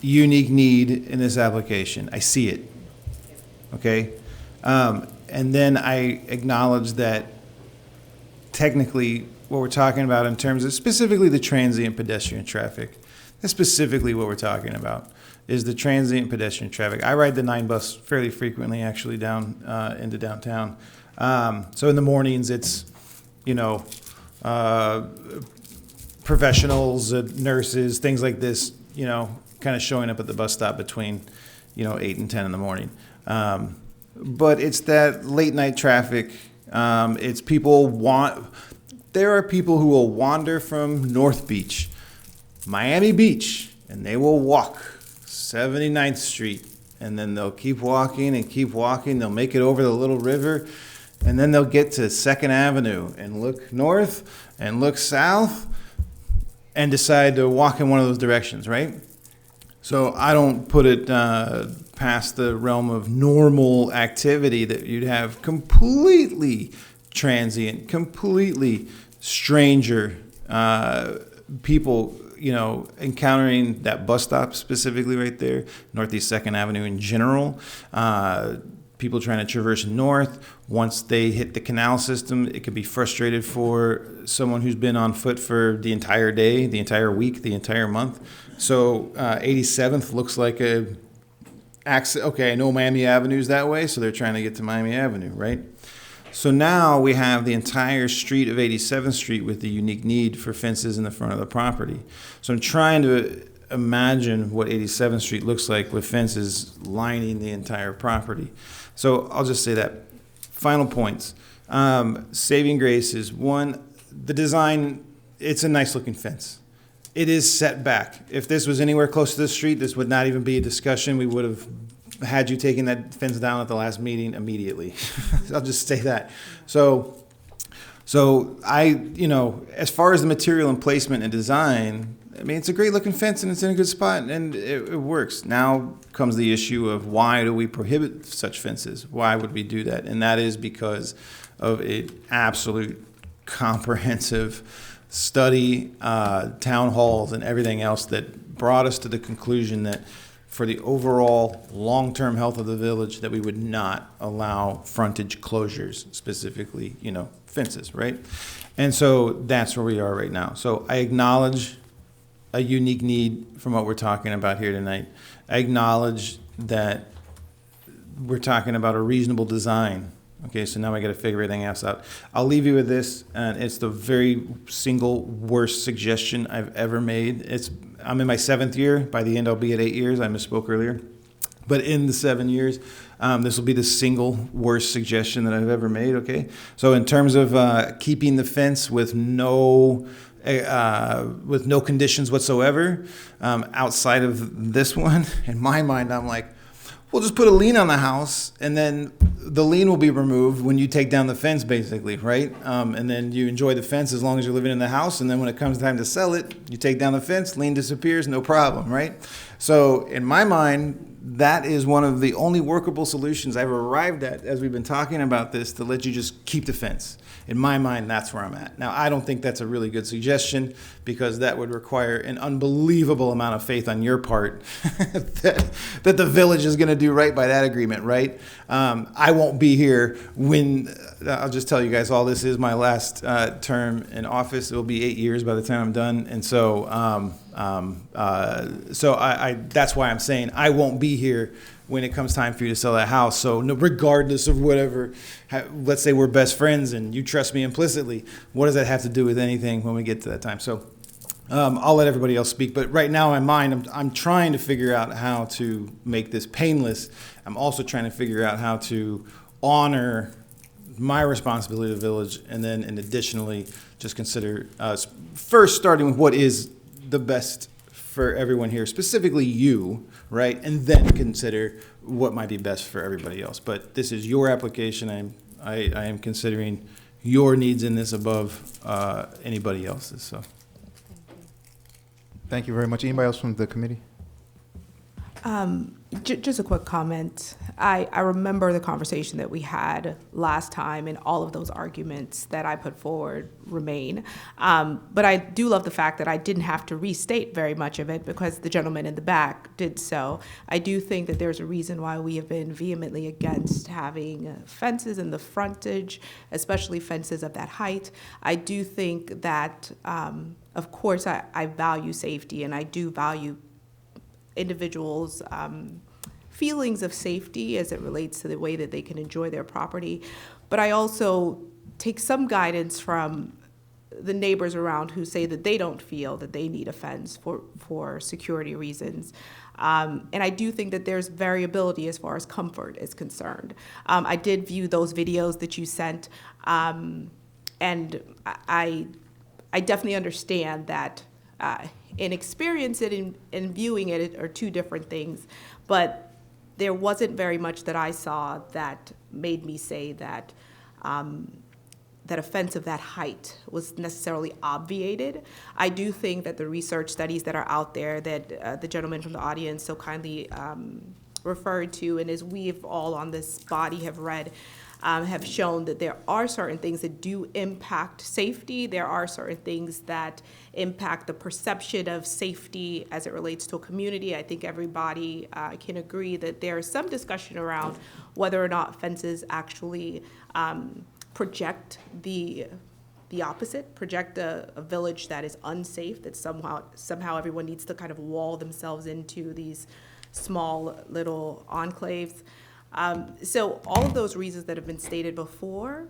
unique need in this application. I see it. Okay. And then I acknowledge that technically what we're talking about in terms of specifically the transient pedestrian traffic, that's specifically what we're talking about, is the transient pedestrian traffic. I ride the 9 bus fairly frequently, actually, down into downtown. So in the mornings, it's, you know, professionals, nurses, things like this, you know, kind of showing up at the bus stop between, you know, 8 and 10 in the morning. But it's that late night traffic. It's there are people who will wander from North Beach, Miami Beach, and they will walk 79th Street, and then they'll keep walking and keep walking. They'll make it over the little river, and then they'll get to 2nd Avenue and look north and look south and decide to walk in one of those directions, right? So I don't put it past the realm of normal activity that you'd have completely transient, completely stranger people, you know, encountering that bus stop specifically right there, Northeast 2nd Avenue in general. People trying to traverse north. Once they hit the canal system, it could be frustrated for someone who's been on foot for the entire day, the entire week, the entire month. So 87th looks like a accident. Okay, I know Miami Avenue's that way, so they're trying to get to Miami Avenue, right? So now we have the entire street of 87th Street with the unique need for fences in the front of the property. So I'm trying to imagine what 87th Street looks like with fences lining the entire property. So I'll just say that. Final points. Saving grace is, one, the design, it's a nice looking fence. It is set back. If this was anywhere close to the street, this would not even be a discussion. We would have had you taking that fence down at the last meeting immediately. I'll just say that. So I, you know, as far as the material and placement and design, I mean, it's a great looking fence and it's in a good spot and it works. Now comes the issue of why do we prohibit such fences? Why would we do that? And that is because of an absolute comprehensive study, town halls and everything else that brought us to the conclusion that for the overall long-term health of the village that we would not allow frontage closures, specifically, fences, right? And so that's where we are right now. So I acknowledge a unique need from what we're talking about here tonight. I acknowledge that we're talking about a reasonable design. Okay, so now I got to figure everything else out. I'll leave you with this, and it's the very single worst suggestion I've ever made. I'm in my 7th year. By the end, I'll be at 8 years. I misspoke earlier. But in the 7 years, this will be the single worst suggestion that I've ever made, okay? So in terms of keeping the fence with no conditions whatsoever, outside of this one, in my mind, I'm like, we'll just put a lien on the house, and then the lien will be removed when you take down the fence, basically, right? And then you enjoy the fence as long as you're living in the house, and then when it comes time to sell it, you take down the fence, lien disappears, no problem, right? So in my mind, that is one of the only workable solutions I've arrived at as we've been talking about this, to let you just keep the fence. In my mind, that's where I'm at. Now, I don't think that's a really good suggestion, because that would require an unbelievable amount of faith on your part that the village is going to do right by that agreement, right? I won't be here when, I'll just tell you guys all, this is my last term in office. It will be 8 years by the time I'm done. And so, that's why I'm saying I won't be here when it comes time for you to sell that house. So regardless of whatever, let's say we're best friends and you trust me implicitly, what does that have to do with anything when we get to that time? So I'll let everybody else speak. But right now in mind, I'm trying to figure out how to make this painless. I'm also trying to figure out how to honor my responsibility to the village, and then additionally just consider first starting with what is the best for everyone here, specifically you, right? And then consider what might be best for everybody else. But this is your application. I am considering your needs in this above anybody else's. So, thank you very much. Anybody else from the committee? Just a quick comment. I remember the conversation that we had last time, and all of those arguments that I put forward remain. But I do love the fact that I didn't have to restate very much of it, because the gentleman in the back did so. I do think that there's a reason why we have been vehemently against having fences in the frontage, especially fences of that height. I do think that, of course, I value safety, and I do value individuals' feelings of safety as it relates to the way that they can enjoy their property. But I also take some guidance from the neighbors around who say that they don't feel that they need a fence for security reasons. And I do think that there's variability as far as comfort is concerned. I did view those videos that you sent, and I definitely understand that and experience it and viewing it are two different things. But there wasn't very much that I saw that made me say that that a fence of that height was necessarily obviated. I do think that the research studies that are out there that the gentleman from the audience so kindly referred to, and as we've all on this body have read, have shown that there are certain things that do impact safety. There are certain things that impact the perception of safety as it relates to a community. I think everybody can agree that there is some discussion around whether or not fences actually project the opposite, project a village that is unsafe, that somehow everyone needs to kind of wall themselves into these small little enclaves. So all of those reasons that have been stated before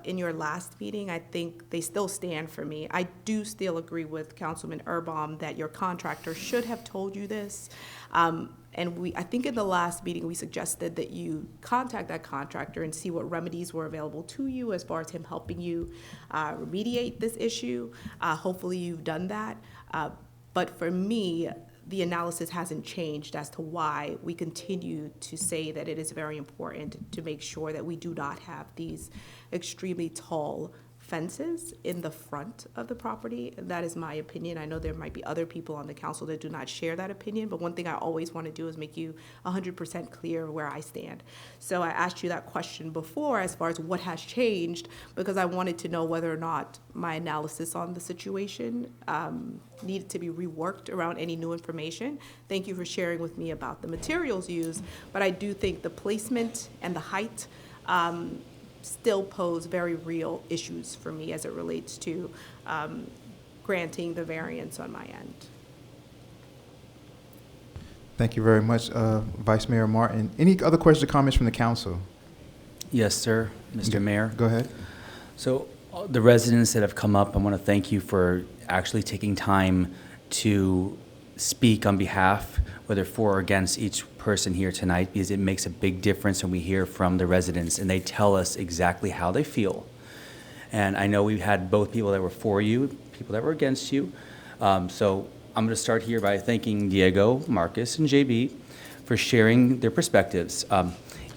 in your last meeting, I think they still stand for me. I do still agree with Councilman Erbaum that your contractor should have told you this. And I think in the last meeting, we suggested that you contact that contractor and see what remedies were available to you as far as him helping you remediate this issue. Hopefully you've done that. But for me, the analysis hasn't changed as to why we continue to say that it is very important to make sure that we do not have these extremely tall fences in the front of the property. That is my opinion. I know there might be other people on the council that do not share that opinion, but one thing I always want to do is make you 100% clear where I stand. So I asked you that question before as far as what has changed, because I wanted to know whether or not my analysis on the situation needed to be reworked around any new information. Thank you for sharing with me about the materials used, but I do think the placement and the height still pose very real issues for me as it relates to granting the variance on my end. Thank you very much, Vice Mayor Martin. Any other questions or comments from the council? Yes, sir, Mr. Mayor. Go ahead. So the residents that have come up, I want to thank you for actually taking time to speak on behalf, whether for or against each person here tonight, because it makes a big difference when we hear from the residents and they tell us exactly how they feel. And I know we've had both people that were for you, people that were against you. So I'm going to start here by thanking Diego, Marcus, and JB for sharing their perspectives.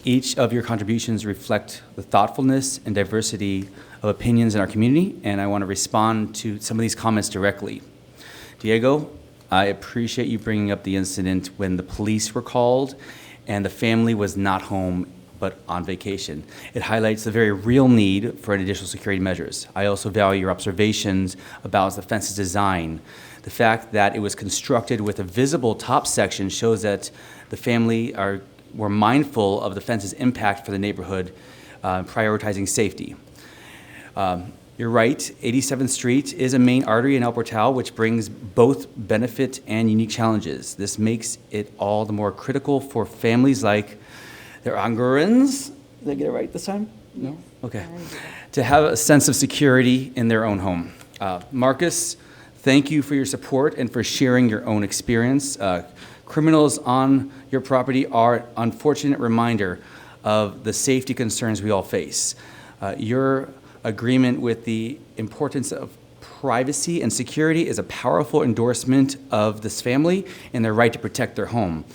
Each of your contributions reflect the thoughtfulness and diversity of opinions in our community, and I want to respond to some of these comments directly. Diego, I appreciate you bringing up the incident when the police were called and the family was not home but on vacation. It highlights the very real need for additional security measures. I also value your observations about the fence's design. The fact that it was constructed with a visible top section shows that the family were mindful of the fence's impact for the neighborhood, prioritizing safety. You're right, 87th Street is a main artery in El Portal, which brings both benefit and unique challenges. This makes it all the more critical for families like the Angurans. Did I get it right this time? No? Okay. To have a sense of security in their own home. Marcus, thank you for your support and for sharing your own experience. Criminals on your property are an unfortunate reminder of the safety concerns we all face. Your agreement with the importance of privacy and security is a powerful endorsement of this family and their right to protect their home.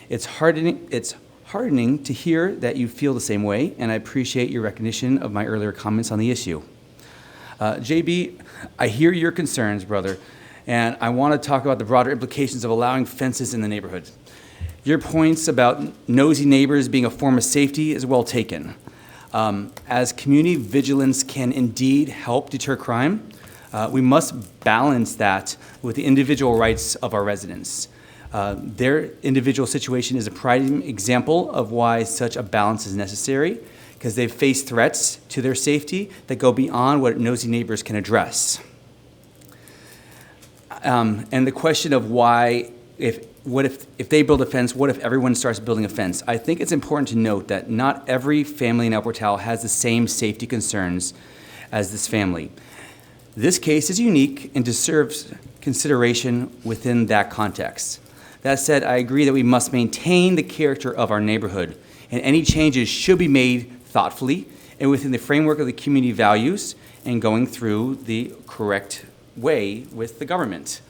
It's heartening to hear that you feel the same way, and I appreciate your recognition of my earlier comments on the issue. JB, I hear your concerns, brother, and I want to talk about the broader implications of allowing fences in the neighborhood. Your points about nosy neighbors being a form of safety is well taken. As community vigilance can indeed help deter crime, we must balance that with the individual rights of our residents. Their individual situation is a prime example of why such a balance is necessary, because they've faced threats to their safety that go beyond what nosy neighbors can address. And the question of why, if they build a fence, what if everyone starts building a fence? I think it's important to note that not every family in El Portal has the same safety concerns as this family. This case is unique and deserves consideration within that context. That said, I agree that we must maintain the character of our neighborhood, and any changes should be made thoughtfully and within the framework of the community values and going through the correct way with the government.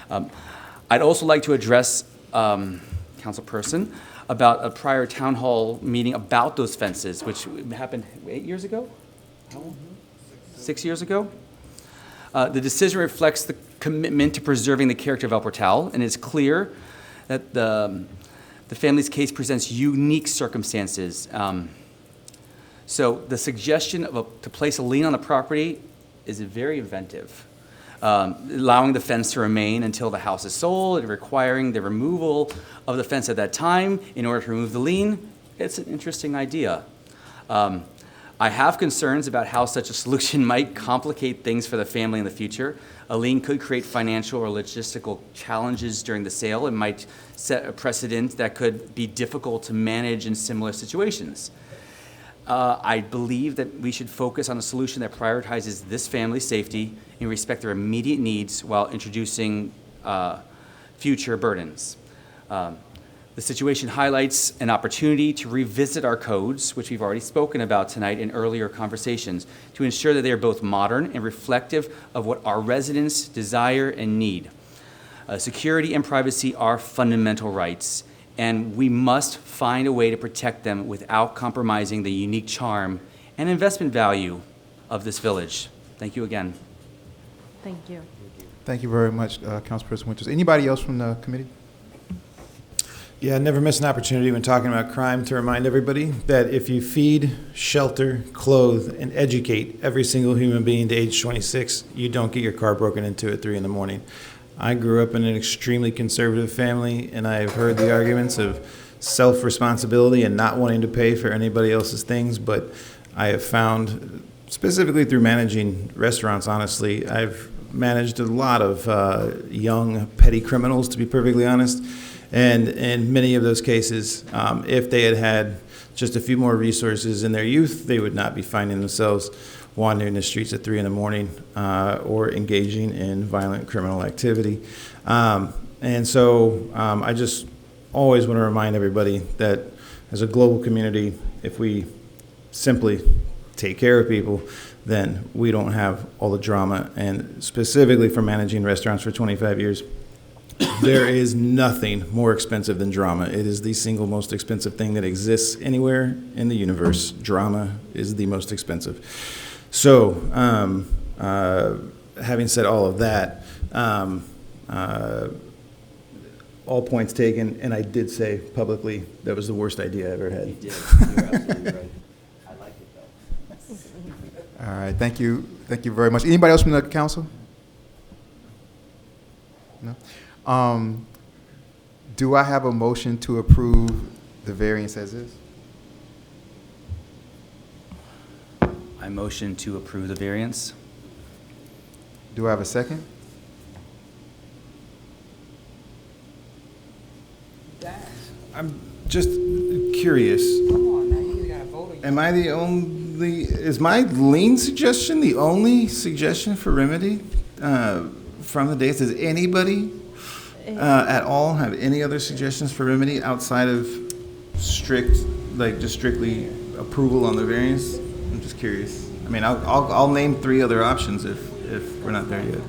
I'd also like to address, Councilperson, about a prior town hall meeting about those fences, which happened 8 years ago? How long? 6 years ago? The decision reflects the commitment to preserving the character of El Portal, and it's clear that the family's case presents unique circumstances. So the suggestion to place a lien on the property is very inventive. Allowing the fence to remain until the house is sold and requiring the removal of the fence at that time in order to remove the lien, it's an interesting idea. I have concerns about how such a solution might complicate things for the family in the future. A lien could create financial or logistical challenges during the sale and might set a precedent that could be difficult to manage in similar situations. I believe that we should focus on a solution that prioritizes this family's safety and respect their immediate needs while introducing future burdens. The situation highlights an opportunity to revisit our codes, which we've already spoken about tonight in earlier conversations, to ensure that they are both modern and reflective of what our residents desire and need. Security and privacy are fundamental rights, and we must find a way to protect them without compromising the unique charm and investment value of this village. Thank Thank you again. Thank you. Thank you very much, Councilperson Winters. Anybody else from the committee? Yeah, never miss an opportunity when talking about crime to remind everybody that if you feed, shelter, clothe, and educate every single human being to age 26, you don't get your car broken into at 3 in the morning. I grew up in an extremely conservative family, and I've heard the arguments of self-responsibility and not wanting to pay for anybody else's things, but I have found, specifically through managing restaurants, honestly, I've managed a lot of young petty criminals, to be perfectly honest. And in many of those cases, if they had had just a few more resources in their youth, they would not be finding themselves wandering the streets at 3 in the morning or engaging in violent criminal activity. And so I just always want to remind everybody that as a global community, if we simply take care of people, then we don't have all the drama. And specifically for managing restaurants for 25 years, there is nothing more expensive than drama. It is the single most expensive thing that exists anywhere in the universe. Drama is the most expensive. So, having said all of that, all points taken, and I did say publicly that was the worst idea I ever had. You did. You're absolutely right. I like it, though. All right, thank you. Thank you very much. Anybody else from the council? No? Do I have a motion to approve the variance as is? I motion to approve the variance. Do I have a second? I'm just curious. Am I the only, is my lien suggestion the only suggestion for remedy from the days? Does anybody at all have any other suggestions for remedy outside of strict, like just strictly approval on the variance? I'm just curious. I mean, I'll name 3 other options if we're not there yet.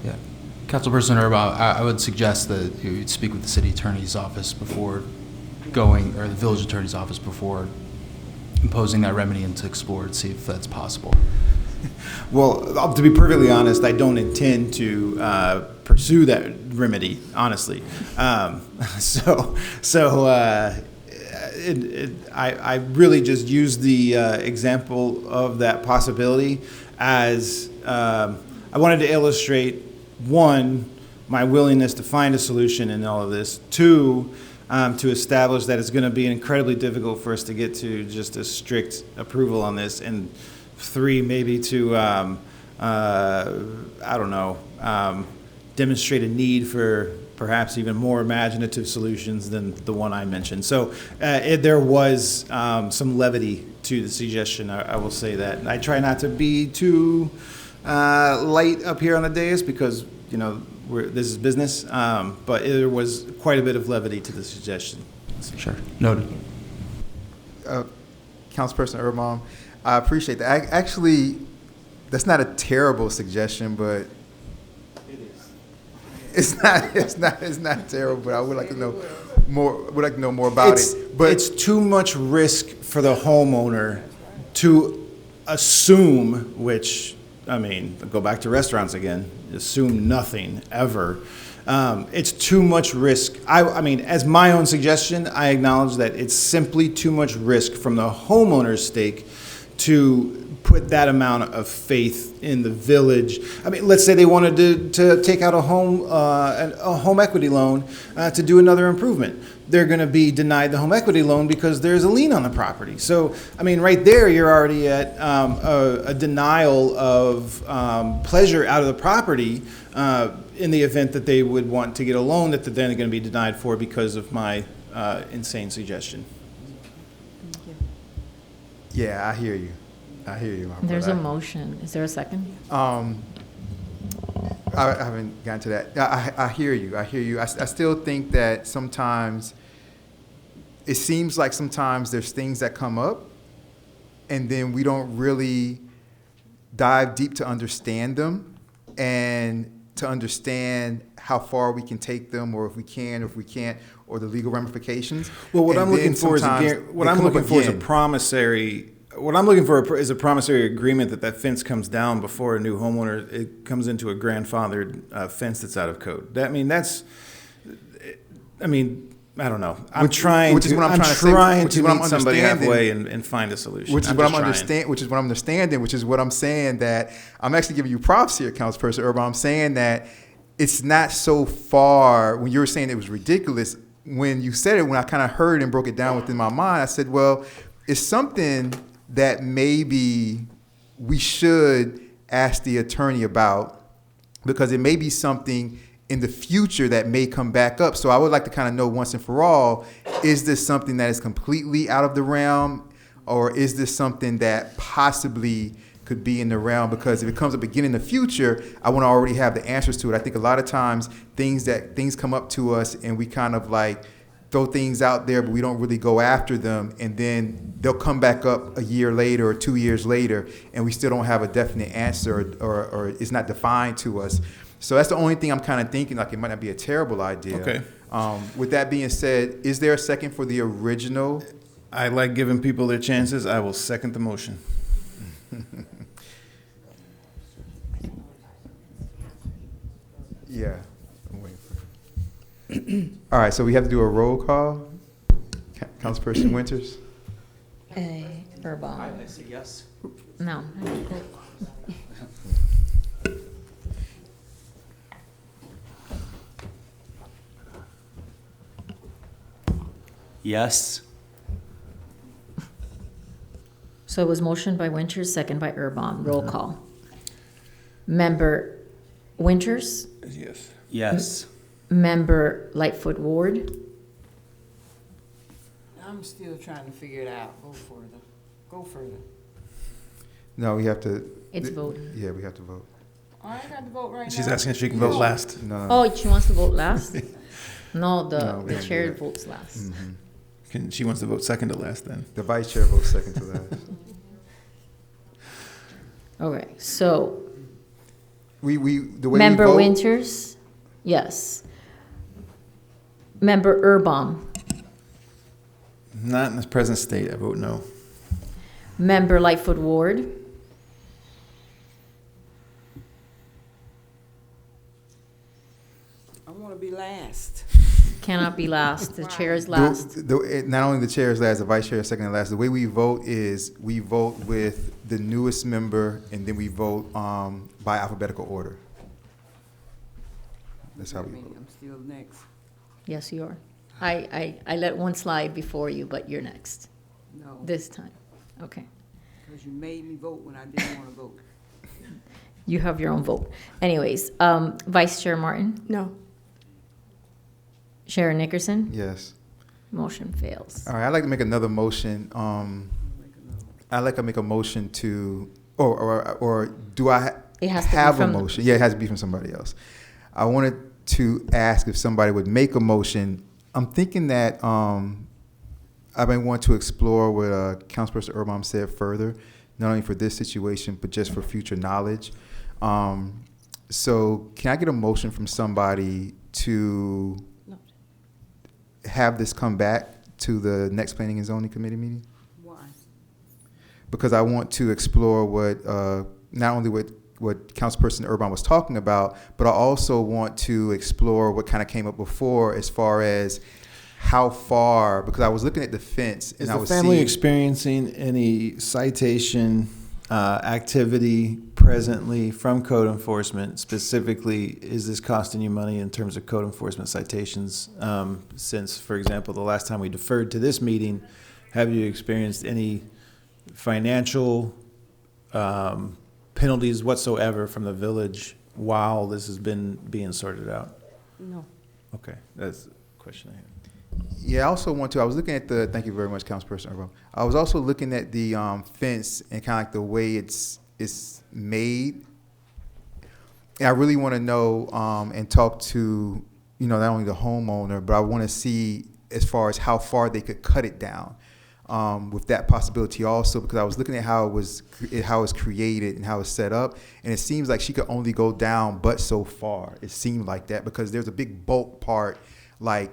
Yeah. Councilperson Erba, I would suggest that you speak with the city attorney's office before going, or the village attorney's office before imposing that remedy, and to explore to see if that's possible. Well, to be perfectly honest, I don't intend to pursue that remedy, honestly. I really just use the example of that possibility as I wanted to illustrate, 1, my willingness to find a solution in all of this, 2, to establish that it's going to be incredibly difficult for us to get to just a strict approval on this, and 3, maybe to, I don't know, demonstrate a need for perhaps even more imaginative solutions than the one I mentioned. So there was some levity to the suggestion, I will say that. And I try not to be too light up here on the dais because, you know, this is business, but there was quite a bit of levity to the suggestion. Sure. Noted. Councilperson Erba, I appreciate that. Actually, that's not a terrible suggestion, but it is. It's not terrible. But I would like to know more. Would like to know more about it. But it's too much risk for the homeowner to assume, which, I mean, go back to restaurants again, assume nothing ever. It's too much risk. I mean, as my own suggestion, I acknowledge that it's simply too much risk from the homeowner's stake to put that amount of faith in the village. I mean, let's say they wanted to take out a home equity loan to do another improvement. They're going to be denied the home equity loan because there's a lien on the property. So, I mean, right there, you're already at a denial of pleasure out of the property in the event that they would want to get a loan that they're then going to be denied for because of my insane suggestion. yeah, I hear you. I hear you. There's a motion. Is there a second? I haven't gotten to that. I hear you. I hear you. I still think that sometimes it seems like sometimes there's things that come up and then we don't really dive deep to understand them and to understand how far we can take them, or if we can, or if we can't, or the legal ramifications. Well, what And I'm then looking for is sometimes what they I'm come up looking for is a again. promissory What I'm looking for is a promissory agreement that fence comes down before a new homeowner, it comes into a grandfathered fence that's out of code. I don't know. I'm trying to meet somebody halfway and find a solution. Which is what I'm understanding, which is what I'm saying, that I'm actually giving you props here, Councilperson Urban. I'm saying that it's not so far. When you were saying it was ridiculous, when you said it, when I kind of heard and broke it down within my mind, I said, well, it's something that maybe we should ask the attorney about, because it may be something in the future that may come back up. So I would like to kind of know once and for all, is this something that is completely out of the realm, or is this something that possibly could be in the realm? Because if it comes up again in the future, I want to already have the answers to it. I think a lot of times things come up to us and we kind of like throw things out there, but we don't really go after them, and then they'll come back up a year later or 2 years later, and we still don't have a definite answer, or it's not defined to us. So that's the only thing I'm kind of thinking, like it might not be a terrible idea. Okay. With that being said, is there a second for the original? I like giving people their chances. I will second the motion. Yeah. I'm waiting for All right, so we have to do a roll call. Councilperson Winters? Urban. I say yes. No. Yes. So it was motion by Winters, second by Urban. Roll call. Member Winters? Yes. Yes. Member Lightfoot Ward? I'm still trying to figure it out. Go further. No, we have to. It's vote. Yeah, we have to vote. I ain't got to vote right now. She's asking if she can vote last. No. Oh, she wants to vote last? No, No, we the don't do chair that. votes last. Mm-hmm. She wants to vote second to last then. The vice chair votes second to last. Okay, so The way Member we vote, Winters? Yes. Member Urban? Not in its present state. I vote no. Member Lightfoot Ward? I want to be last. Cannot be last. The chair is last. Not only the chair is last, the vice chair is second and last. The way we vote is we vote with the newest member, and then we vote by alphabetical order. That's how we vote. I'm still next. Yes, you are. I let one slide before you, but you're next. No. This time. Okay. Because you made me vote when I didn't want to vote. You have your own vote. Anyways, Vice Chair Martin? No. Sharon Nickerson? Yes. Motion fails. All right, I'd like to make another motion. I'd like to make a motion to, or do I It has to be have a from the- motion? Yeah, it has to be from somebody else. I wanted to ask if somebody would make a motion. I'm thinking that I may want to explore what Councilperson Urban said further, not only for this situation, but just for future knowledge. So can I get a motion from somebody to have this come back to the next Planning and Zoning Committee meeting? Why? Because I want to explore what, not only what Councilperson Urban was talking about, but I also want to explore what kind of came up before as far as how far, because I was looking at the fence and Is I the was family seeing. experiencing any citation activity presently from code enforcement? Specifically, is this costing you money in terms of code enforcement citations? Since, for example, the last time we deferred to this meeting, have you experienced any financial penalties whatsoever from the village while this has been being sorted out? No. Okay, that's the question I had. Yeah, I also want to, I was looking at thank you very much, Councilperson Urban. I was also looking at the fence and kind of like the way it's made. And I really want to know and talk to, not only the homeowner, but I want to see as far as how far they could cut it down with that possibility also, because I was looking at how it's created and how it's set up, and it seems like she could only go down but so far. It seemed like that because there's a big bulk part, like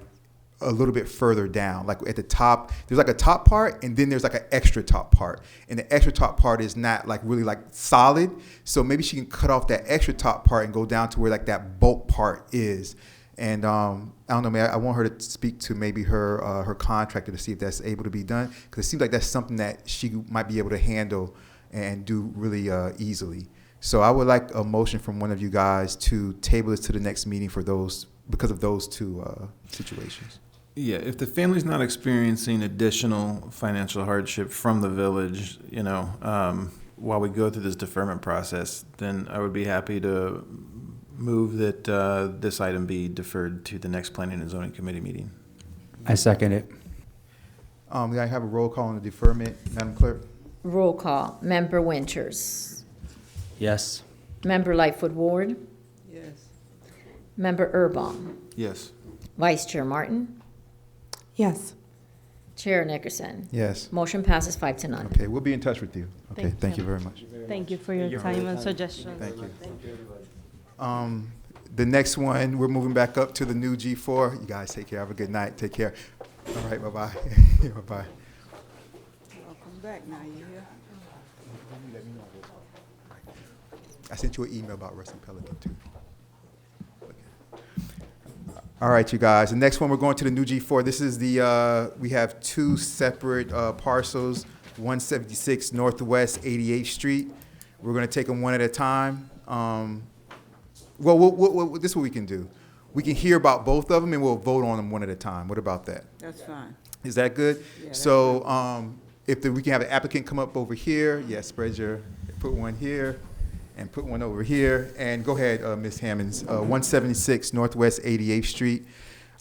a little bit further down. Like at the top, there's like a top part, and then there's like an extra top part. And the extra top part is not like really like solid. So maybe she can cut off that extra top part and go down to where like that bulk part is. And I don't know, man, I want her to speak to maybe her contractor to see if that's able to be done, because it seems like that's something that she might be able to handle and do really easily. So I would like a motion from one of you guys to table this to the next meeting for those, because of those two situations. Yeah, if the family's not experiencing additional financial hardship from the village, while we go through this deferment process, then I would be happy to move that this item be deferred to the next Planning and Zoning Committee meeting. I second it. May I have a roll call on the deferment, Madam Clerk? Roll call. Member Winters. Yes. Member Lightfoot Ward. Yes. Member Erbaum. Yes. Vice Chair Martin. Yes. Chair Nickerson. Yes. Motion passes 5-0. Okay, we'll be in touch with you. Okay, thank you very much. Thank you for your time and suggestions. Thank you. The next one, we're moving back up to the new G4. You guys take care. Have a good night. Take care. All right, bye-bye. Bye-bye. Welcome back now, you hear? I sent you an email about Rusty Pelican, too. All right, you guys. The next one, we're going to the new G4. This is the, we have two separate parcels, 176 Northwest 88th Street. We're going to take them one at a time. This is what we can do. We can hear about both of them, and we'll vote on them one at a time. What about that? That's fine. Is that good? Yeah, so we can have an applicant come up over here. Yes, spread your, put one here and put one over here. And go ahead, Ms. Hammonds, 176 Northwest 88th Street.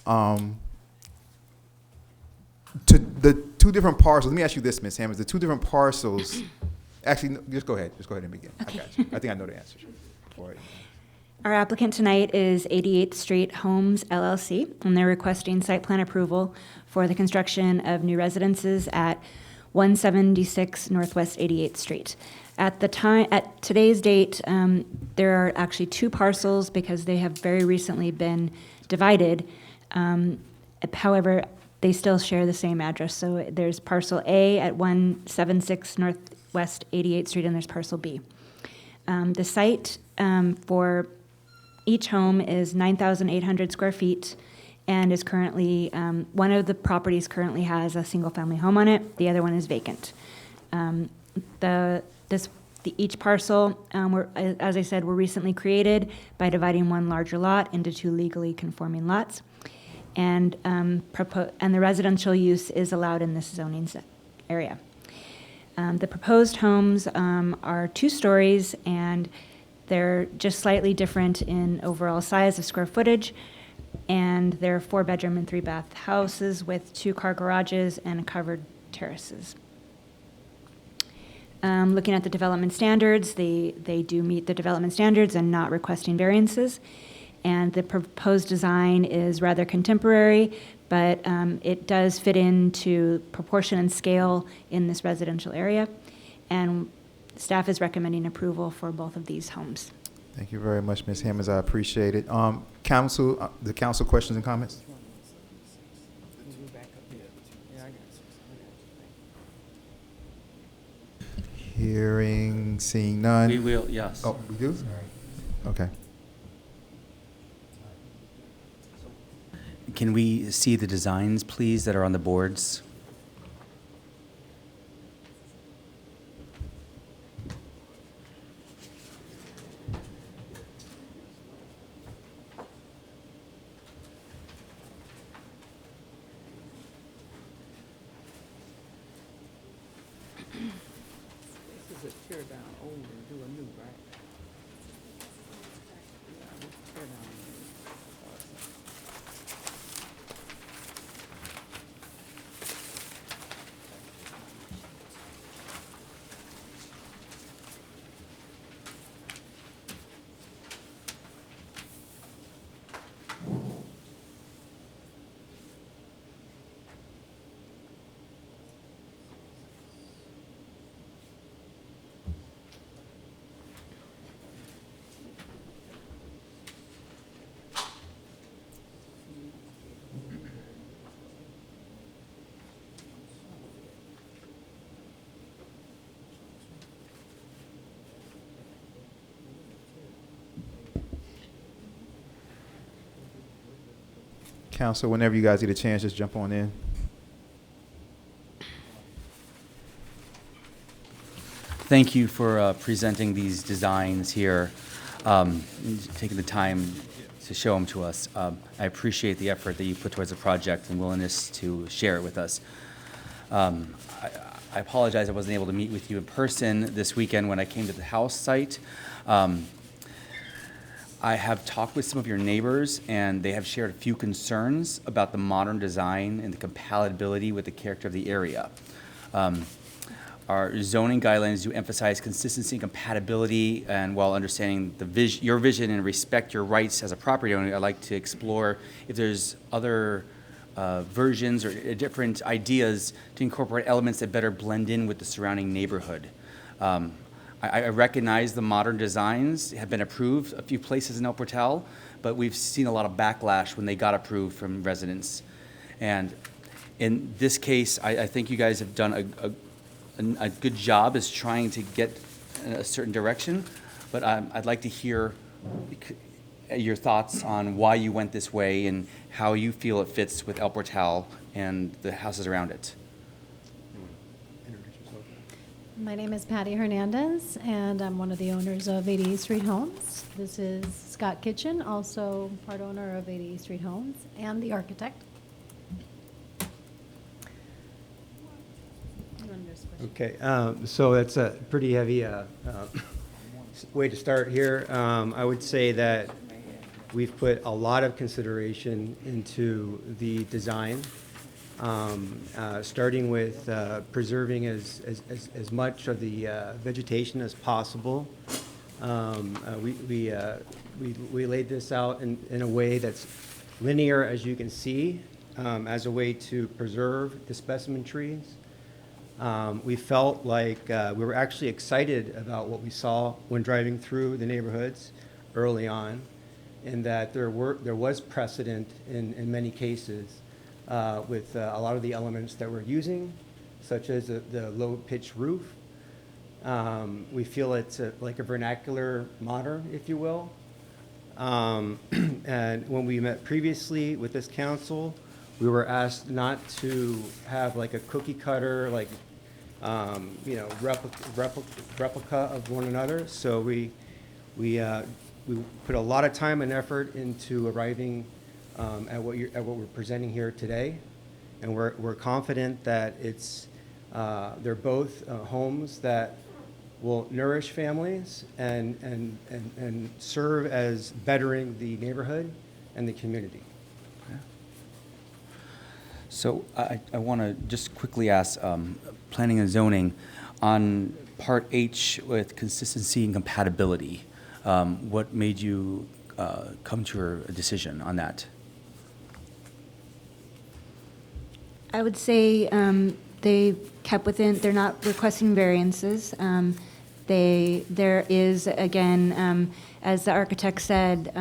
To the two different parcels, let me ask you this, Ms. Hammonds. The two different parcels, actually, no, just go ahead. Just go ahead and begin. Okay. I got you. I think I know the answer for it. Our applicant tonight is 88th Street Homes LLC, and they're requesting site plan approval for the construction of new residences at 176 Northwest 88th Street. At today's date, there are actually two parcels because they have very recently been divided. However, they still share the same address. So there's parcel A at 176 Northwest 88th Street, and there's parcel B. The site for each home is 9,800 square feet and is currently, one of the properties currently has a single-family home on it. The other one is vacant. Each parcel, as I said, were recently created by dividing one larger lot into two legally conforming lots. And the residential use is allowed in this zoning area. The proposed homes are 2 stories, and they're just slightly different in overall size of square footage, and they're 4-bedroom and 3-bath houses with 2-car garages and covered terraces. Looking at the development standards, they do meet the development standards and not requesting variances. And the proposed design is rather contemporary, but it does fit into proportion and scale in this residential area. And staff is recommending approval for both of these homes. Thank you very much, Ms. Hammonds. I appreciate it. Council, the council questions and comments? Hearing, seeing none. We will, yes. Oh, we do? Okay. Can we see the designs, please, that are on the boards? This is a tear down old and do a new, right? Yeah, tear down. Council, whenever you guys get a chance, just jump on in. Thank you for presenting these designs here, taking the time to show them to us. I appreciate the effort that you put towards the project and willingness to share it with us. I apologize I wasn't able to meet with you in person this weekend when I came to the house site. I have talked with some of your neighbors, and they have shared a few concerns about the modern design and the compatibility with the character of the area. Our zoning guidelines do emphasize consistency and compatibility, and while understanding your vision and respect your rights as a property owner, I'd like to explore if there's other versions or different ideas to incorporate elements that better blend in with the surrounding neighborhood. I recognize the modern designs have been approved a few places in El Portal, but we've seen a lot of backlash when they got approved from residents. And in this case, I think you guys have done a good job as trying to get in a certain direction, but I'd like to hear your thoughts on why you went this way and how you feel it fits with El Portal and the houses around it. My name is Patty Hernandez, and I'm one of the owners of 88th Street Homes. This is Scott Kitchen, also part owner of 88th Street Homes, and the architect. Okay, so that's a pretty heavy way to start here. I would say that we've put a lot of consideration into the design, starting with preserving as much of the vegetation as possible. We laid this out in a way that's linear, as you can see, as a way to preserve the specimen trees. We felt like we were actually excited about what we saw when driving through the neighborhoods early on, in that there was precedent in many cases with a lot of the elements that we're using, such as the low-pitched roof. We feel it's like a vernacular modern, if you will. And when we met previously with this council, we were asked not to have like a cookie cutter, like replica of one another. So we put a lot of time and effort into arriving at what we're presenting here today, and we're confident that they're both homes that will nourish families and serve as bettering the neighborhood and the community. So I want to just quickly ask, planning and zoning, on Part H with consistency and compatibility, what made you come to your decision on that? I would say they kept within, they're not requesting variances. There is, again, as the architect said,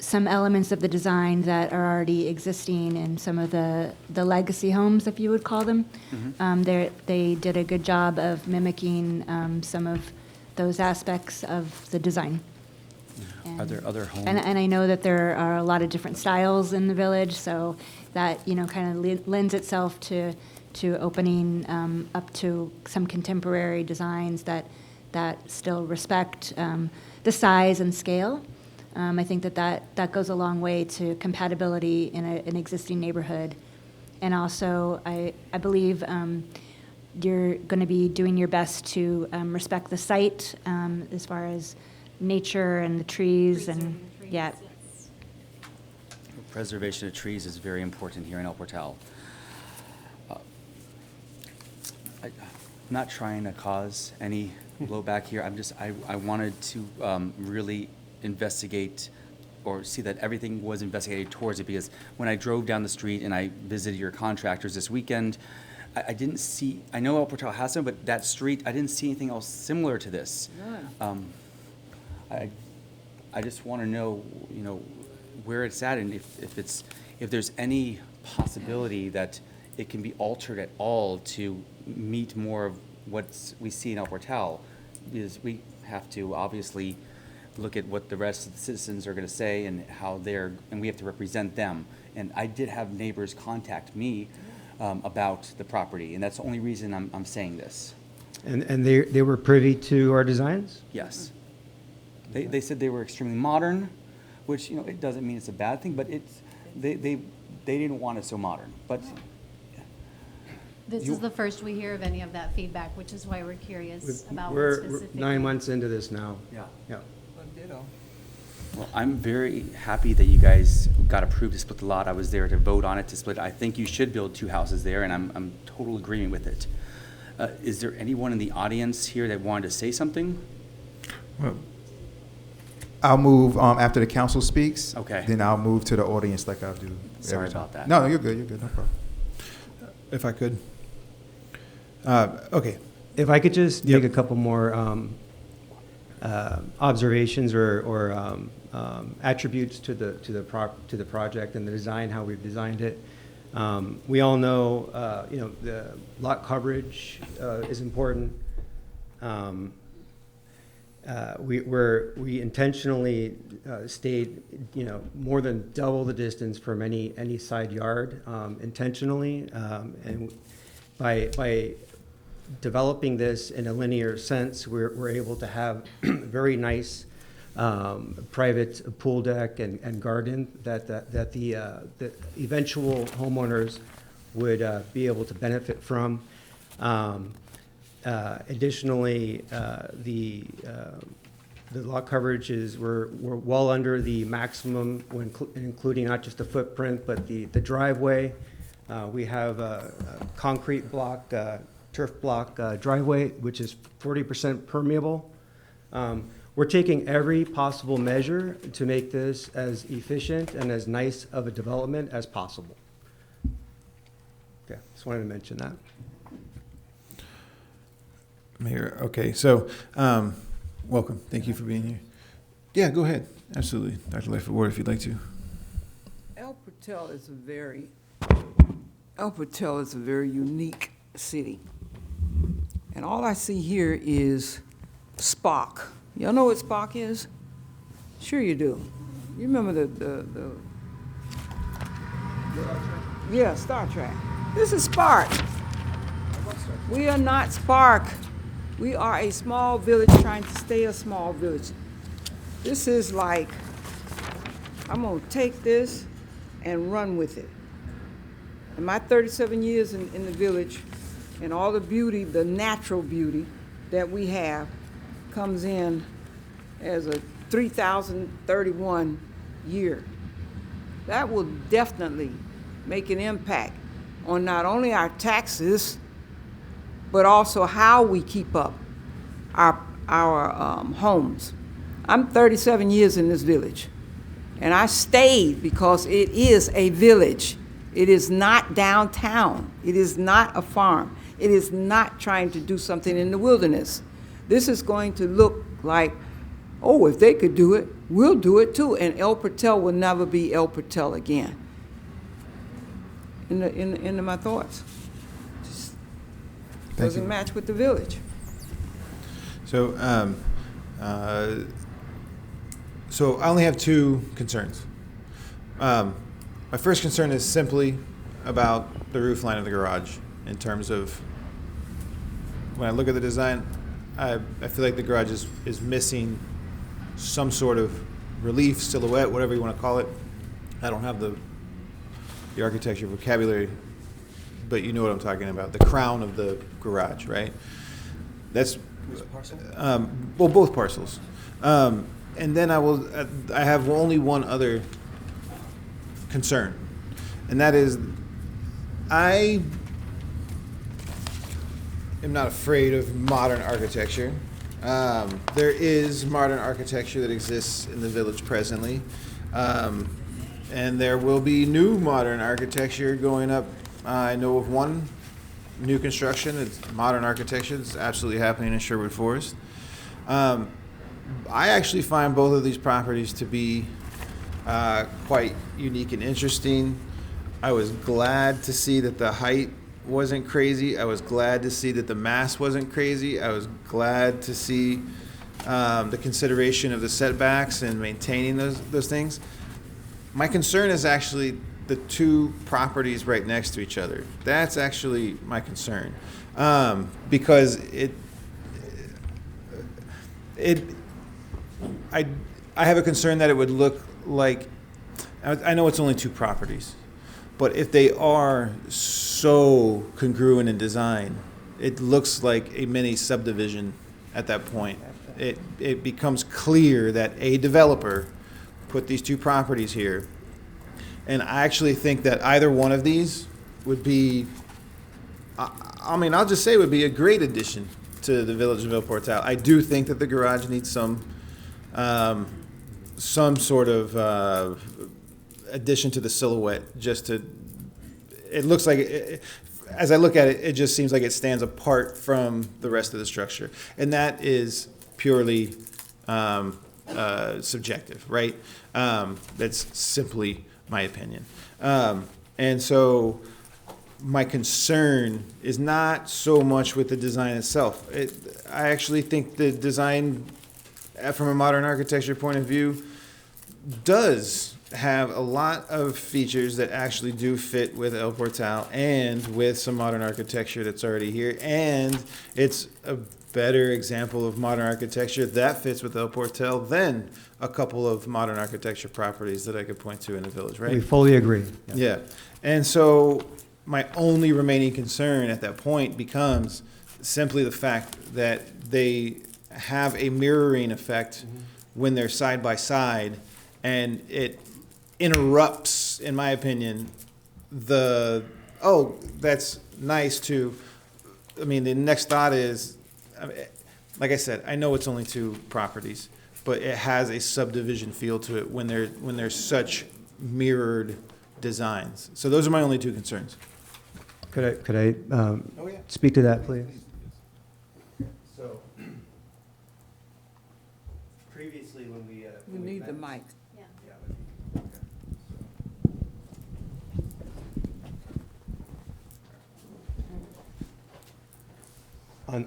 some elements of the design that are already existing in some of the legacy homes, if you would call them. Mm-hmm. They did a good job of mimicking some of those aspects of the design. Are there other homes? And I know that there are a lot of different styles in the village, so that kind of lends itself to opening up to some contemporary designs that still respect the size and scale. I think that goes a long way to compatibility in an existing neighborhood. And also, I believe you're going to be doing your best to respect the site as far as nature and the trees and yeah. Preservation of trees is very important here in El Portal. I'm not trying to cause any blowback here. I wanted to really investigate or see that everything was investigated towards it, because when I drove down the street and I visited your contractors this weekend, I didn't see, I know El Portal has them, but that street, I didn't see anything else similar to this. I just want to know, where it's at, and if there's any possibility that it can be altered at all to meet more of what we see in El Portal, because we have to obviously look at what the rest of the citizens are going to say and how and we have to represent them. And I did have neighbors contact me about the property, and that's the only reason I'm saying this. And they were privy to our designs? Yes. They said they were extremely modern, which, you know, it doesn't mean it's a bad thing, but they didn't want it so modern. But This is the first we hear of any of that feedback, which is why we're curious about what We're specifically. 9 months into this now. Yeah. Yeah. Well, I'm very happy that you guys got approved to split the lot. I was there to vote on it to split. I think you should build 2 houses there, and I'm total agreement with it. Is there anyone in the audience here that wanted to say something? Well, I'll move after the council speaks. Okay. Then I'll move to the audience like I do. Sorry every time. about that. No, you're good. You're good. No problem. If I could. Okay. If I could just make a couple more observations or attributes to the project and the design, how we've designed it. We all know, you know, the lot coverage is important. We intentionally stayed, you know, more than double the distance from any side yard intentionally, and by developing this in a linear sense, we're able to have very nice private pool deck and garden that the eventual homeowners would be able to benefit from. Additionally, the lot coverage we're well under the maximum, including not just the footprint, but the driveway. We have a concrete block, turf block driveway, which is 40% permeable. We're taking every possible measure to make this as efficient and as nice of a development as possible. Okay, just wanted to mention that. Mayor, okay, so welcome. Thank you for being here. Yeah, go ahead. Absolutely. Dr. Lightfoot Ward, if you'd like to. El Portal is a very unique city. And all I see here is Spock. Y'all know what Spock is? Sure you do. You remember the yeah, Star Trek. This is Spark. We are not Spark. We are a small village trying to stay a small village. This is like, I'm gonna take this and run with it. In my 37 years in the village, and all the beauty, the natural beauty that we have comes in as a 3031 year. That will definitely make an impact on not only our taxes, but also how we keep up our homes. I'm 37 years in this village, and I stayed because it is a village. It is not downtown. It is not a farm. It is not trying to do something in the wilderness. This is going to look like, oh, if they could do it, we'll do it too. And El Portal will never be El Portal again. In my thoughts. Just doesn't match with the village. So, so I only have 2 concerns. My first concern is simply about the roof line of the garage in terms of when I look at the design, I feel like the garage is missing some sort of relief, silhouette, whatever you want to call it. I don't have the architecture vocabulary, but you know what I'm talking about. The crown of the garage, right? That's well, both parcels. And then I have only one other concern, and that is I am not afraid of modern architecture. There is modern architecture that exists in the village presently, and there will be new modern architecture going up. I know of one new construction. It's modern architecture. It's absolutely happening in Sherwood Forest. I actually find both of these properties to be quite unique and interesting. I was glad to see that the height wasn't crazy. I was glad to see that the mass wasn't crazy. I was glad to see the consideration of the setbacks and maintaining those things. My concern is actually the two properties right next to each other. That's actually my concern, because I have a concern that it would look like, I know it's only two properties, but if they are so congruent in design, it looks like a mini subdivision at that point. It becomes clear that a developer put these two properties here. And I actually think that either one of these would be, I'll just say it would be a great addition to the Village of El Portal. I do think that the garage needs some sort of addition to the silhouette, it looks like, as I look at it, it just seems like it stands apart from the rest of the structure. And that is purely subjective, right? That's simply my opinion. And so my concern is not so much with the design itself. I actually think the design, from a modern architecture point of view, does have a lot of features that actually do fit with El Portal and with some modern architecture that's already here. And it's a better example of modern architecture that fits with El Portal than a couple of modern architecture properties that I could point to in the village, right? We fully agree. Yeah. And so my only remaining concern at that point becomes simply the fact that they have a mirroring effect when they're side by side, and it interrupts, in my opinion, that's nice too. I mean, the next thought is, like I said, I know it's only two properties, but it has a subdivision feel to it when there's such mirrored designs. So those are my only two concerns. Could I speak to that, please? So, previously when we... You need the mic.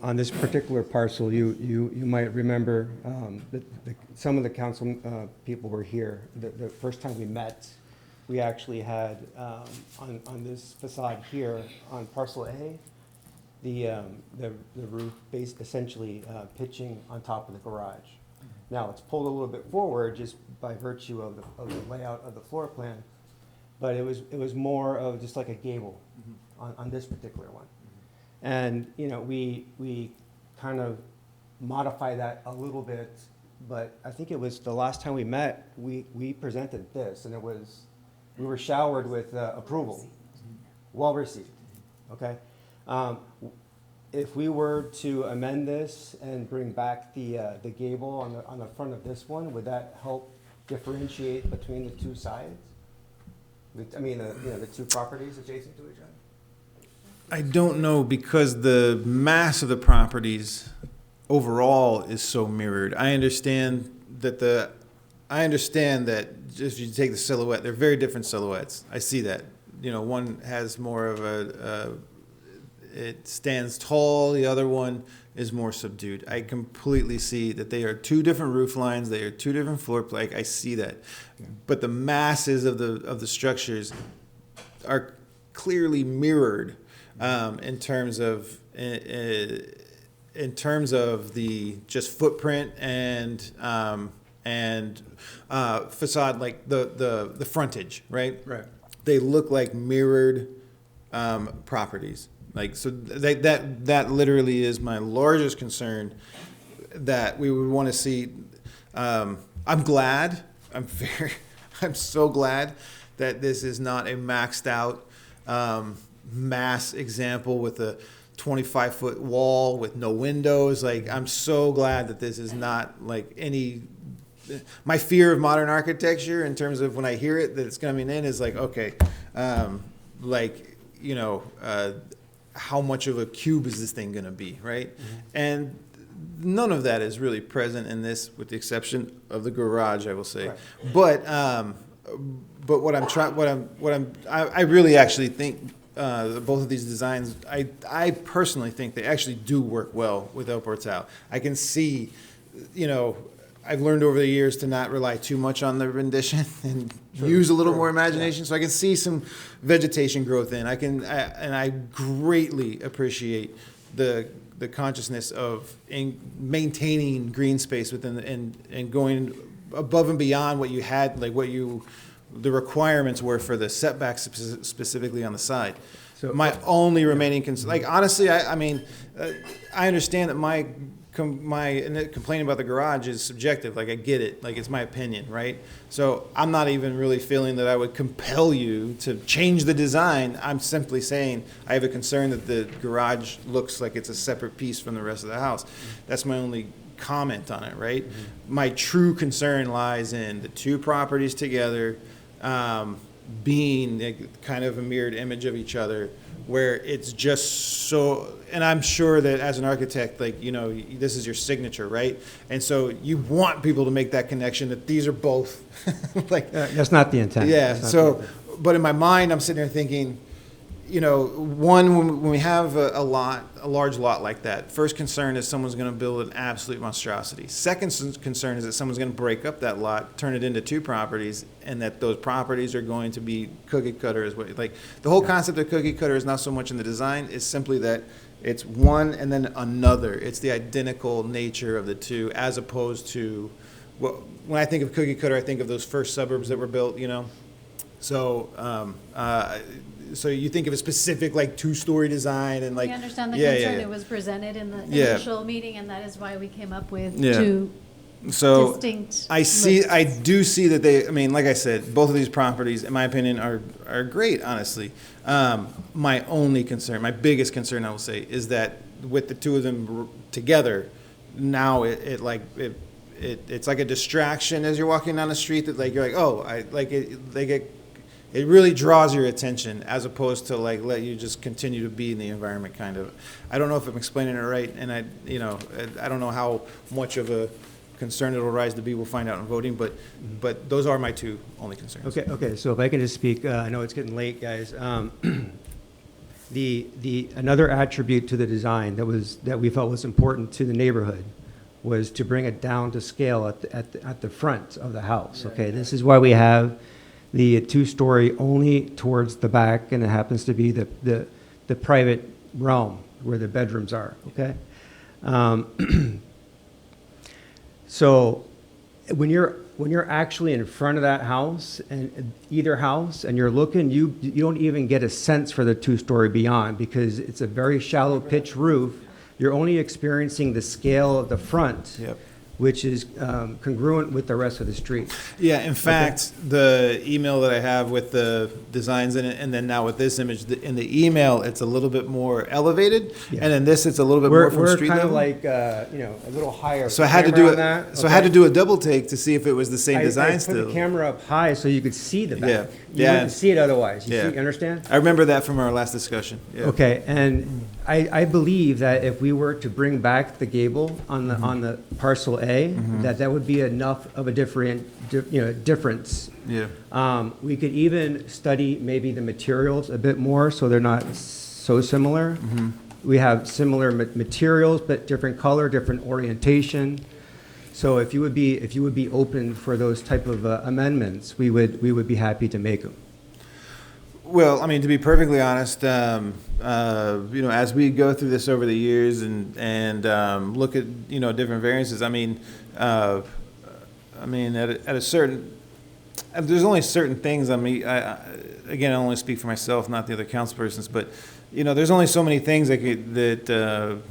On this particular parcel, you might remember that some of the council people were here. The first time we met, we actually had on this facade here on parcel A, the roof based essentially pitching on top of the garage. Now it's pulled a little bit forward just by virtue of the layout of the floor plan, but it was more of just like a gable on this particular one. And, we kind of modify that a little bit, but I think it was the last time we met, we presented this, and we were showered with approval. Well received, okay? If we were to amend this and bring back the gable on the front of this one, would that help differentiate between the two sides? The two properties adjacent to each other? I don't know, because the mass of the properties overall is so mirrored. I understand that if you take the silhouette, they're very different silhouettes. I see that. One has more of it stands tall, the other one is more subdued. I completely see that they are two different roof lines, they are two different floor plans. I see that. But the masses of the structures are clearly mirrored. In terms of the just footprint and facade, like the frontage, right? Right. They look like mirrored properties. Like, so that literally is my largest concern that we would want to see. I'm so glad that this is not a maxed out mass example with a 25-foot wall with no windows. Like, I'm so glad that this is not like any. My fear of modern architecture, in terms of when I hear it that it's coming in, is like, okay, how much of a cube is this thing going to be, right? Mm-hmm. And none of that is really present in this, with the exception of the garage, I will say. Right. But I really actually think both of these designs, I personally think they actually do work well with El Portal. I can see, I've learned over the years to not rely too much on the rendition and use a little more imagination. So I can see some vegetation growth in. And I greatly appreciate the consciousness of maintaining green space within and going above and beyond what you had, like the requirements were for the setbacks specifically on the side. So my only remaining concern, like honestly, I understand that my complaint about the garage is subjective. Like I get it, like it's my opinion, right? So I'm not even really feeling that I would compel you to change the design. I'm simply saying I have a concern that the garage looks like it's a separate piece from the rest of the house. That's my only comment on it, right? My true concern lies in the two properties together being kind of a mirrored image of each other, where it's just so, and I'm sure that as an architect, like, you know, this is your signature, right? And so you want people to make that connection that these are both like, that's not the intent. yeah. So, but in my mind, I'm sitting there thinking, you know, when we have a large lot like that, first concern is someone's going to build an absolute monstrosity. Second concern is that someone's going to break up that lot, turn it into two properties, and that those properties are going to be cookie cutter. Like the whole concept of cookie cutter is not so much in the design; it's simply that it's one and then another. It's the identical nature of the two, as opposed to when I think of cookie cutter, I think of those first suburbs that were built. You know, so. So you think of a specific like two-story design and like. We understand the concern. It was presented in the initial meeting, and that is why we came up with two distinct. I do see that they. I mean, like I said, both of these properties, in my opinion, are great. Honestly, my only concern, my biggest concern, I will say, is that with the two of them together, now it's like a distraction as you're walking down the street. That like you're like, oh, I like it. They get. It really draws your attention as opposed to like let you just continue to be in the environment kind of. I don't know if I'm explaining it right, and I don't know how much of a concern it'll rise to be. We'll find out in voting, but those are my two only concerns. Okay. So if I can just speak, I know it's getting late, guys. The another attribute to the design that we felt was important to the neighborhood was to bring it down to scale at the front of the house. Okay, this is why we have the two-story only towards the back, and it happens to be the private realm where the bedrooms are, okay? So when you're actually in front of that house, and either house, and you're looking, you don't even get a sense for the two-story beyond, because it's a very shallow pitch roof. You're only experiencing the scale of the front. Yep. Which is congruent with the rest of the street. Yeah, in fact, the email that I have with the designs in it, and then now with this image, in the email, it's a little bit more elevated, and in this, it's a little bit more from street level. We're kind of like, a little higher. So I had to do it. So I had to do a double take to see if it was the same design still. I put the camera up high so you could see the back. Yeah. You wouldn't see it otherwise. You understand? I remember that from our last discussion. Yeah. Okay, and I believe that if we were to bring back the gable on the parcel A, that would be enough of a difference. Yeah. We could even study maybe the materials a bit more so they're not so similar. We have similar materials but different color, different orientation. So if you would be open for those type of amendments, we would be happy to make them. Well, I mean, to be perfectly honest, as we go through this over the years and look at different variances, at a certain, there's only certain things. Again, I only speak for myself, not the other councilpersons, but there's only so many things that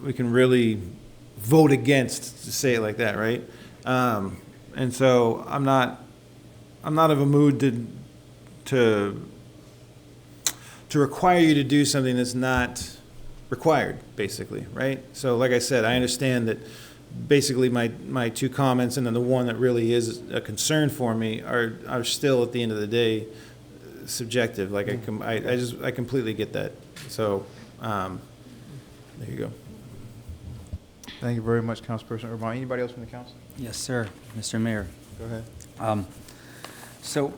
we can really vote against, to say it like that, right? And so I'm not of a mood to require you to do something that's not required, basically, right? So like I said, I understand that basically my two comments and then the one that really is a concern for me are still at the end of the day subjective. Like I completely get that. So there you go. Thank you very much, Councilperson Urban. Anybody else from the council? Yes, sir. Mr. Mayor. Go ahead. So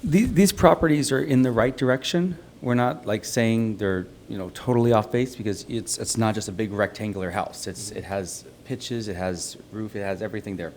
these properties are in the right direction we're not like saying they're, totally off base, because it's not just a big rectangular house. It has pitches, it has roof, it has everything there.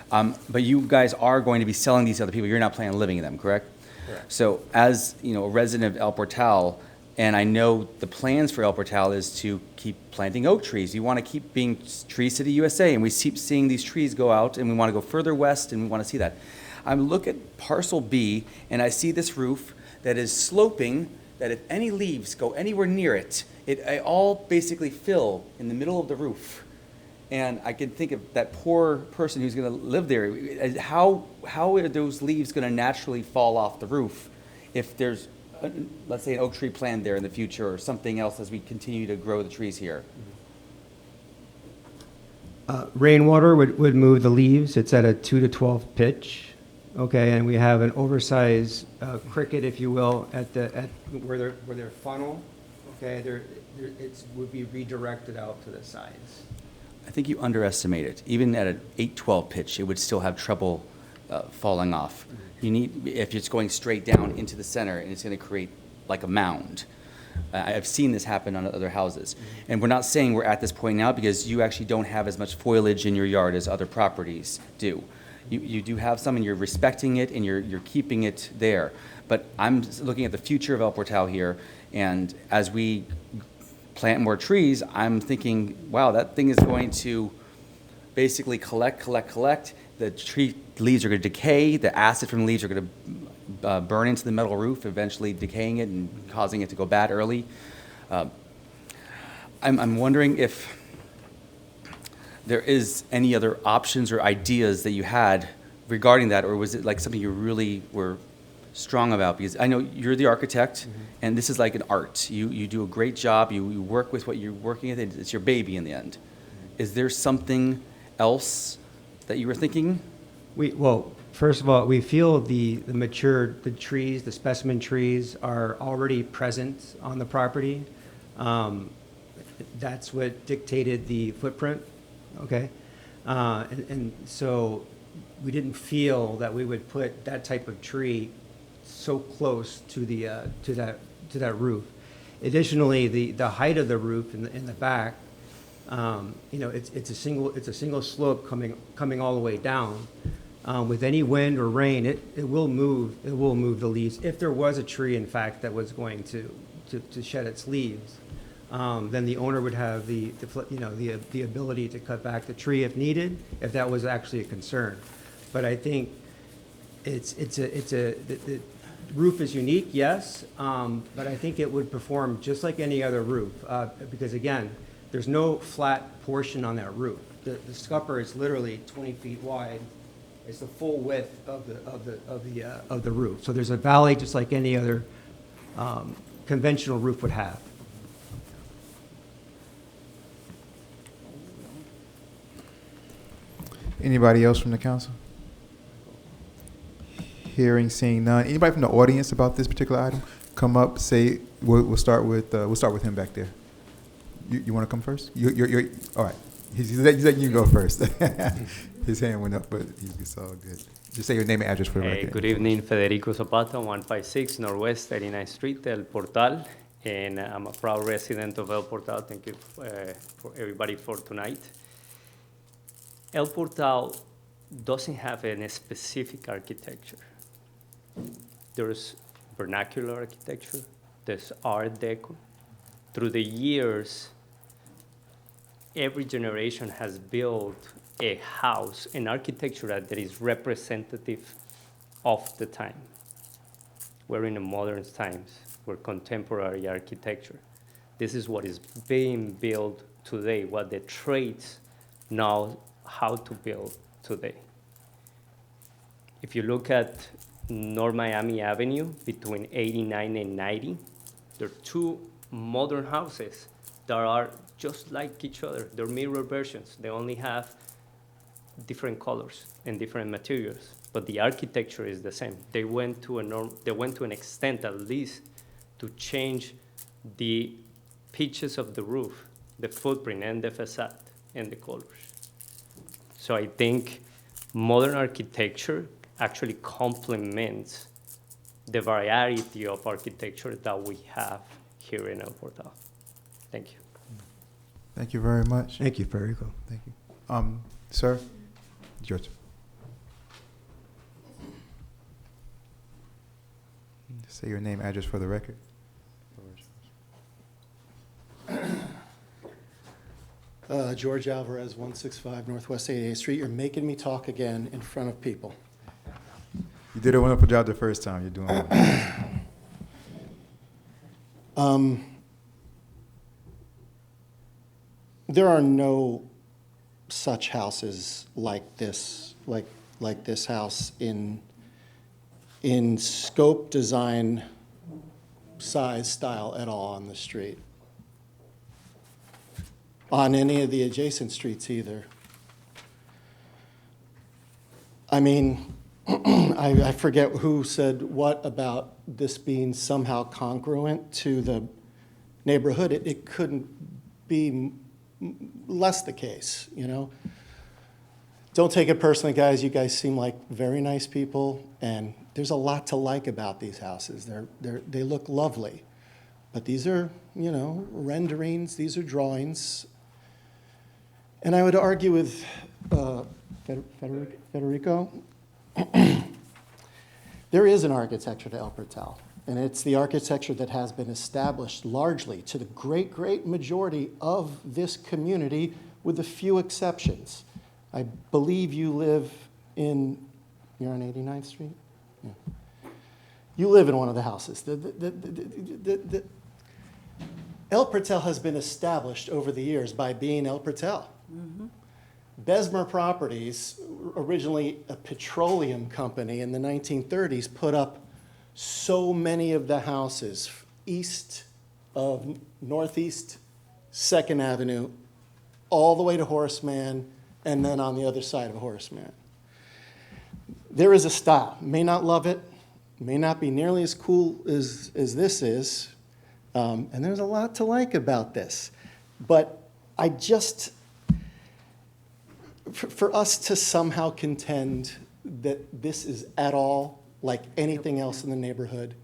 But you guys are going to be selling these to other people. You're not planning on living in them, correct? Correct. So as, a resident of El Portal, and I know the plans for El Portal is to keep planting oak trees. You want to keep being Tree City USA, and we keep seeing these trees go out, and we want to go further west, and we want to see that. I look at parcel B, and I see this roof that is sloping, that if any leaves go anywhere near it, it all basically fill in the middle of the roof. And I can think of that poor person who's going to live there. How are those leaves going to naturally fall off the roof if there's, let's say, an oak tree planted there in the future, or something else as we continue to grow the trees here? Rainwater would move the leaves. It's at a 2 to 12 pitch. Okay, and we have an oversized cricket, if you will, at where their funnel. Okay, it would be redirected out to the sides. I think you underestimate it. Even at an 8-12 pitch, it would still have trouble falling off. You need, if it's going straight down into the center, and it's going to create like a mound. I've seen this happen on other houses. And we're not saying we're at this point now, because you actually don't have as much foliage in your yard as other properties do. You do have some, and you're respecting it, and you're keeping it there. But I'm looking at the future of El Portal here, and as we plant more trees, I'm thinking, wow, that thing is going to basically collect. The tree leaves are going to decay. The acid from the leaves are going to burn into the metal roof, eventually decaying it and causing it to go bad early. I'm wondering if there is any other options or ideas that you had regarding that, or was it like something you really were strong about? Because I know you're the architect, and this is like an art. You do a great job. You work with what you're working with, and it's your baby in the end. Is there something else that you were thinking? Well, first of all, we feel the trees, the specimen trees are already present on the property. That's what dictated the footprint. Okay, and so we didn't feel that we would put that type of tree so close to the to that roof. Additionally, the height of the roof in the back, it's a single slope coming all the way down. With any wind or rain, it will move the leaves. If there was a tree, in fact, that was going to shed its leaves, then the owner would have the ability to cut back the tree if needed, if that was actually a concern. But I think the roof is unique, yes, but I think it would perform just like any other roof, because again, there's no flat portion on that roof. The scupper is literally 20 feet wide. It's the full width of the roof. So there's a valley just like any other conventional roof would have. Anybody else from the council? Hearing, seeing none. Anybody from the audience about this particular item? Come up, say. We'll start with him back there. You want to come first? You're all right. He's letting you go first. His hand went up, but it's all good. Just say your name and address for the record. Good evening, Federico Zapata, 156 Northwest 39th Street, El Portal, and I'm a proud resident of El Portal. Thank you for everybody for tonight. El Portal doesn't have any specific architecture. There's vernacular architecture, there's Art Deco. Through the years, every generation has built a house, an architecture that is representative of the time. We're in the modern times, we're contemporary architecture. This is what is being built today, what the trades know how to build today. If you look at North Miami Avenue between 89 and 90, there are two modern houses that are just like each other. They're mirror versions. They only have different colors and different materials, but the architecture is the same. They went to an extent at least to change the pitches of the roof, the footprint and the facade and the colors. So I think modern architecture actually complements the variety of architecture that we have here in El Portal. Thank you. Thank you very much. Thank you, Federico. Thank you. Sir, it's your turn. Say your name, address for the record. George Alvarez, 165 Northwest 88th Street. You're making me talk again in front of people. You did a wonderful job the first time. You're doing well. There are no such houses like this, like this house in scope, design, size, style at all on the street. On any of the adjacent streets either. I mean, I forget who said what about this being somehow congruent to the neighborhood. It couldn't be less the case, you know? Don't take it personally, guys. You guys seem like very nice people, and there's a lot to like about these houses. They look lovely. But these are, you know, renderings, these are drawings. And I would argue with Federico, there is an architecture to El Portal, and it's the architecture that has been established largely to the great, great majority of this community, with a few exceptions. I believe you live you're on 89th Street? Yeah. You live in one of the houses. El Portal has been established over the years by being El Portal. Mm-hmm. Besmer Properties, originally a petroleum company in the 1930s, put up so many of the houses east of Northeast 2nd Avenue, all the way to Horseman, and then on the other side of Horseman. There is a style. May not love it, may not be nearly as cool as this is, and there's a lot to like about this. But I just, for us to somehow contend that this is at all like anything else in the neighborhood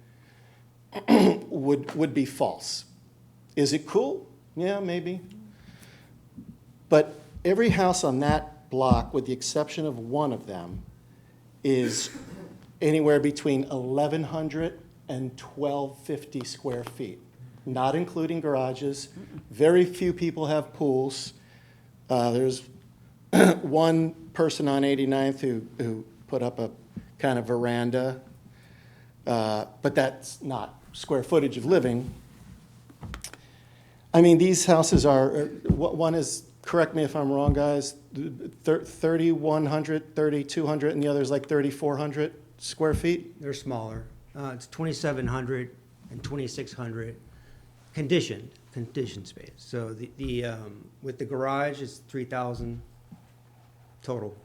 would be false. Is it cool? Yeah, maybe. But every house on that block, with the exception of one of them, is anywhere between 1,100 and 1,250 square feet, not including garages. Very few people have pools. There's one person on 89th who put up a kind of veranda, but that's not square footage of living. I mean, these houses are, one is, correct me if I'm wrong, guys, 3,100, 3,200, and the other is like 3,400 square feet? They're smaller. It's 2,700 and 2,600 conditioned space. So the with the garage is 3,000 total.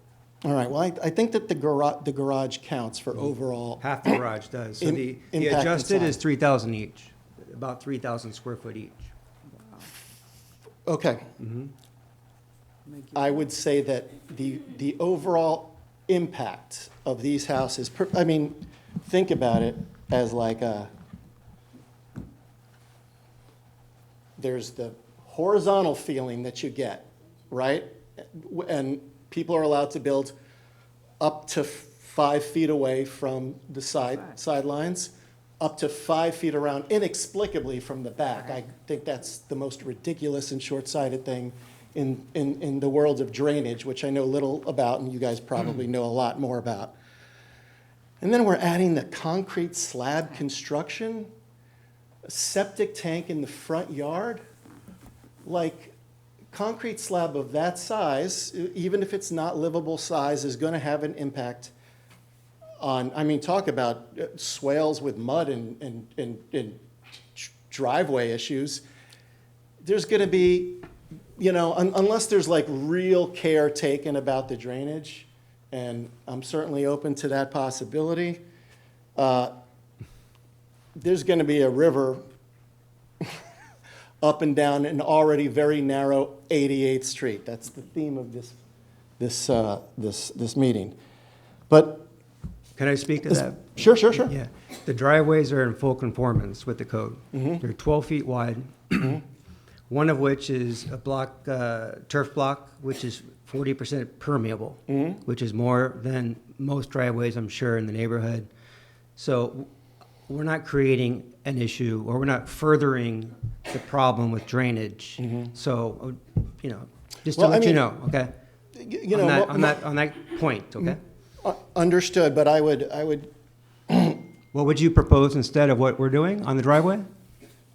All right, well, I think that the garage counts for overall. Half the garage does. So the adjusted is 3,000 each, about 3,000 square foot each. Okay. Mm-hmm. I would say that the overall impact of these houses, I mean, think about it as like there's the horizontal feeling that you get, right? And people are allowed to build up to 5 feet away from the sidelines, up to 5 feet around inexplicably from the back. I think that's the most ridiculous and short-sighted thing in the world of drainage, which I know little about, and you guys probably know a lot more about. And then we're adding the concrete slab construction, a septic tank in the front yard. Like, concrete slab of that size, even if it's not livable size, is going to have an impact on, I mean, talk about swales with mud and driveway issues. There's going to be, you know, unless there's like real care taken about the drainage, and I'm certainly open to that possibility, there's going to be a river up and down an already very narrow 88th Street. That's the theme of this meeting. But Can I speak to that? Sure, sure, sure. Yeah. The driveways are in full conformance with the code. They're 12 feet wide, one of which is a block, turf block, which is 40% permeable, which is more than most driveways, I'm sure, in the neighborhood. So we're not creating an issue, or we're not furthering the problem with drainage. So, you know, just to Well, I let you mean, know, okay? You know, on that point, okay? Understood, but I would. What would you propose instead of what we're doing on the driveway?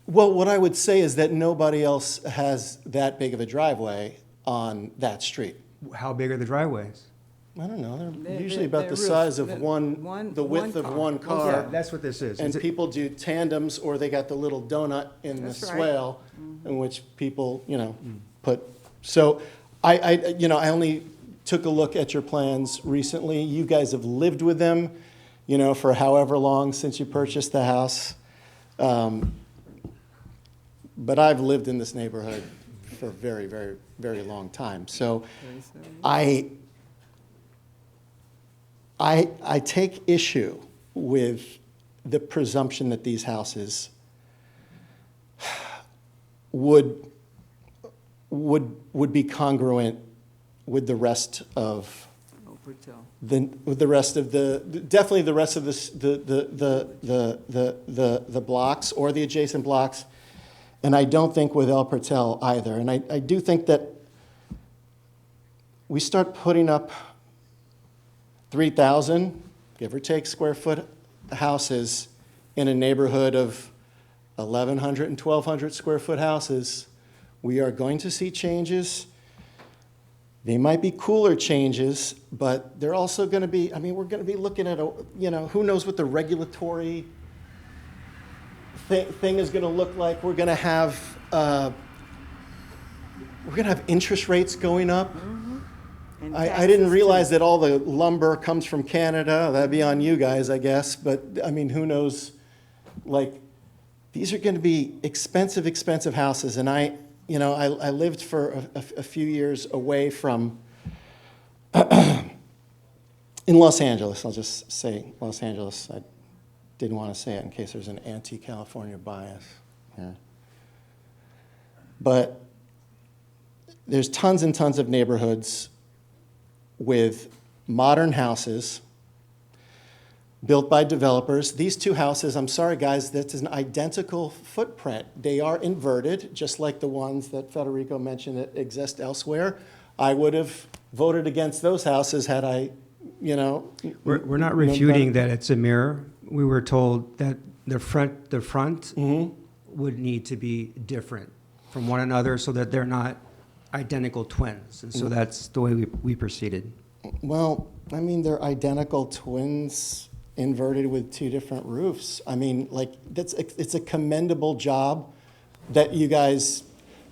Well, what I would say is that nobody else has that big of a driveway on that street. How big are the driveways? I don't know, they're usually about the size of the width of one car. Yeah, that's what this is. And people do tandems, or they got the little donut in the That's right. swale, in which people, you know, put. So I only took a look at your plans recently. You guys have lived with them, you know, for however long since you purchased the house. But I've lived in this neighborhood for a very, very, very long time. So I take issue with the presumption that these houses would be congruent with the rest of definitely the rest of the blocks or the adjacent blocks, and I don't think with El Portal either. And I do think that we start putting up 3,000, give or take, square foot houses in a neighborhood of 1,100 and 1,200 square foot houses, we are going to see changes. They might be cooler changes, but they're also going to be, I mean, we're going to be looking at, who knows what the regulatory thing is going to look like. We're going to have interest rates going up. I didn't realize that all the lumber comes from Canada. That'd be on you guys, I guess. But, I mean, who knows? Like, these are going to be expensive houses. And I lived for a few years away from, in Los Angeles. I'll just say Los Angeles. I didn't want to say it in case there's an anti-California bias here. But there's tons and tons of neighborhoods with modern houses built by developers. These two houses, I'm sorry guys, that's an identical footprint. They are inverted, just like the ones that Federico mentioned that exist elsewhere. I would have voted against those houses had I, We're not refuting that it's a mirror. We were told that the front would need to be different from one another so that they're not identical twins. And so that's the way we proceeded. Well, I mean, they're identical twins inverted with two different roofs. I mean, like, it's a commendable job that you guys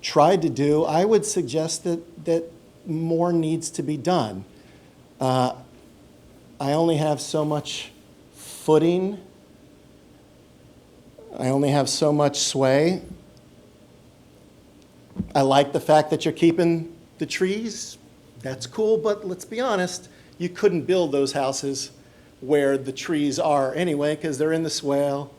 tried to do. I would suggest that more needs to be done. I only have so much footing. I only have so much sway. I like the fact that you're keeping the trees. That's cool, but let's be honest, you couldn't build those houses where the trees are anyway, because they're in the swale,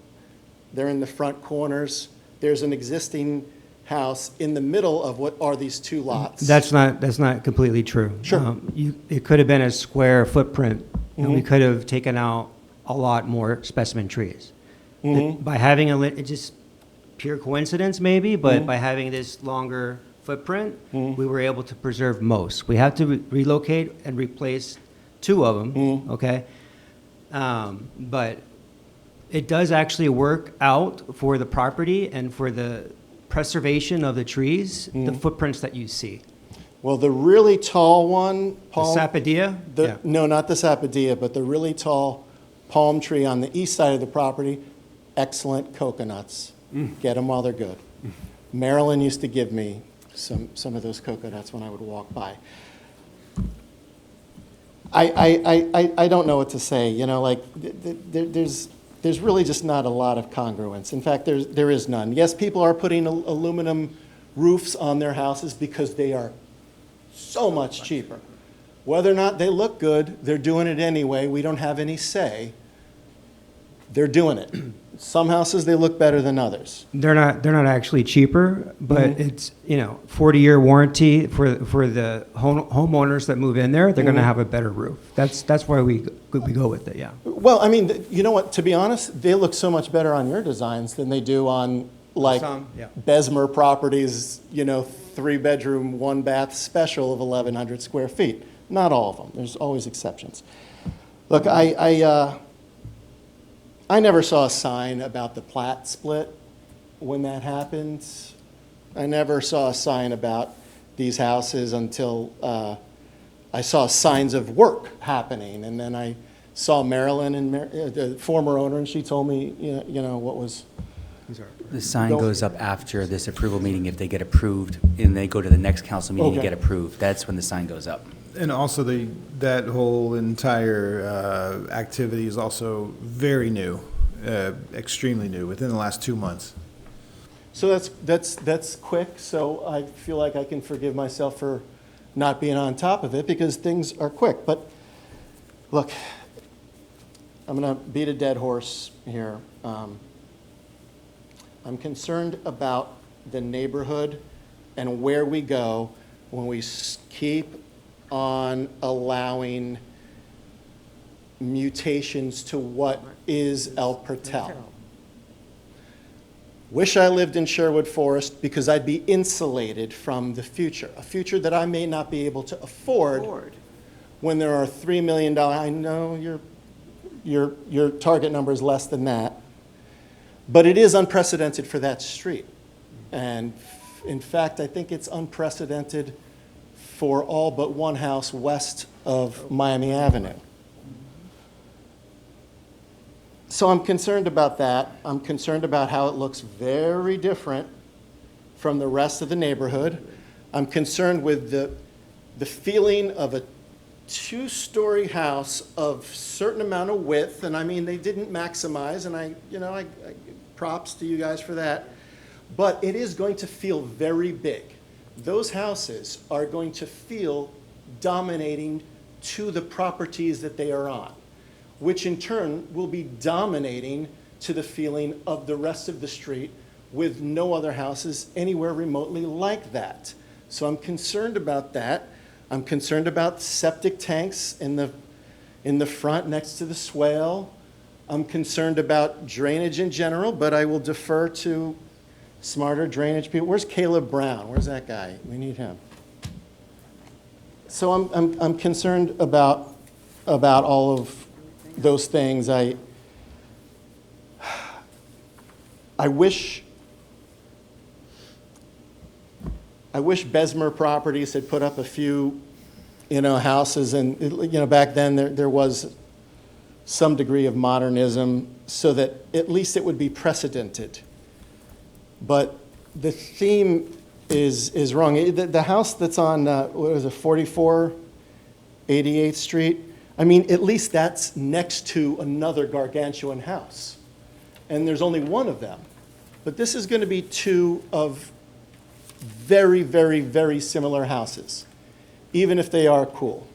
they're in the front corners. There's an existing house in the middle of what are these two lots. That's not completely true. Sure. It could have been a square footprint, and we could have taken out a lot more specimen trees. By having it's just pure coincidence maybe, but by having this longer footprint, we were able to preserve most. We have to relocate and replace two of them, okay? But it does actually work out for the property and for the preservation of the trees, the footprints that you see. Well, the really tall one, Paul. The sapodilla? No, not the sapodilla, but the really tall palm tree on the east side of the property, excellent coconuts. Get them while they're good. Marilyn used to give me some of those coconuts when I would walk by. I don't know what to say. There's really just not a lot of congruence. In fact, there is none. Yes, people are putting aluminum roofs on their houses because they are so much cheaper. Whether or not they look good, they're doing it anyway. We don't have any say. They're doing it. Some houses, they look better than others. They're not actually cheaper, but it's, 40-year warranty for the homeowners that move in there. They're going to have a better roof. That's why we go with it, yeah. Well, I mean, you know what? To be honest, they look so much better on your designs than they do on, like, Some, yeah. Besmer Properties, 3-bedroom, 1-bath special of 1,100 square feet. Not all of them. There's always exceptions. Look, I never saw a sign about the plat split when that happened. I never saw a sign about these houses until I saw signs of work happening. And then I saw Marilyn, and the former owner, and she told me, what was... The sign goes up after this approval meeting if they get approved, and they go to the next council meeting and Okay. get approved. That's when the sign goes up. And also that whole entire activity is also very new, extremely new, within the last 2 months. So that's quick, so I feel like I can forgive myself for not being on top of it because things are quick. But look, I'm going to beat a dead horse here. I'm concerned about the neighborhood and where we go when we keep on allowing mutations to what is El Portal. Wish I lived in Sherwood Forest because I'd be insulated from the future, a future that I may not be able to afford when there are $3 million. I know your target number is less than that, but it is unprecedented for that street. And in fact, I think it's unprecedented for all but one house west of Miami Avenue. So I'm concerned about that. I'm concerned about how it looks very different from the rest of the neighborhood. I'm concerned with the feeling of a 2-story house of certain amount of width, and I mean, they didn't maximize, and I props to you guys for that, but it is going to feel very big. Those houses are going to feel dominating to the properties that they are on, which in turn will be dominating to the feeling of the rest of the street with no other houses anywhere remotely like that. So I'm concerned about that. I'm concerned about septic tanks in the front next to the swale. I'm concerned about drainage in general, but I will defer to smarter drainage people. Where's Caleb Brown? Where's that guy? We need him. So I'm concerned about all of those things. I wish Besmer Properties had put up a few, houses, and back then there was some degree of modernism, so that at least it would be precedented. But the theme is wrong. The house that's on 44 88th Street. I mean, at least that's next to another gargantuan house, and there's only one of them. But this is going to be two of very, very, very similar houses, even if they are cool.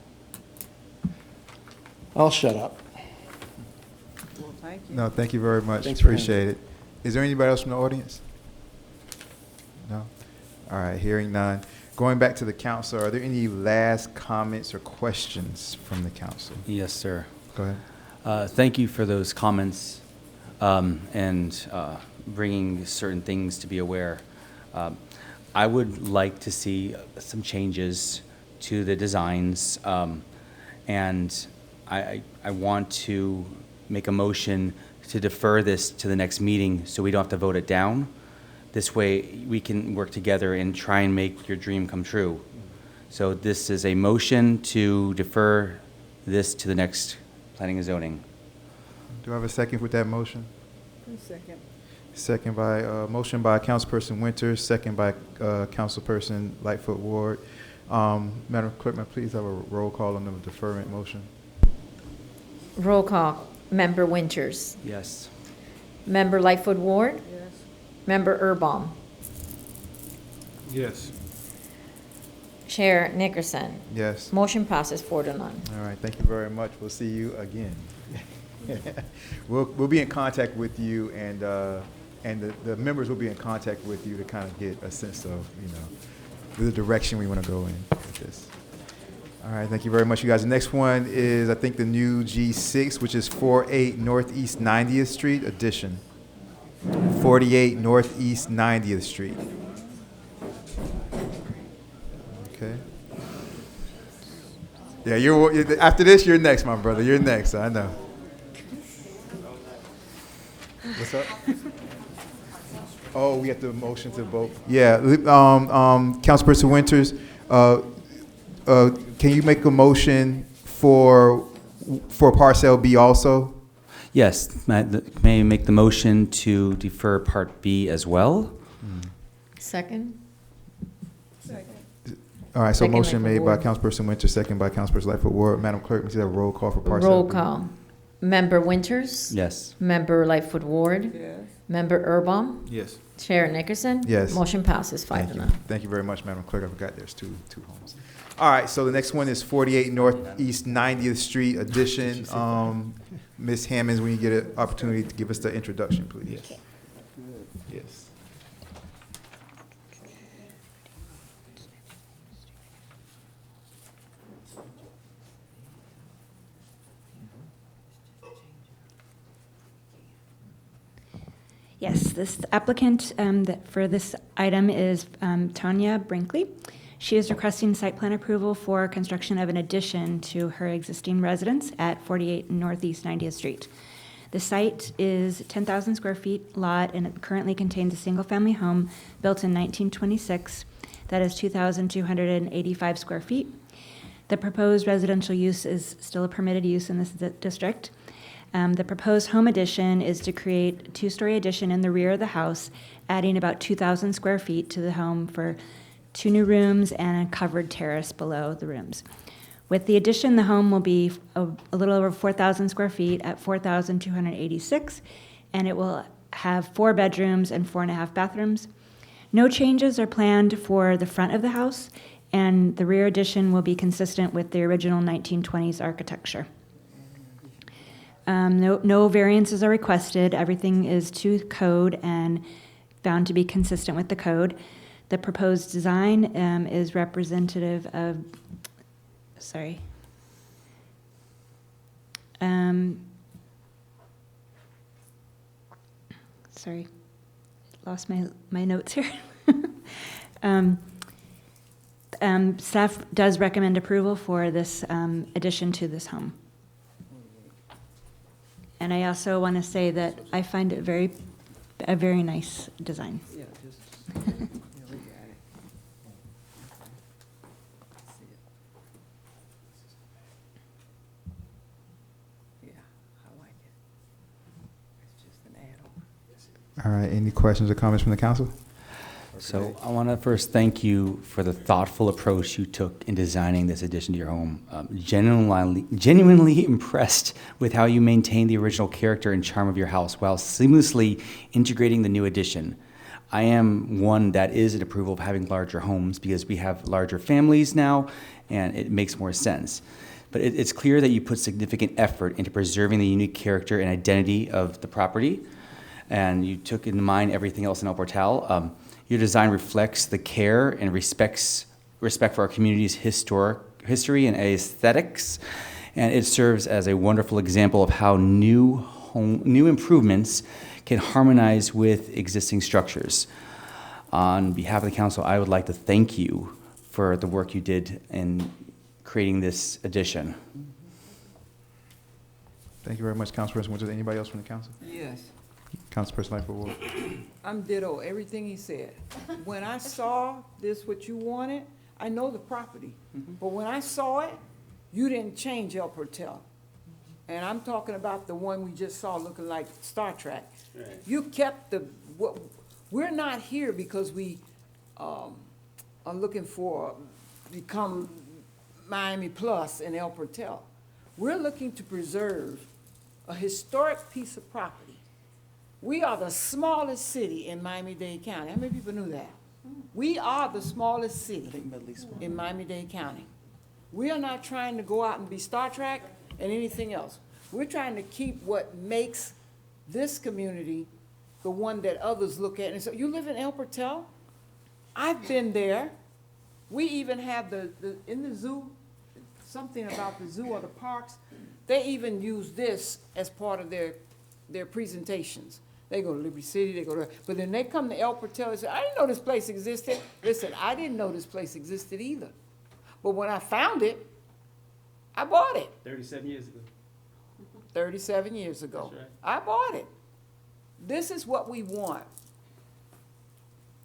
I'll shut up. Well, thank you. No, thank you very much. Thanks for Appreciate it. Is there anybody else from the audience? No? All right, hearing none. Going back to the council, are there any last comments or questions from the council? Yes, sir. Go ahead. Thank you for those comments and bringing certain things to be aware. I would like to see some changes to the designs, and I want to make a motion to defer this to the next meeting so we don't have to vote it down. This way we can work together and try and make your dream come true. So this is a motion to defer this to the next planning and zoning. Do I have a second with that motion? Second. Second by, motion by Councilperson Winters, second by Councilperson Lightfoot Ward. Madam Clerk, may I please have a roll call on the deferment motion? Roll call. Member Winters. Yes. Member Lightfoot Ward. Yes. Member Erbaum. Yes. Chair Nickerson. Yes. Motion passes 4-0. All right, thank you very much. We'll see you again. We'll be in contact with you, and the members will be in contact with you to kind of get a sense of, the direction we want to go in with this. All right, thank you very much, you guys. The next one is, I think, the new G6, which is 48 Northeast 90th Street addition. 48 Northeast 90th Street. Okay. Yeah, you're after this, you're next, my brother. You're next, I know. What's up? Oh, we have the motion to vote. Yeah, Councilperson Winters, can you make a motion for Parcel B also? Yes, may I make the motion to defer Part B as well? Second? All right, so Second, motion made by Lightfoot Councilperson Winters, second by Councilperson Lightfoot Ward. Madam Clerk, please have a roll call for Parcel Roll B. call. Member Winters? Yes. Member Lightfoot Ward? Yes. Member Erbaum? Yes. Chair Nickerson? Yes. Motion passes 5-0. Thank you very much, Madam Clerk. I forgot there's two homes. All right, so the next one is 48 Northeast 90th Street addition. Ms. Hammonds, when you get an opportunity to give us the introduction, please. Okay. Yes. Yes, this applicant for this item is Tanya Brinkley. She is requesting site plan approval for construction of an addition to her existing residence at 48 Northeast 90th Street. The site is 10,000 square feet lot, and it currently contains a single-family home built in 1926 that is 2,285 square feet. The proposed residential use is still a permitted use in this district. The proposed home addition is to create a two-story addition in the rear of the house, adding about 2,000 square feet to the home for 2 new rooms and a covered terrace below the rooms. With the addition, the home will be a little over 4,000 square feet at 4,286, and it will have 4 bedrooms and 4.5 bathrooms. No changes are planned for the front of the house, and the rear addition will be consistent with the original 1920s architecture. No variances are requested. Everything is to code and found to be consistent with the code. The proposed design is representative of, sorry. Sorry, lost my notes here. Staff does recommend approval for this addition to this home. And I also want to say that I find it a very nice design. Yeah, just, yeah, we got it. See it. Yeah, I like it. It's just an add-on. All right, any questions or comments from the council? So I want to first thank you for the thoughtful approach you took in designing this addition to your home. Genuinely impressed with how you maintained the original character and charm of your house while seamlessly integrating the new addition. I am one that is in approval of having larger homes because we have larger families now and it makes more sense. But it's clear that you put significant effort into preserving the unique character and identity of the property, and you took into mind everything else in El Portal. Your design reflects the care and respect for our community's history and aesthetics, and it serves as a wonderful example of how new improvements can harmonize with existing structures. On behalf of the council, I would like to thank you for the work you did in creating this addition. Thank you very much, Councilperson Winters. Anybody else from the council? Yes. Councilperson Lightfoot Ward. I'm ditto everything he said. When I saw this, what you wanted, I know the property. But when I saw it, you didn't change El Portal. And I'm talking about the one we just saw looking like Star Trek. Right. You kept we're not here because we are looking for become Miami Plus in El Portal. We're looking to preserve a historic piece of property. We are the smallest city in Miami-Dade County. How many people knew that? We are the smallest city in Miami-Dade County. We are not trying to go out and be Star Trek and anything else. We're trying to keep what makes this community the one that others look at and say, you live in El Portal? I've been there. We even have in the zoo, something about the zoo or the parks, they even use this as part of their presentations. They go to Liberty City, they go to, but then they come to El Portal and say, I didn't know this place existed. Listen, I didn't know this place existed either. But when I found it, I bought it. 37 years ago. 37 years ago. That's right. I bought it. This is what we want.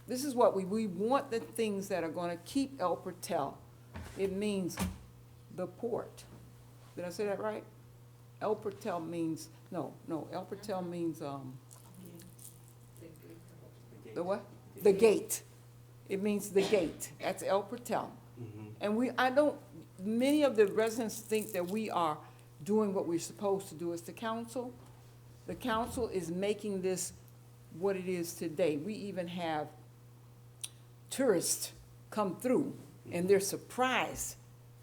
This is what we want, the things that are going to keep El Portal. It means the port. Did I say that right? El Portal means, no, El Portal means, the what? The gate. It means the gate. That's El Portal. And many of the residents think that we are doing what we're supposed to do as the council. The council is making this what it is today. We even have tourists come through, and they're surprised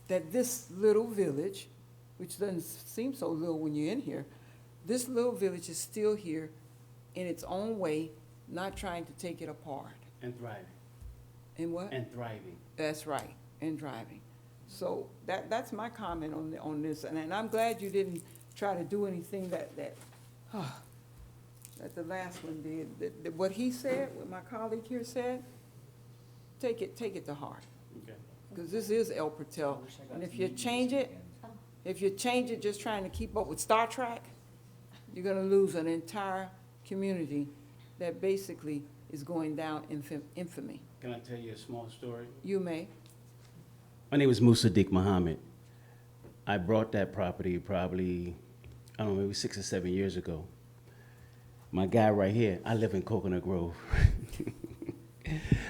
that this little village, which doesn't seem so little when you're in here, this little village is still here in its own way, not trying to take it apart. And thriving. And what? And thriving. That's right, and driving. So that's my comment on this, and I'm glad you didn't try to do anything that the last one did. What he said, what my colleague here said, take it to heart. Okay. Because this is El Portal, and if you change it just trying to keep up with Star Trek, you're gonna lose an entire community that basically is going down infamy. Can I tell you a small story? You may. My name is Musaddiq Muhammad. I bought that property probably, I don't know, maybe 6 or 7 years ago. My guy right here, I live in Coconut Grove.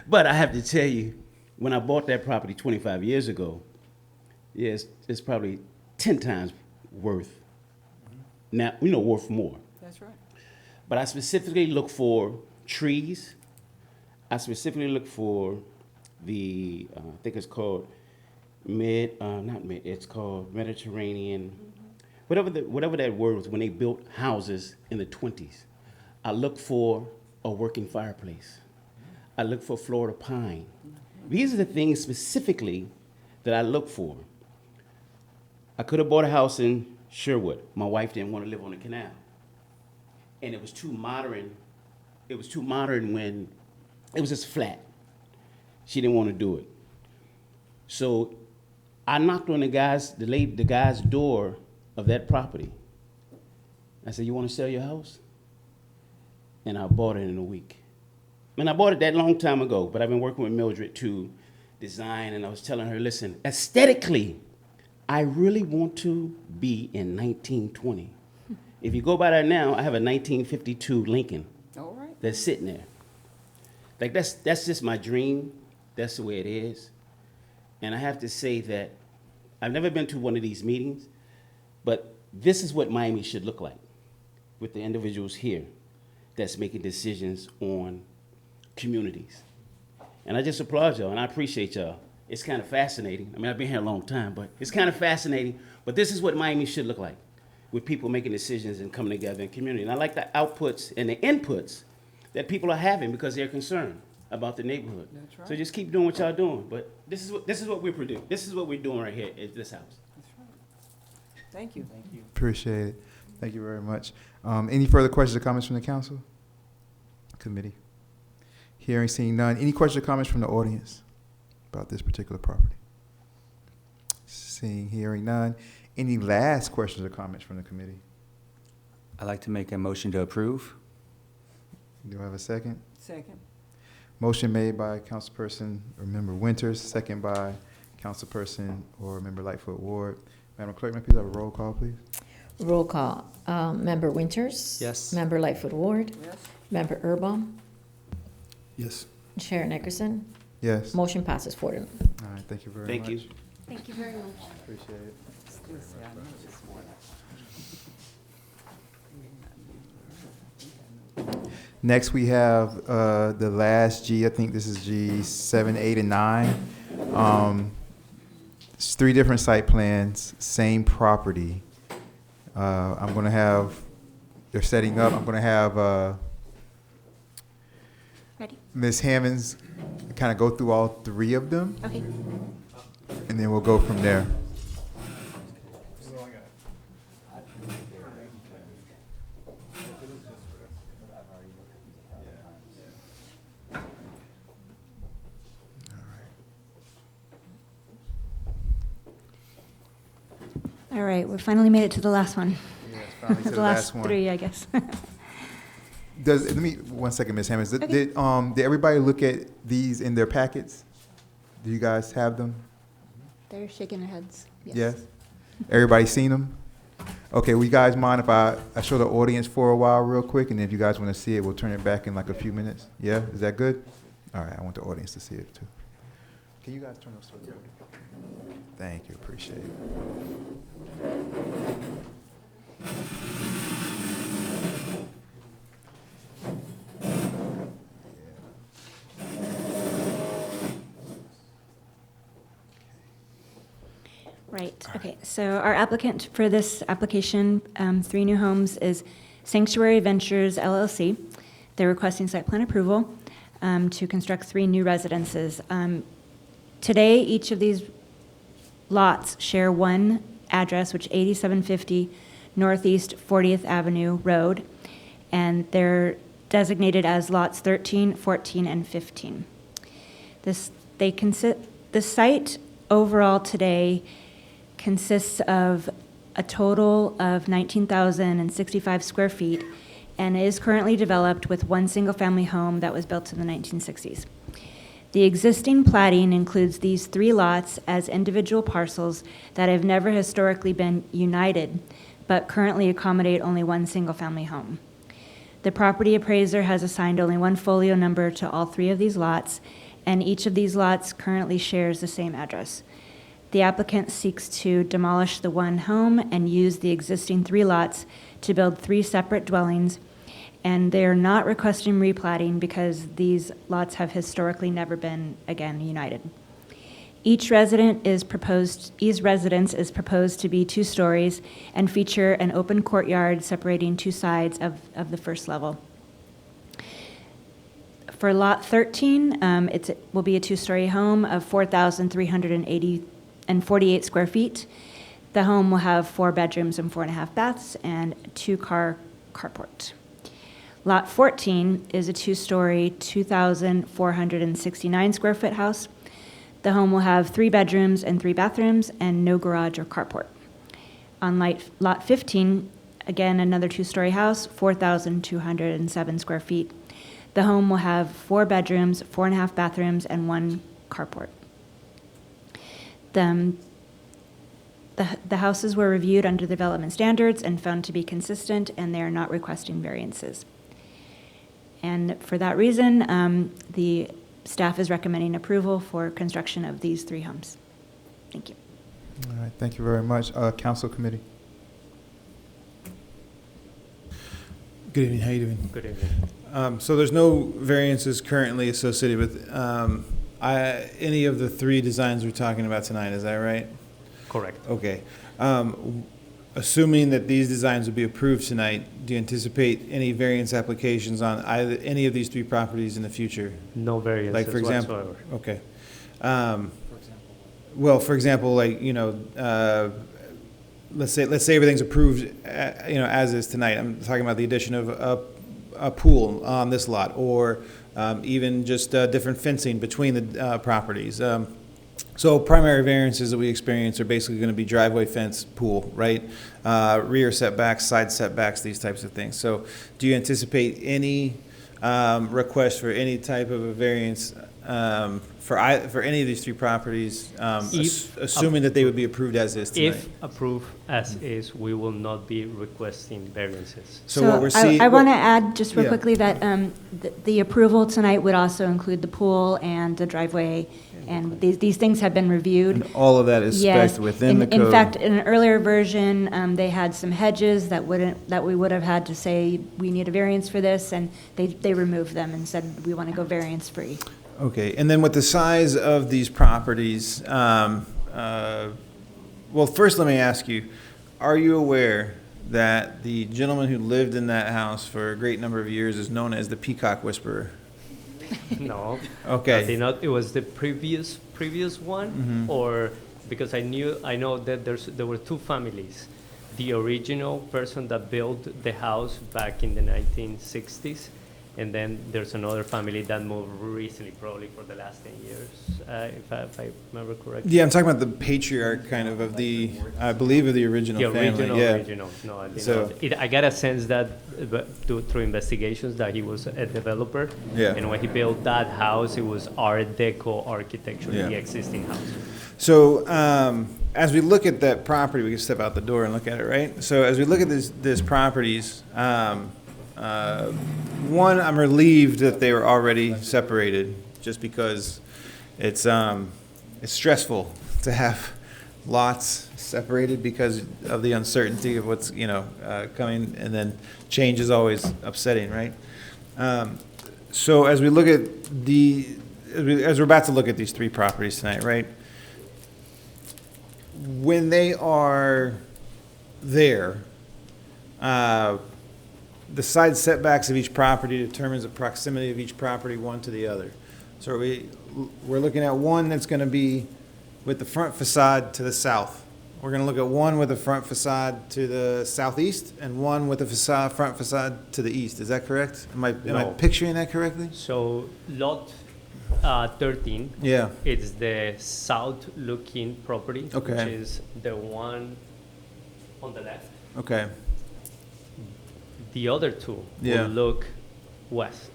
But I have to tell you, when I bought that property 25 years ago, yes, it's probably 10 times worth. Now, worth more. That's right. But I specifically look for trees. I specifically look for the, I think it's called it's called Mediterranean, whatever that word was when they built houses in the 20s. I look for a working fireplace. I look for Florida pine. These are the things specifically that I look for. I could have bought a house in Sherwood. My wife didn't want to live on the canal. And it was too modern. It was too modern when it was just flat. She didn't want to do it. So I knocked on the guy's door of that property. I said, you want to sell your house? And I bought it in a week. And I bought it that long time ago, but I've been working with Mildred to design, and I was telling her, listen, aesthetically, I really want to be in 1920. If you go by there now, I have a 1952 Lincoln. All right. That's sitting there. Like that's just my dream. That's the way it is. And I have to say that I've never been to one of these meetings, but this is what Miami should look like with the individuals here that's making decisions on communities. And I just applaud y'all, and I appreciate y'all. It's kind of fascinating. I mean, I've been here a long time, but it's kind of fascinating. But this is what Miami should look like, with people making decisions and coming together in community. And I like the outputs and the inputs that people are having because they're concerned about the neighborhood. That's right. So just keep doing what y'all doing. But this is what we produce. This is what we're doing right here at this house. That's right. Thank you. Thank you. Appreciate it. Thank you very much. Any further questions or comments from the council? Committee? Hearing, seeing none. Any questions or comments from the audience about this particular property? Seeing, hearing none. Any last questions or comments from the committee? I'd like to make a motion to approve. Do I have a second? Second. Motion made by Councilperson or Member Winters, second by Councilperson or Member Lightfoot Ward. Madam Clerk, may I please have a roll call, please? Roll call. Member Winters? Yes. Member Lightfoot Ward? Yes. Member Erbaum? Yes. Chair Nickerson? Yes. Motion passes 4-0. All right, thank you very Thank much. you. Thank you very much. Appreciate it. Listen, I know this one. Next, we have the last G. I think this is G 7, 8, and 9. It's 3 different site plans, same property. I'm going to have, they're setting up. I'm going to have Ready? Ms. Hammonds kind of go through all 3 of them. Okay. And then we'll go from there. All right, we finally made it to the last one. Yeah, it's finally to The the last last one. 3, I guess. Let me, 1 second, Ms. Hammonds. Did everybody look at these in their packets? Do you guys have them? They're shaking their heads. Yes. Everybody seen them? Okay, will you guys mind if I show the audience for a while real quick, and if you guys want to see it, we'll turn it back in like a few minutes? Yeah, is that good? All right, I want the audience to see it too. Can you guys turn those to the audience? Thank you, appreciate it. Right, okay, so our applicant for this application, 3 New Homes, is Sanctuary Ventures LLC. They're requesting site plan approval to construct 3 new residences. Today, each of these lots share one address, which is 8750 Northeast 40th Avenue Road, and they're designated as lots 13, 14, and 15. The site overall today consists of a total of 19,065 square feet and is currently developed with 1 single-family home that was built in the 1960s. The existing plating includes these 3 lots as individual parcels that have never historically been united, but currently accommodate only 1 single-family home. The property appraiser has assigned only 1 folio number to all 3 of these lots, and each of these lots currently shares the same address. The applicant seeks to demolish the 1 home and use the existing 3 lots to build 3 separate dwellings, and they are not requesting replatting because these lots have historically never been, again, united. Each residence is proposed to be 2 stories and feature an open courtyard separating 2 sides of the first level. For lot 13, it will be a 2-story home of 4,348 square feet. The home will have 4 bedrooms and 4.5 baths and 2-car carport. Lot 14 is a 2-story, 2,469 square foot house. The home will have 3 bedrooms and 3 bathrooms and no garage or carport. On lot 15, again, another 2-story house, 4,207 square feet. The home will have 4 bedrooms, 4.5 bathrooms, and 1 carport. The houses were reviewed under development standards and found to be consistent, and they are not requesting variances. And for that reason, the staff is recommending approval for construction of these 3 homes. Thank you. All right, thank you very much. Council committee. Good evening, how you doing? Good evening. So there's no variances currently associated with any of the 3 designs we're talking about tonight, is that right? Correct. Okay. Assuming that these designs will be approved tonight, do you anticipate any variance applications on any of these 3 properties in the future? No variances Like, for example, whatsoever. okay. Well, for example, like, let's say everything's approved, as is tonight. I'm talking about the addition of a pool on this lot, or even just different fencing between the properties. So primary variances that we experience are basically going to be driveway, fence, pool, right? Rear setbacks, side setbacks, these types of things. So do you anticipate any request for any type of a variance for any of these three properties, If assuming that they would be approved as is tonight? If approved as is, we will not be requesting variances. So what we're I seeing. want to add just real Yeah. quickly that the approval tonight would also include the pool and the driveway, and these things have been reviewed. And all of that is Yes. spec'd within the code. In fact, in an earlier version, they had some hedges that we would have had to say, we need a variance for this, and they removed them and said, we want to go variance-free. Okay, and then with the size of these properties, well, first let me ask you, are you aware that the gentleman who lived in that house for a great number of years is known as the Peacock Whisperer? No. Okay. I did not. It was the previous one, Mhm. or because I know that there were two families. The original person that built the house back in the 1960s, and then there's another family that moved recently, probably for the last 10 years, if I remember correctly. Yeah, I'm talking about the patriarch kind of the, I believe, of the original The family. Yeah. original. No, I did So- not. I got a sense that through investigations that he was a developer. Yeah. And when he built that house, it was Art Deco architecture, Yeah. the existing house. So as we look at that property, we can step out the door and look at it, right? So as we look at this properties, one, I'm relieved that they were already separated, just because it's stressful to have lots separated because of the uncertainty of what's coming, and then change is always upsetting, right? So as we look at as we're about to look at these three properties tonight, right? When they are there, the side setbacks of each property determines the proximity of each property one to the other. So we're looking at one that's going to be with the front facade to the south. We're going to look at one with the front facade to the southeast and one with the front facade to the east. Is that correct? Am I No. picturing that correctly? So lot 13. Yeah. It's the south-looking property, Okay. which is the one on the left. Okay. The other two Yeah. will look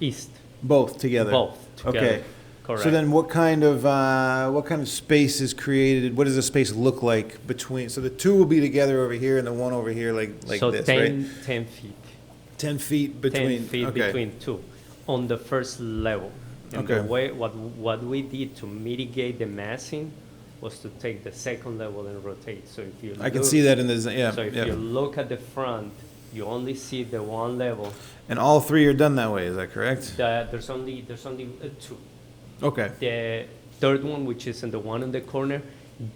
east. Both together? Both together. Okay. Correct. So then what kind of space is created? What does the space look like between, so the two will be together over here and the one over here like so this, 10, right? 10 feet. 10 feet between. 10 feet okay. between two on the first level. And Okay. the way, what we did to mitigate the massing was to take the second level and rotate. So if you I can look- see that in the, yeah. So if yeah. you look at the front, you only see the one level. And all three are done that way, is that correct? There's only two. Okay. The third one, which is in the one in the corner,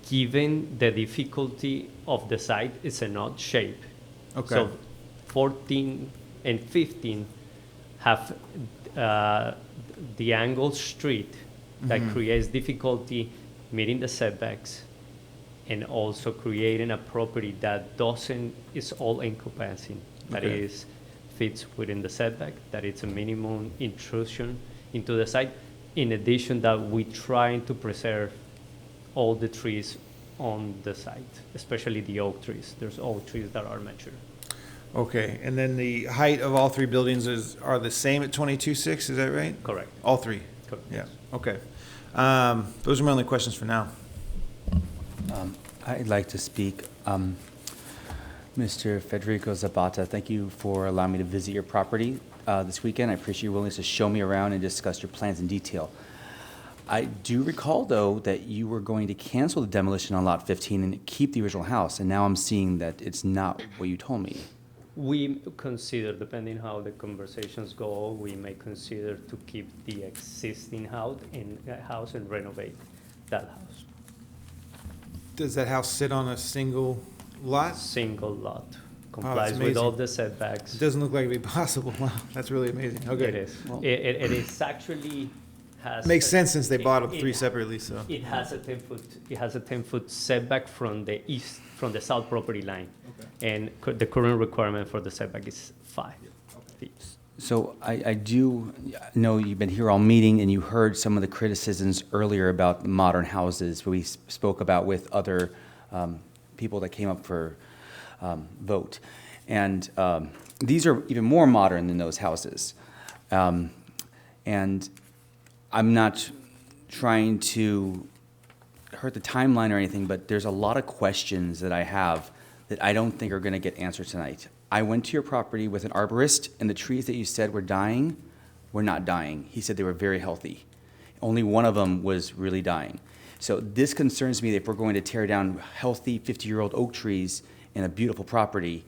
given the difficulty of the site, it's an odd shape. Okay. So 14 and 15 have the angled street that Mhm. creates difficulty meeting the setbacks and also creating a property that is all encompassing, that Okay. is fits within the setback, that it's a minimum intrusion into the site. In addition, that we trying to preserve all the trees on the site, especially the oak trees. There's oak trees that are mature. Okay, and then the height of all three buildings are the same at 22.6, is that right? Correct. All three? Correct. Yeah, okay. Those are my only questions for now. I'd like to speak. Mr. Federico Zapata, thank you for allowing me to visit your property this weekend. I appreciate your willingness to show me around and discuss your plans in detail. I do recall, though, that you were going to cancel the demolition on Lot 15 and keep the original house, and now I'm seeing that it's not what you told me. We consider, depending how the conversations go, we may consider to keep the existing house and renovate that house. Does that house sit on a single lot? Single lot. Wow, Complies that's with all amazing. the setbacks. It doesn't look like it'd be possible. Wow, that's really amazing. Okay. It is. It is actually has. Makes sense since they bought it- three it- separately, so. It has a 10-foot setback from the south property line. And the current requirement for the setback is 5 feet. So I do know you've been here all meeting, and you heard some of the criticisms earlier about modern houses we spoke about with other people that came up for vote. And these are even more modern than those houses. And I'm not trying to hurt the timeline or anything, but there's a lot of questions that I have that I don't think are going to get answered tonight. I went to your property with an arborist, and the trees that you said were dying were not dying. He said they were very healthy. Only one of them was really dying. So this concerns me that if we're going to tear down healthy 50-year-old oak trees in a beautiful property,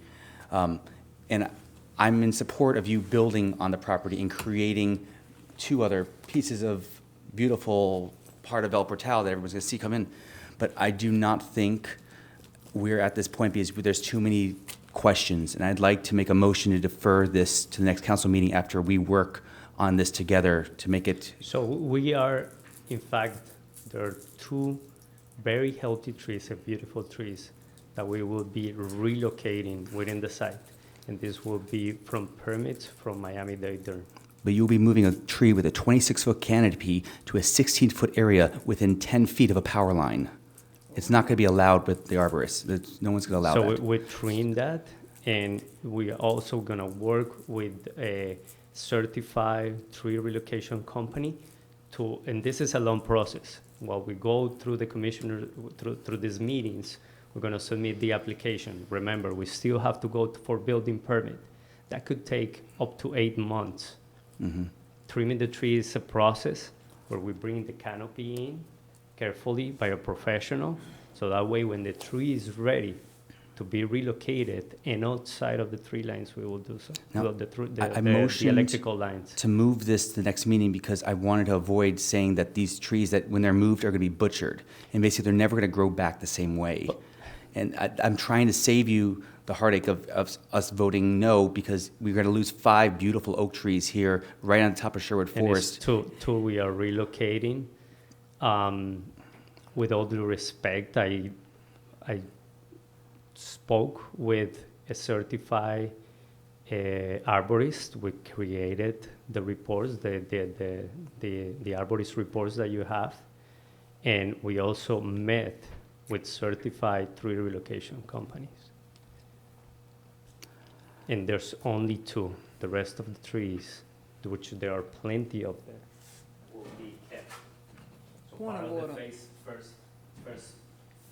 and I'm in support of you building on the property and creating 2 other pieces of beautiful part of El Portal that everyone's going to see come in. But I do not think we're at this point because there's too many questions. And I'd like to make a motion to defer this to the next council meeting after we work on this together to make it. So we are, in fact, there are 2 very healthy trees and beautiful trees that we will be relocating within the site. And this will be from permits from Miami-Dade Derm. But you'll be moving a tree with a 26-foot canopy to a 16-foot area within 10 feet of a power line. It's not going to be allowed with the arborist. No one's going to allow that. So we're treating that, and we're also going to work with a certified tree relocation company and this is a long process. While we go through the commissioner, through these meetings, we're going to submit the application. Remember, we still have to go for building permit. That could take up to 8 months. Mm-hmm. Trimming the tree is a process where we bring the canopy in carefully by a professional, so that way when the tree is ready to be relocated and outside of the tree lines, we will do so. Now, I the motioned electrical lines. to move this to the next meeting because I wanted to avoid saying that these trees that when they're moved are going to be butchered, and basically they're never going to grow back the same way. And I'm trying to save you the heartache of us voting no, because we're going to lose 5 beautiful oak trees here right on top of Sherwood Forest. And it's two we are relocating. With all due respect, I spoke with a certified arborist. We created the reports, the arborist reports that you have, and we also met with certified tree relocation companies. And there's only 2. The rest of the trees, which there are plenty of them, will be kept. So part of the first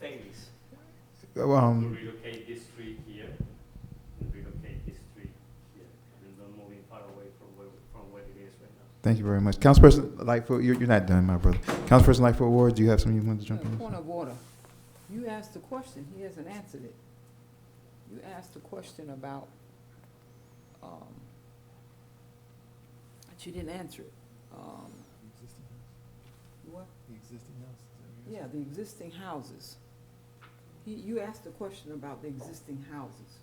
phase, to relocate this tree here, and relocate this tree here, and not moving far away from where it is right now. Thank you very much. Councilperson Lightfoot, you're not done, my brother. Councilperson Lightfoot Ward, do you have something you want to jump in? Point of order. You asked a question, he hasn't answered it. You asked a question about, but you didn't answer it. What? The existing houses. Yeah, the existing houses. You asked a question about the existing houses.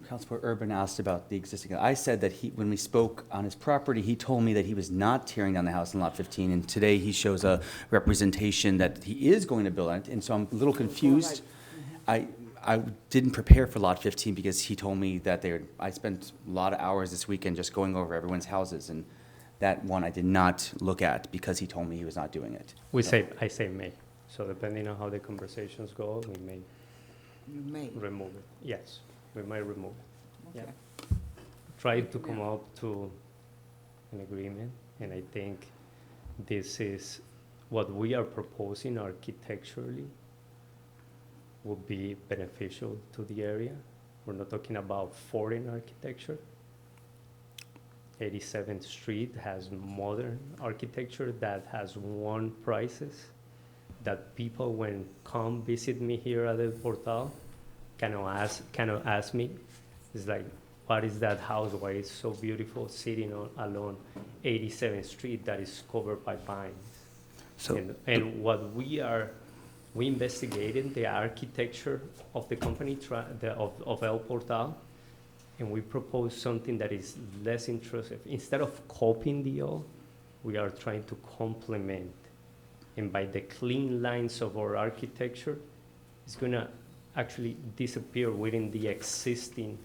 Councilor Urban asked about the existing. I said that when we spoke on his property, he told me that he was not tearing down the house in Lot 15, and today he shows a representation that he is going to build on it, and so I'm a little confused. I didn't prepare for Lot 15 because he told me that I spent a lot of hours this weekend just going over everyone's houses, and that one I did not look at because he told me he was not doing it. I say may. So depending on how the conversations go, we may. You may. Remove it. Yes, we might remove it. Okay. Yeah. Try to come up to an agreement, and I think this is what we are proposing architecturally would be beneficial to the area. We're not talking about foreign architecture. 87th Street has modern architecture that has won prizes, that people when come visit me here at El Portal kind of ask me, it's like, what is that house? Why it's so beautiful sitting along 87th Street that is covered by pines? So and what we investigated the architecture of the company of El Portal, and we propose something that is less intrusive. Instead of copying the old, we are trying to complement. And by the clean lines of our architecture, it's going to actually disappear within the existing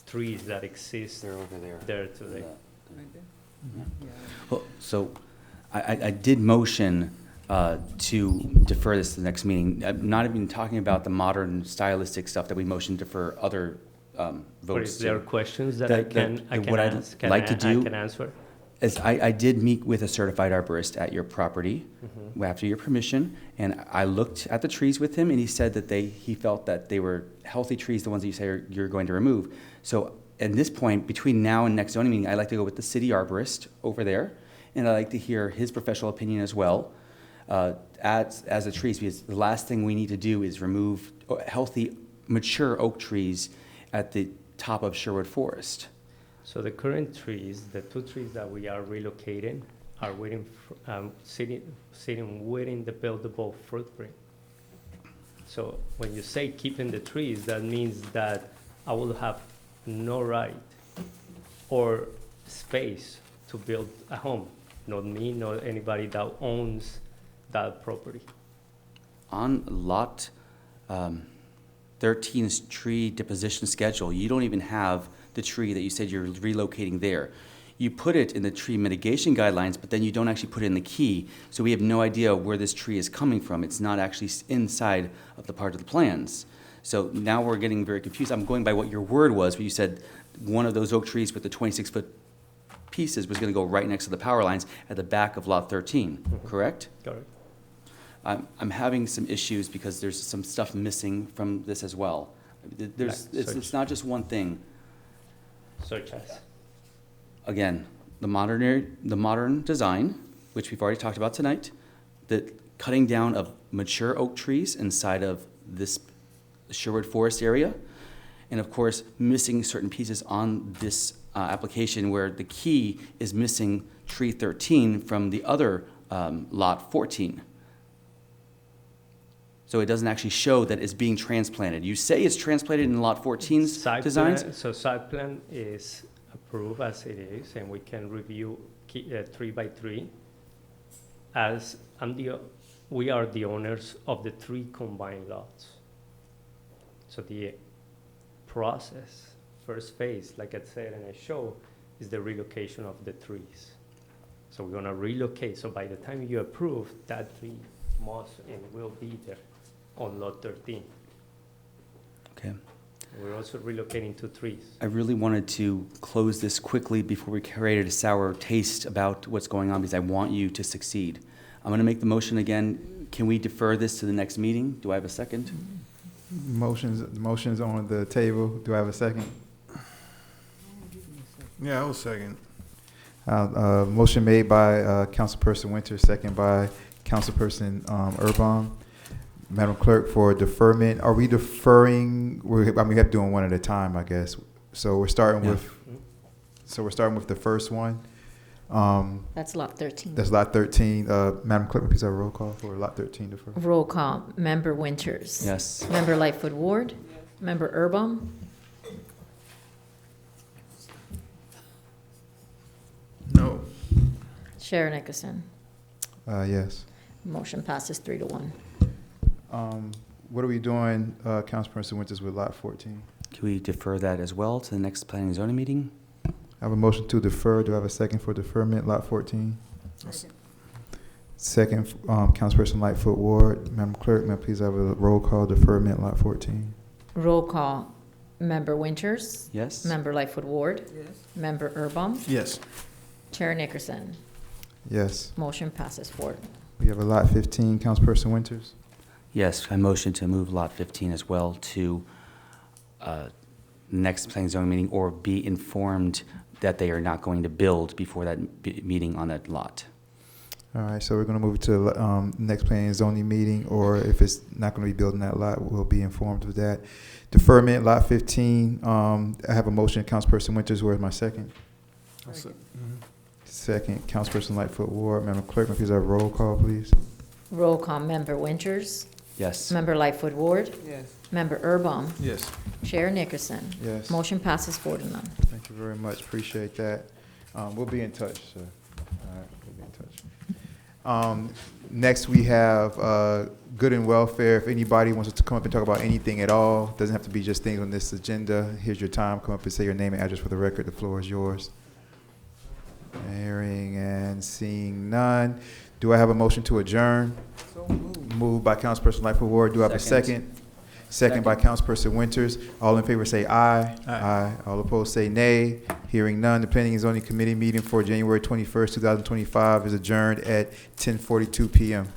trees that exist. They're over there. There today. Right there? Yeah. Well, so I did motion to defer this to the next meeting. I'm not even talking about the modern stylistic stuff that we motioned to defer other votes. But is there questions that I can what ask? I'd like to do I can answer? as I did meet with a certified arborist at your property after your permission, and I looked at the trees with him, and he said that he felt that they were healthy trees, the ones that you say you're going to remove. So at this point, between now and next zoning meeting, I'd like to go with the city arborist over there, and I'd like to hear his professional opinion as well, as the trees, because the last thing we need to do is remove healthy, mature oak trees at the top of Sherwood Forest. So the current trees, the 2 trees that we are relocating, are sitting within the buildable footprint. So when you say keeping the trees, that means that I will have no right or space to build a home. Not me, not anybody that owns that property. On lot 13's tree deposition schedule, you don't even have the tree that you said you're relocating there. You put it in the tree mitigation guidelines, but then you don't actually put it in the key, so we have no idea where this tree is coming from. It's not actually inside of the part of the plans. So now we're getting very confused. I'm going by what your word was, but you said one of those oak trees with the 26-foot pieces was going to go right next to the power lines at the back of lot 13, correct? Correct. I'm having some issues because there's some stuff missing from this as well. It's not just one thing. Such as? Again, the modern design, which we've already talked about tonight, the cutting down of mature oak trees inside of this Sherwood Forest area, and of course, missing certain pieces on this application where the key is missing tree 13 from the other lot 14. So it doesn't actually show that it's being transplanted. You say it's transplanted in lot 14's designs? So site plan is approved as it is, and we can review 3 by 3. As we are the owners of the 3 combined lots. So the process, first phase, like I said and I show, is the relocation of the trees. So we're gonna relocate. So by the time you approve, that tree must and will be there on lot 13. Okay. We're also relocating 2 trees. I really wanted to close this quickly before we created a sour taste about what's going on because I want you to succeed. I'm going to make the motion again. Can we defer this to the next meeting? Do I have a second? Motion's on the table. Do I have a second? Yeah, I will second. Motion made by Councilperson Winters, second by Councilperson Urban. Madam Clerk, for deferment, are we deferring? We have to do them one at a time, I guess. So we're starting with. So we're starting with the first one. That's lot 13. That's lot 13. Madam Clerk, please have a roll call for lot 13 defer. Roll call. Member Winters. Yes. Member Lightfoot Ward. Member Urban. No. Chair Nickerson. Yes. Motion passes 3-1. What are we doing, Councilperson Winters, with lot 14? Can we defer that as well to the next planning and zoning meeting? I have a motion to defer. Do I have a second for deferment, lot 14? Second, Councilperson Lightfoot Ward. Madam Clerk, may I please have a roll call deferment, lot 14? Roll call. Member Winters. Yes. Member Lightfoot Ward. Yes. Member Urban. Yes. Chair Nickerson. Yes. Motion passes 4. We have a lot 15, Councilperson Winters. Yes, I motion to move lot 15 as well to next planning and zoning meeting, or be informed that they are not going to build before that meeting on that lot. All right, so we're going to move to next planning and zoning meeting, or if it's not going to be building that lot, we'll be informed of that. Deferment, lot 15. I have a motion, Councilperson Winters. Where's my second? Second, Councilperson Lightfoot Ward. Madam Clerk, please have a roll call, please. Roll call. Member Winters. Yes. Member Lightfoot Ward. Yes. Member Urban. Yes. Chair Nickerson. Yes. Motion passes 4-0. Thank you very much. Appreciate that. We'll be in touch, sir. All right, we'll be in touch. Next, we have good and welfare. If anybody wants to come up and talk about anything at all, doesn't have to be just things on this agenda. Here's your time. Come up and say your name and address for the record. The floor is yours. Hearing and seeing none. Do I have a motion to adjourn? So moved. Moved by Councilperson Lightfoot Ward. Do I have a second? second by Councilperson Winters. All in favor say aye. Aye. All opposed say nay. Hearing none, the Planning and Zoning Committee meeting for January 21st, 2025 is adjourned at 10:42 p.m.